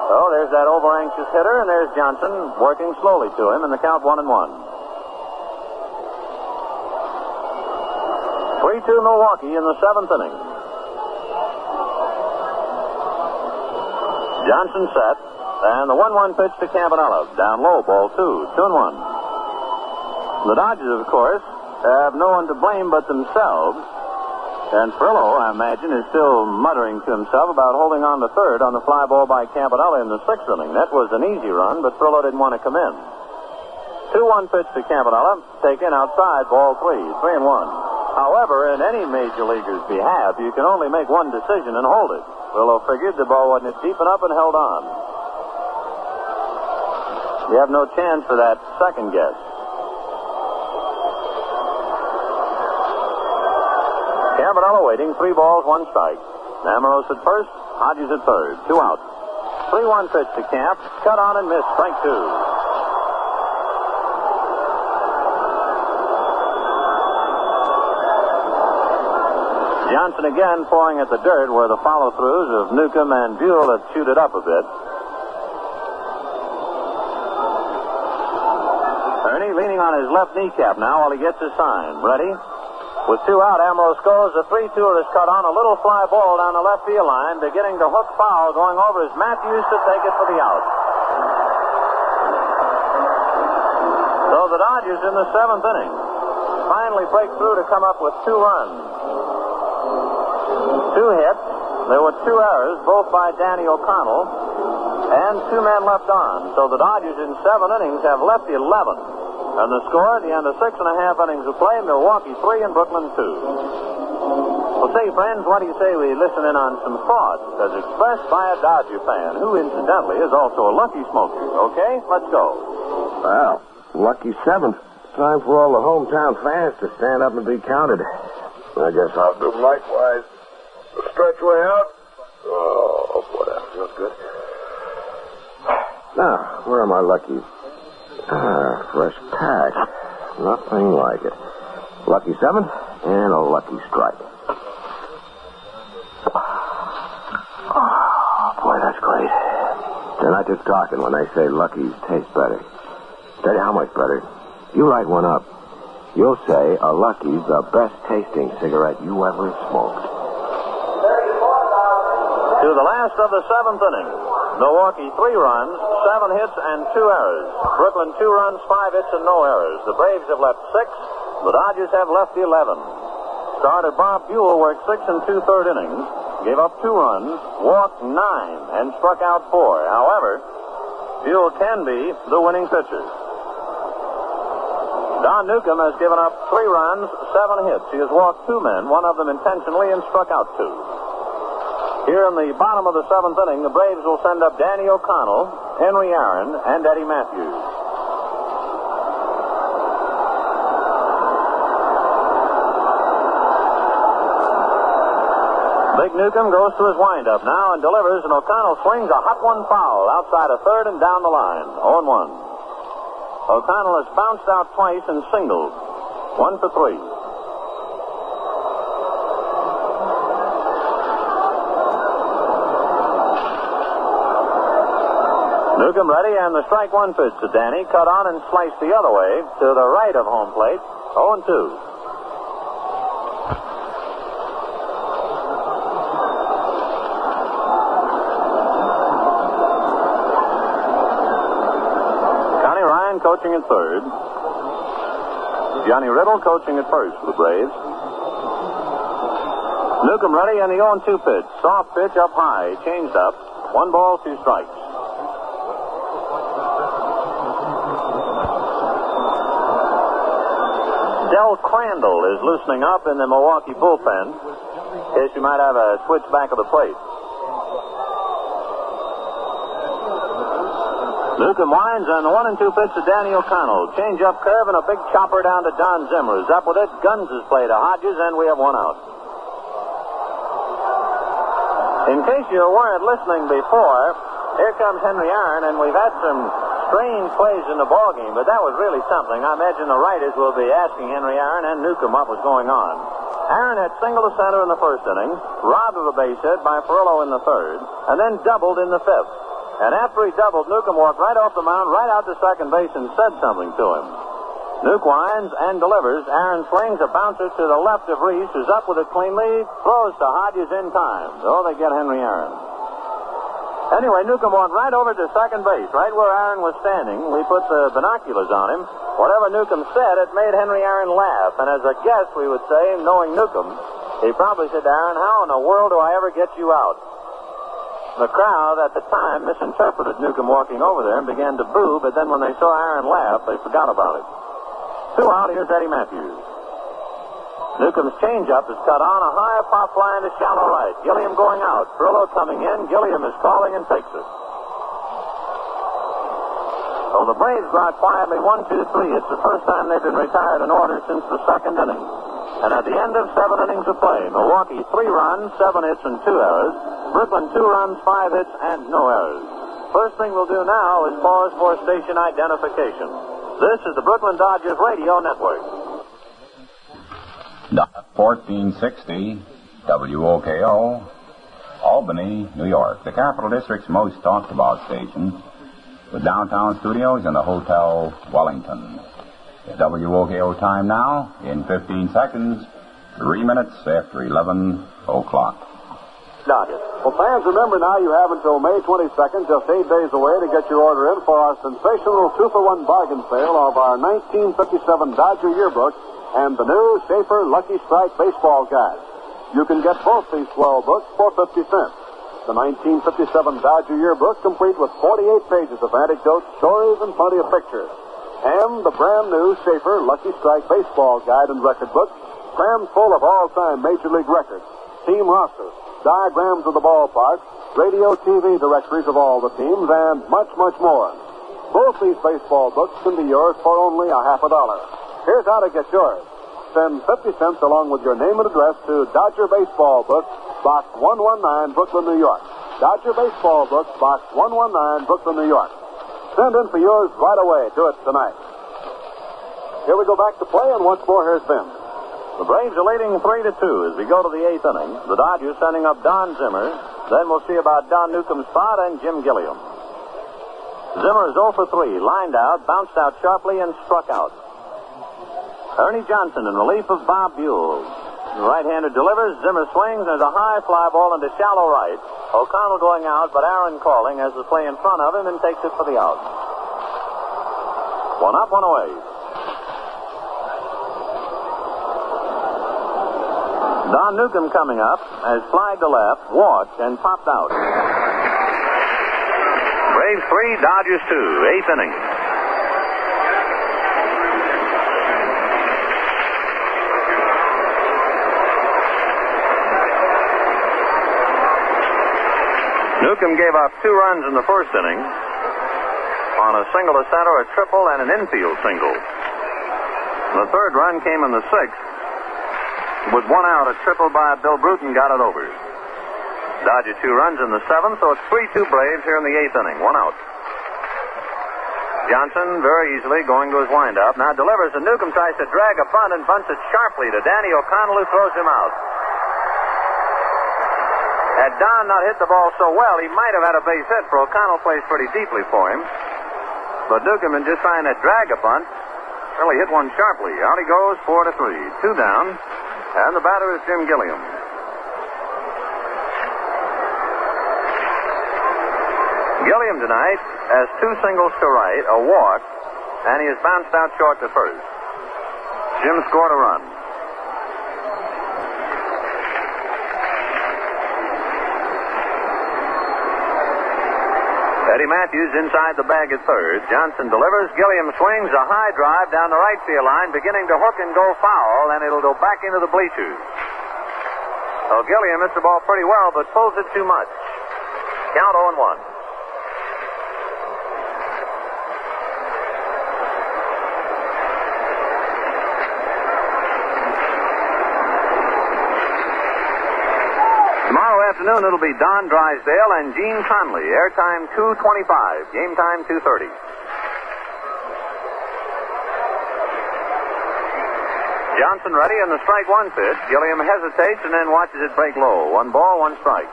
So there's that over-anxious hitter, and there's Johnson working slowly to him, and the count 1-1. 3-2 Milwaukee in the 7th inning. Johnson set, and the 1-1 pitch to Campanella. Down low, ball 2, 2-1. The Dodgers, of course, have no one to blame but themselves. And Frillo, I imagine, is still muttering to himself about holding on to third on the fly ball by Campanella in the 6th inning. That was an easy run, but Frillo didn't want to come in. 2-1 pitch to Campanella, taken outside, ball 3, 3-1. However, in any major leaguer's behalf, you can only make one decision and hold it. Frillo figured the ball wasn't deep enough and held on. You have no chance for that second guess. Campanella waiting, 3 balls, 1 strike. Amorose at first, Hodges at third, 2 out. 3-1 pitch to Camp, cut on and missed, strike 2. Johnson again pouring at the dirt where the follow-throughs of Newcombe and Buhl had chewed it up a bit. Ernie leaning on his left kneecap now while he gets his sign. Ready? With 2 out, Ambrose goes. The 3-2er is cut on. A little fly ball down the left field line, beginning to hook foul. Going over is Matthews to take it for the out. So the Dodgers in the 7th inning finally break through to come up with 2 runs. 2 hits. There were 2 errors, both by Danny O'Connell, and 2 men left on. So the Dodgers in 7 innings have left 11. And the score at the end of 6.5 innings of play, Milwaukee 3 and Brooklyn 2. Well, say, friends, what do you say we listen in on some thoughts as expressed by a Dodger fan, who incidentally is also a lucky smoker. Okay, let's go. Well, lucky 7th. Time for all the hometown fans to stand up and be counted. I guess I'll do likewise. Stretch way out. Oh, boy, that feels good. Now, where are my luckies? Fresh pack. Nothing like it. Lucky 7th and a lucky strike. Oh, boy, that's great. They're not just talking when they say luckies taste better. Tell you how much better. You light one up. You'll say a Lucky's the best tasting cigarette you ever smoked. To the last of the 7th inning. Milwaukee 3 runs, 7 hits, and 2 errors. Brooklyn 2 runs, 5 hits, and no errors. The Braves have left 6. The Dodgers have left 11. Starter Bob Buhl worked 6 2/3 innings, gave up 2 runs, walked 9, and struck out 4. However, Buhl can be the winning pitcher. Don Newcombe has given up 3 runs, 7 hits. He has walked 2 men, one of them intentionally, and struck out 2. Here in the bottom of the 7th inning, the Braves will send up Danny O'Connell, Henry Aaron, and Eddie Matthews. Big Newcombe goes to his windup now and delivers, and O'Connell swings a hot one foul outside of third and down the line. 0-1. O'Connell has bounced out twice and singled. 1 for 3. Newcombe ready, and the strike 1 pitch to Danny. Cut on and sliced the other way to the right of home plate. 0-2. Connie Ryan coaching at third. Johnny Riddle coaching at first for the Braves. Newcombe ready, and the 0-2 pitch. Soft pitch up high. Changed up. 1 ball, 2 strikes. Del Crandall is loosening up in the Milwaukee bullpen. In case you might have a switch back of the plate. Newcombe winds, and the 1-2 pitch to Danny O'Connell. Change up curve and a big chopper down to Don Zimmers. Up with it, guns his play to Hodges, and we have 1 out. In case you weren't listening before, Here comes Henry Aaron, and we've had some strange plays in the ballgame, but that was really something. I imagine the writers will be asking Henry Aaron and Newcombe what was going on. Aaron had single to center in the first inning, robbed of a base hit by Perillo in the third, and then doubled in the fifth. And after he doubled, Newcombe walked right off the mound, right out to second base, and said something to him. Nuke winds and delivers. Aaron swings a bouncer to the left of Reese, who's up with a clean lead, throws to Hodges in time. So they get Henry Aaron. Anyway, Newcombe walked right over to second base, right where Aaron was standing. We put the binoculars on him. Whatever Newcombe said, it made Henry Aaron laugh. And as a guest, we would say, knowing Newcombe, he probably said to Aaron, "How in the world do I ever get you out?" The crowd at the time misinterpreted Newcombe walking over there and began to boo, but then when they saw Aaron laugh, they forgot about it. 2 out, here's Eddie Matthews. Newcombe's changeup is cut on, a high pop fly into shallow right. Gilliam going out. Perillo coming in. Gilliam is calling and takes it. So the Braves go out quietly 1-2-3. It's the first time they've been retired in order since the second inning. And at the end of 7 innings of play, Milwaukee 3 runs, 7 hits, and 2 errors. Brooklyn 2 runs, 5 hits, and no errors. First thing we'll do now is pause for station identification. This is the Brooklyn Dodgers Radio Network. 1460 WOKO, Albany, New York, the Capital District's most talked about station, with downtown studios in the Hotel Wellington. The WOKO time now, in 15 seconds, 3 minutes after 11 o'clock. Dodgers. Well, fans, remember now you have until May 22nd, just 8 days away, to get your order in for our sensational 2-for-1 bargain sale of our 1957 Dodger Yearbook and the new Schaefer Lucky Strike Baseball Guide. You can get both these 12 books for 50 cents. The 1957 Dodger Yearbook, complete with 48 pages of anecdotes, stories, and plenty of pictures. And the brand new Schaefer Lucky Strike Baseball Guide and Record Book, crammed full of all-time Major League records, team rosters, diagrams of the ballpark, radio, TV directories of all the teams, and much, much more. Both these baseball books can be yours for only a half $1. Here's how to get yours. Send 50 cents along with your name and address to Dodger Baseball Books, Box 119, Brooklyn, New York. Dodger Baseball Books, Box 119, Brooklyn, New York. Send in for yours right away. Do it tonight. Here we go back to play, and once more, here's Vince. The Braves are leading 3-2 as we go to the 8th inning. The Dodgers sending up Don Zimmer. Then we'll see about Don Newcombe's spot and Jim Gilliam. Zimmer is 0 for 3, lined out, bounced out sharply, and struck out. Ernie Johnson in relief of Bob Buhl. The right-hander delivers. Zimmer swings. There's a high fly ball into shallow right. O'Connell going out, but Aaron calling as the play in front of him and takes it for the out. 1 up, 1 away. Don Newcombe coming up has flied to left, walked, and popped out. Braves 3, Dodgers 2, 8th inning. Newcombe gave up 2 runs in the first inning on a single to center, a triple, and an infield single. The third run came in the 6th. With 1 out, a triple by Bill Bruton got it over. Dodger 2 runs in the 7th, so it's 3-2 Braves here in the 8th inning. 1 out. Johnson very easily going to his windup. Now delivers, and Newcombe tries to drag a bunt and bunts it sharply to Danny O'Connell, who throws him out. Had Don not hit the ball so well, he might have had a base hit, for O'Connell plays pretty deeply for him. But Newcombe, in just trying to drag a bunt, really hit one sharply. Out he goes, 4-3. 2 down, and the batter is Jim Gilliam. Gilliam tonight has 2 singles to right, a walk, and he has bounced out short to first. Jim scored a run. Eddie Matthews inside the bag at third. Johnson delivers. Gilliam swings a high drive down the right field line, beginning to hook and go foul, and it'll go back into the bleachers. So Gilliam hits the ball pretty well, but pulls it too much. Count 0-1. Tomorrow afternoon noon, it'll be Don Drysdale and Gene Conley. Airtime 2:25. Game time 2:30. Johnson ready, and the strike one pitch. Gilliam hesitates and then watches it break low. 1 ball, 1 strike.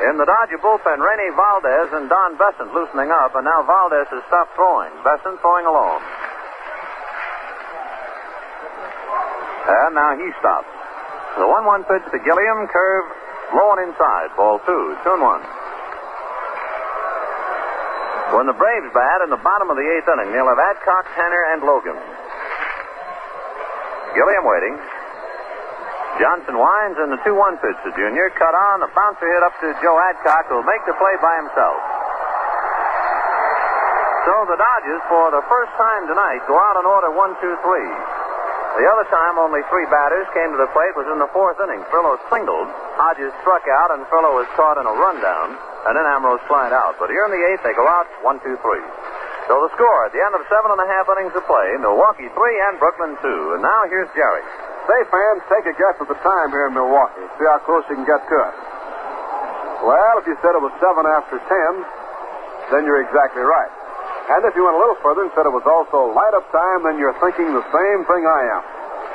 In the Dodger bullpen, Rene Valdez and Don Besant loosening up, and now Valdez has stopped throwing. Besant throwing alone. And now he stops. The 1-1 pitch to Gilliam, curve low and inside. Ball 2, 2-1. When the Braves bat in the bottom of the 8th inning, they'll have Adcock, Tanner, and Logan. Gilliam waiting. Johnson winds, and the 2-1 pitch to Junior. Cut on, the bouncer hit up to Joe Adcock, who'll make the play by himself. So the Dodgers, for the first time tonight, go out in order 1, 2, 3. The other time only 3 batters came to the plate was in the 4th inning. Frillo singled, Hodges struck out, and Frillo was caught in a rundown, and then Ambrose flied out. But here in the 8th, they go out 1, 2, 3. So the score at the end of 7.5 innings of play, Milwaukee 3 and Brooklyn 2. And now here's Jerry. Say, fans, take a guess at the time here in Milwaukee. See how close you can get to it. Well, if you said it was 7 after 10, then you're exactly right. And if you went a little further and said it was also light-up time, then you're thinking the same thing I am.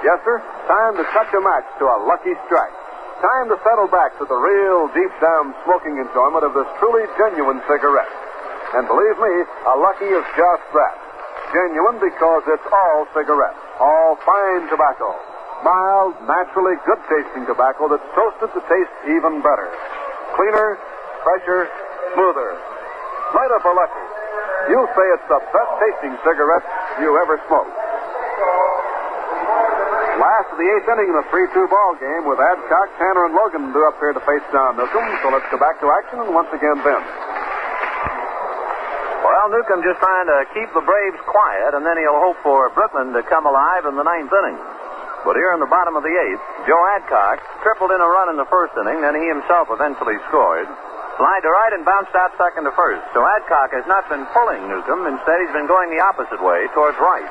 Yes, sir, time to touch a match to a lucky strike. Time to settle back to the real deep-down smoking enjoyment of this truly genuine cigarette. And believe me, a lucky is just that. Genuine because it's all cigarettes, all fine tobacco. Mild, naturally good-tasting tobacco that's toasted to taste even better. Cleaner, fresher, smoother. Light up a Lucky. You'll say it's the best-tasting cigarette you ever smoked. Last of the 8th inning in the 3-2 ball game with Adcock, Tanner, and Logan due up here to face Don Newcombe. So let's go back to action and once again Vince. Well, Newcombe just trying to keep the Braves quiet, and then he'll hope for Brooklyn to come alive in the 9th inning. But here in the bottom of the 8th, Joe Adcock tripled in a run in the 1st inning, then he himself eventually scored. Slide to right and bounced out second to first. So Adcock has not been pulling Newcombe. Instead, he's been going the opposite way, towards right.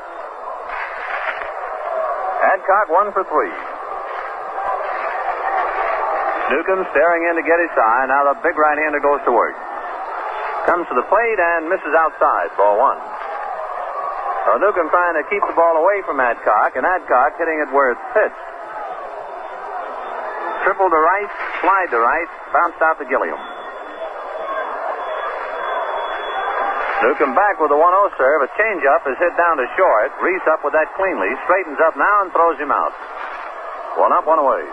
Adcock 1 for 3. Newcombe staring in to get his sign. Now the big right-hander goes to work. Comes to the plate and misses outside. Ball 1. Newcombe trying to keep the ball away from Adcock, and Adcock hitting it where it's pitched. Triple to right, slide to right, bounced out to Gilliam. Newcombe back with a 1-0 serve. A changeup is hit down to short. Reese up with that cleanly. Straightens up now and throws him out. 1 up, 1 away.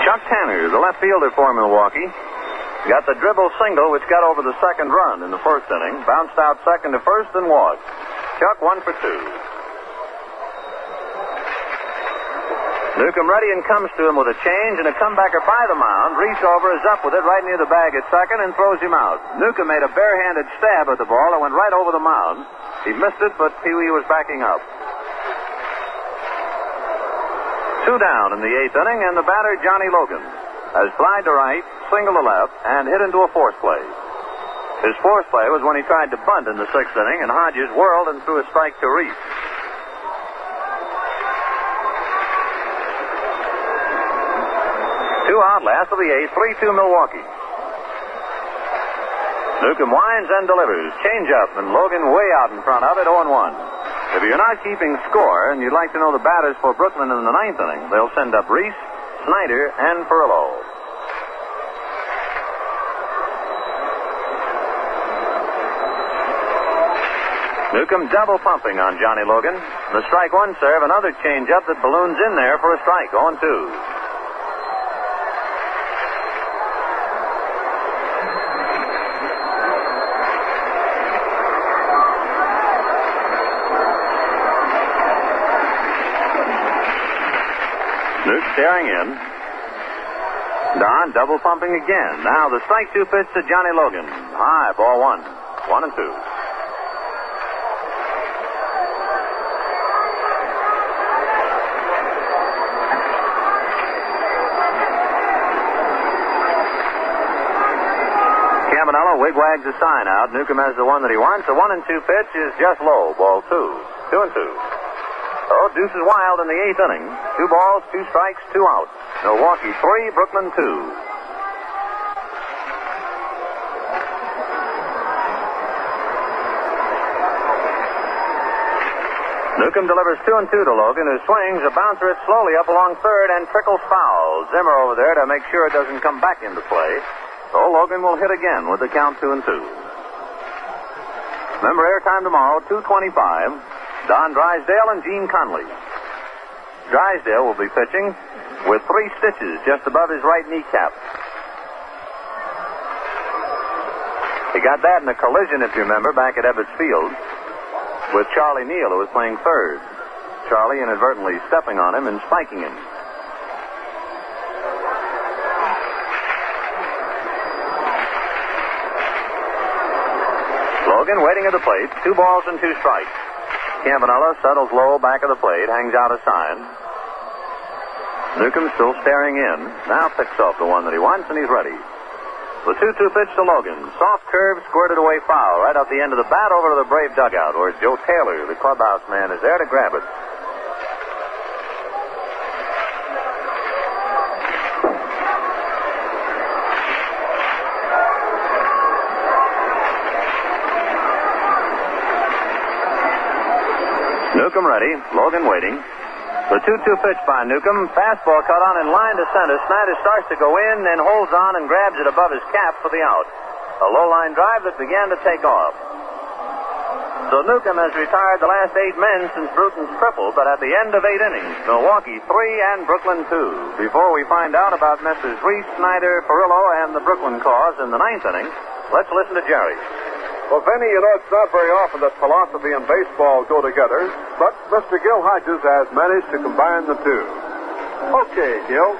Chuck Tanner, the left fielder for Milwaukee, got the dribble single which got over the second run in the 1st inning. Bounced out second to first and walked. Chuck 1 for 2. Newcombe ready and comes to him with a change and a comebacker by the mound. Reese over is up with it right near the bag at second and throws him out. Newcombe made a barehanded stab at the ball and went right over the mound. He missed it, but Pee Wee was backing up. 2 down in the 8th inning, and the batter, Johnny Logan, has flied to right, single to left, and hit into a force play. His force play was when he tried to bunt in the 6th inning, and Hodges whirled and threw a strike to Reese. 2 out, last of the 8th, 3-2 Milwaukee. Newcombe winds and delivers. Change up, and Logan way out in front of it, 0-1. If you're not keeping score and you'd like to know the batters for Brooklyn in the 9th inning, they'll send up Reese, Snyder, and Perillo. Newcombe double pumping on Johnny Logan. The strike 1 serve, another change up that balloons in there for a strike, 0-2. Nuke staring in. Don double pumping again. Now the strike 2 pitch to Johnny Logan. High, ball 1. 1-2. Twig wags a sign out. Newcombe has the one that he wants. The 1-2 pitch is just low. Ball 2. 2-2. So deuces wild in the 8th inning. 2 balls, 2 strikes, 2 out. Milwaukee 3, Brooklyn 2. Newcombe delivers 2-2 to Logan, who swings a bouncer it slowly up along third and trickles foul. Zimmer over there to make sure it doesn't come back into play. So Logan will hit again with the count 2-2. Remember, airtime tomorrow, 2:25. Don Drysdale and Gene Conley. Drysdale will be pitching with 3 stitches just above his right kneecap. He got that in a collision, if you remember, back at Ebbets Field with Charlie Neal, who was playing third. Charlie inadvertently stepping on him and spiking him. Logan waiting at the plate. 2 balls and 2 strikes. Campanella settles low back of the plate, hangs out a sign. Newcombe still staring in. Now picks off the one that he wants, and he's ready. The 2-2 pitch to Logan. Soft curve, squirted away foul right off the end of the bat over to the Brave dugout, where Joe Taylor, the clubhouse man, is there to grab it. Newcombe ready. Logan waiting. The 2-2 pitch by Newcombe. Fastball cut on in line to center. Snyder starts to go in, then holds on and grabs it above his cap for the out. A low line drive that began to take off. So Newcombe has retired the last 8 men since Bruton's triple, but at the end of 8 innings, Milwaukee 3 and Brooklyn 2. Before we find out about Messrs. Reese, Snyder, Perillo, and the Brooklyn cause in the 9th inning, let's listen to Jerry. Well, Benny, you know, it's not very often that philosophy and baseball go together, but Mr. Gil Hodges has managed to combine the two. Okay, Gil.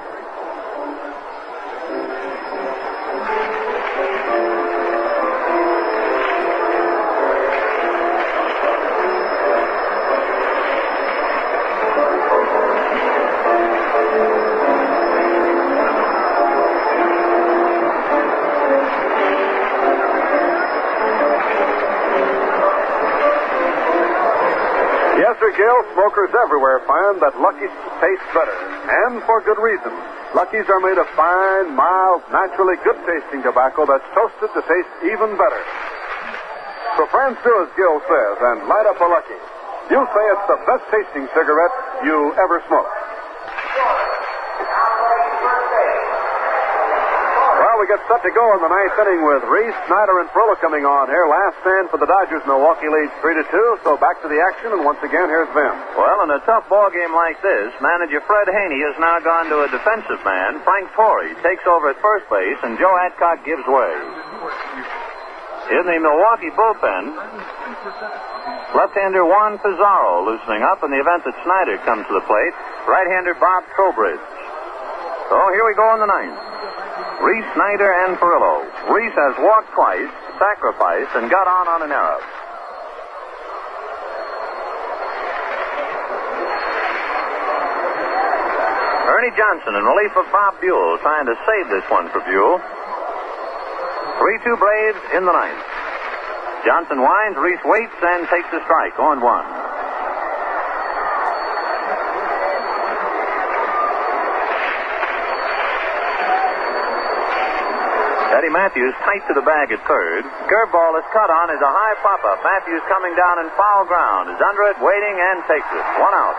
Gil, smokers everywhere find that Lucky's tastes better, and for good reason. Lucky's are made of fine, mild, naturally good-tasting tobacco that's toasted to taste even better. So friends, do as Gil says and light up a Lucky. You'll say it's the best-tasting cigarette you ever smoked. Well, we get set to go in the 9th inning with Reese, Snyder, and Perillo coming on here. Last stand for the Dodgers. Milwaukee leads 3-2. So back to the action, and once again, here's Vin. Well, in a tough ball game like this, manager Fred Haney has now gone to a defensive man. Frank Torrey takes over at first base, and Joe Adcock gives way. In the Milwaukee bullpen, left-hander Juan Pizarro loosening up in the event that Snyder comes to the plate. Right-hander Bob Trowbridge. So here we go in the 9th. Reese, Snyder, and Perillo. Reese has walked twice, sacrificed, and got on an error. Ernie Johnson in relief of Bob Buhl, trying to save this one for Buhl. 3-2 Braves in the 9th. Johnson winds, Reese waits, and takes a strike, 0-1. Eddie Matthews tight to the bag at third. Curveball is cut on, is a high pop-up. Matthews coming down in foul ground, is under it, waiting, and takes it. 1 out.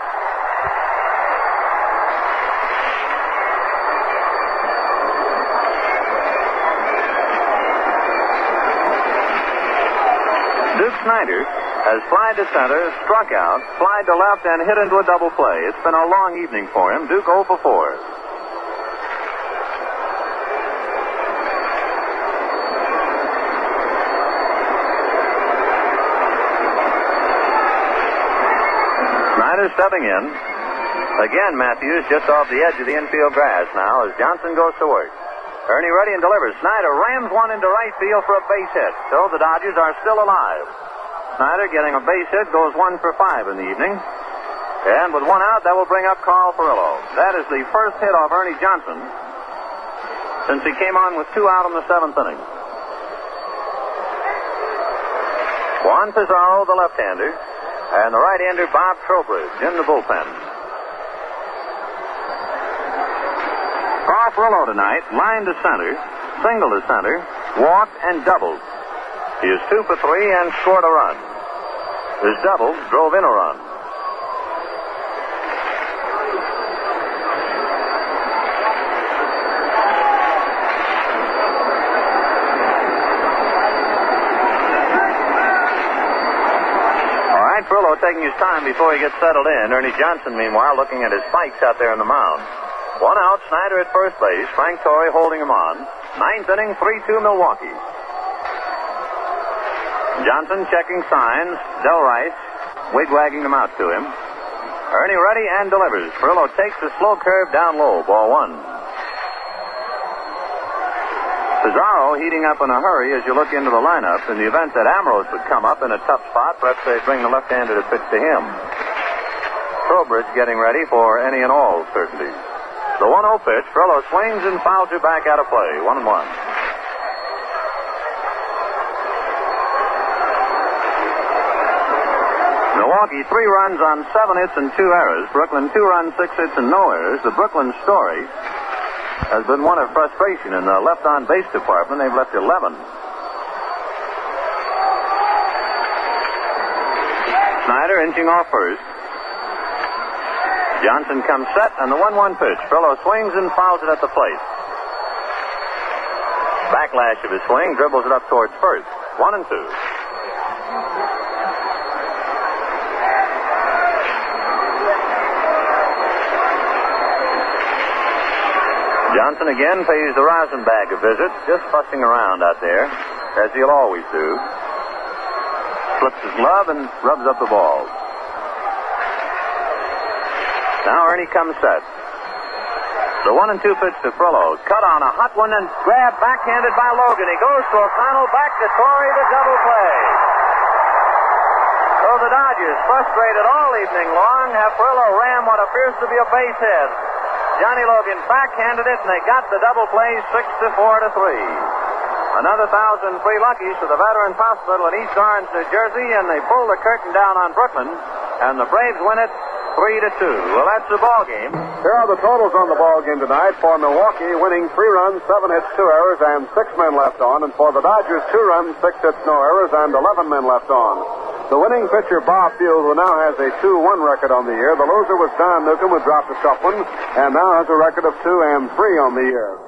Duke Snyder has flied to center, struck out, flied to left, and hit into a double play. It's been a long evening for him. Duke 0 for 4. Stepping in. Again, Matthews just off the edge of the infield grass now as Johnson goes to work. Ernie ready and delivers. Snyder rams one into right field for a base hit. So the Dodgers are still alive. Snyder getting a base hit goes 1 for 5 in the evening. And with 1 out, that will bring up Carl Perillo. That is the first hit off Ernie Johnson since he came on with 2 out in the 7th inning. Juan Pizarro, the left-hander, and the right-hander, Bob Trowbridge, in the bullpen. Carl Furillo tonight, line to center, single to center, walked and doubled. He is 2 for 3 and scored a run. His double drove in a run. Furillo taking his time before he gets settled in. Ernie Johnson, meanwhile, looking at his spikes out there on the mound. 1 out, Snyder at first base. Frank Torrey holding him on. 9th inning, 3-2 Milwaukee. Johnson checking signs. Del Rice wig-wagging them out to him. Ernie ready and delivers. Furillo takes a slow curve down low. Ball 1. Pizarro heating up in a hurry as you look into the lineup. In the event that Ambrose would come up in a tough spot, perhaps they'd bring the left-hander to pitch to him. Trowbridge getting ready for any and all certainty. The 1-0 pitch. Furillo swings and fouls it back out of play. 1-1. Milwaukee 3 runs on 7 hits and 2 errors. Brooklyn 2 runs, 6 hits and no errors. The Brooklyn story has been one of frustration in the left-on base department. They've left 11. Snyder inching off first. Johnson comes set, and the 1-1 pitch. Furillo swings and fouls it at the plate. Backlash of his swing, dribbles it up towards first. 1-2. Johnson again pays the Rosenbag a visit, just fussing around out there, as he'll always do. Slips his glove and rubs up the ball. Now Ernie comes set. The 1-2 pitch to Furillo. Cut on a hot one and grab backhanded by Logan. He goes to a final, back to Torrey, the double play. So the Dodgers, frustrated all evening long, have Furillo ram what appears to be a base hit. Johnny Logan backhanded it, and they got the double play 6-4 to 3. Another 1,000 free luckies to the Veterans Hospital in East Orange, New Jersey, and they pull the curtain down on Brooklyn, and the Braves win it 3-2. Well, that's the ball game. Here are the totals on the ball game tonight. For Milwaukee, winning 3 runs, 7 hits, 2 errors, and 6 men left on. And for the Dodgers, 2 runs, 6 hits, no errors, and 11 men left on. The winning pitcher, Bob Buhl, who now has a 2-1 record on the year. The loser was Don Newcombe, who dropped a tough one, and now has a record of 2-3 on the year.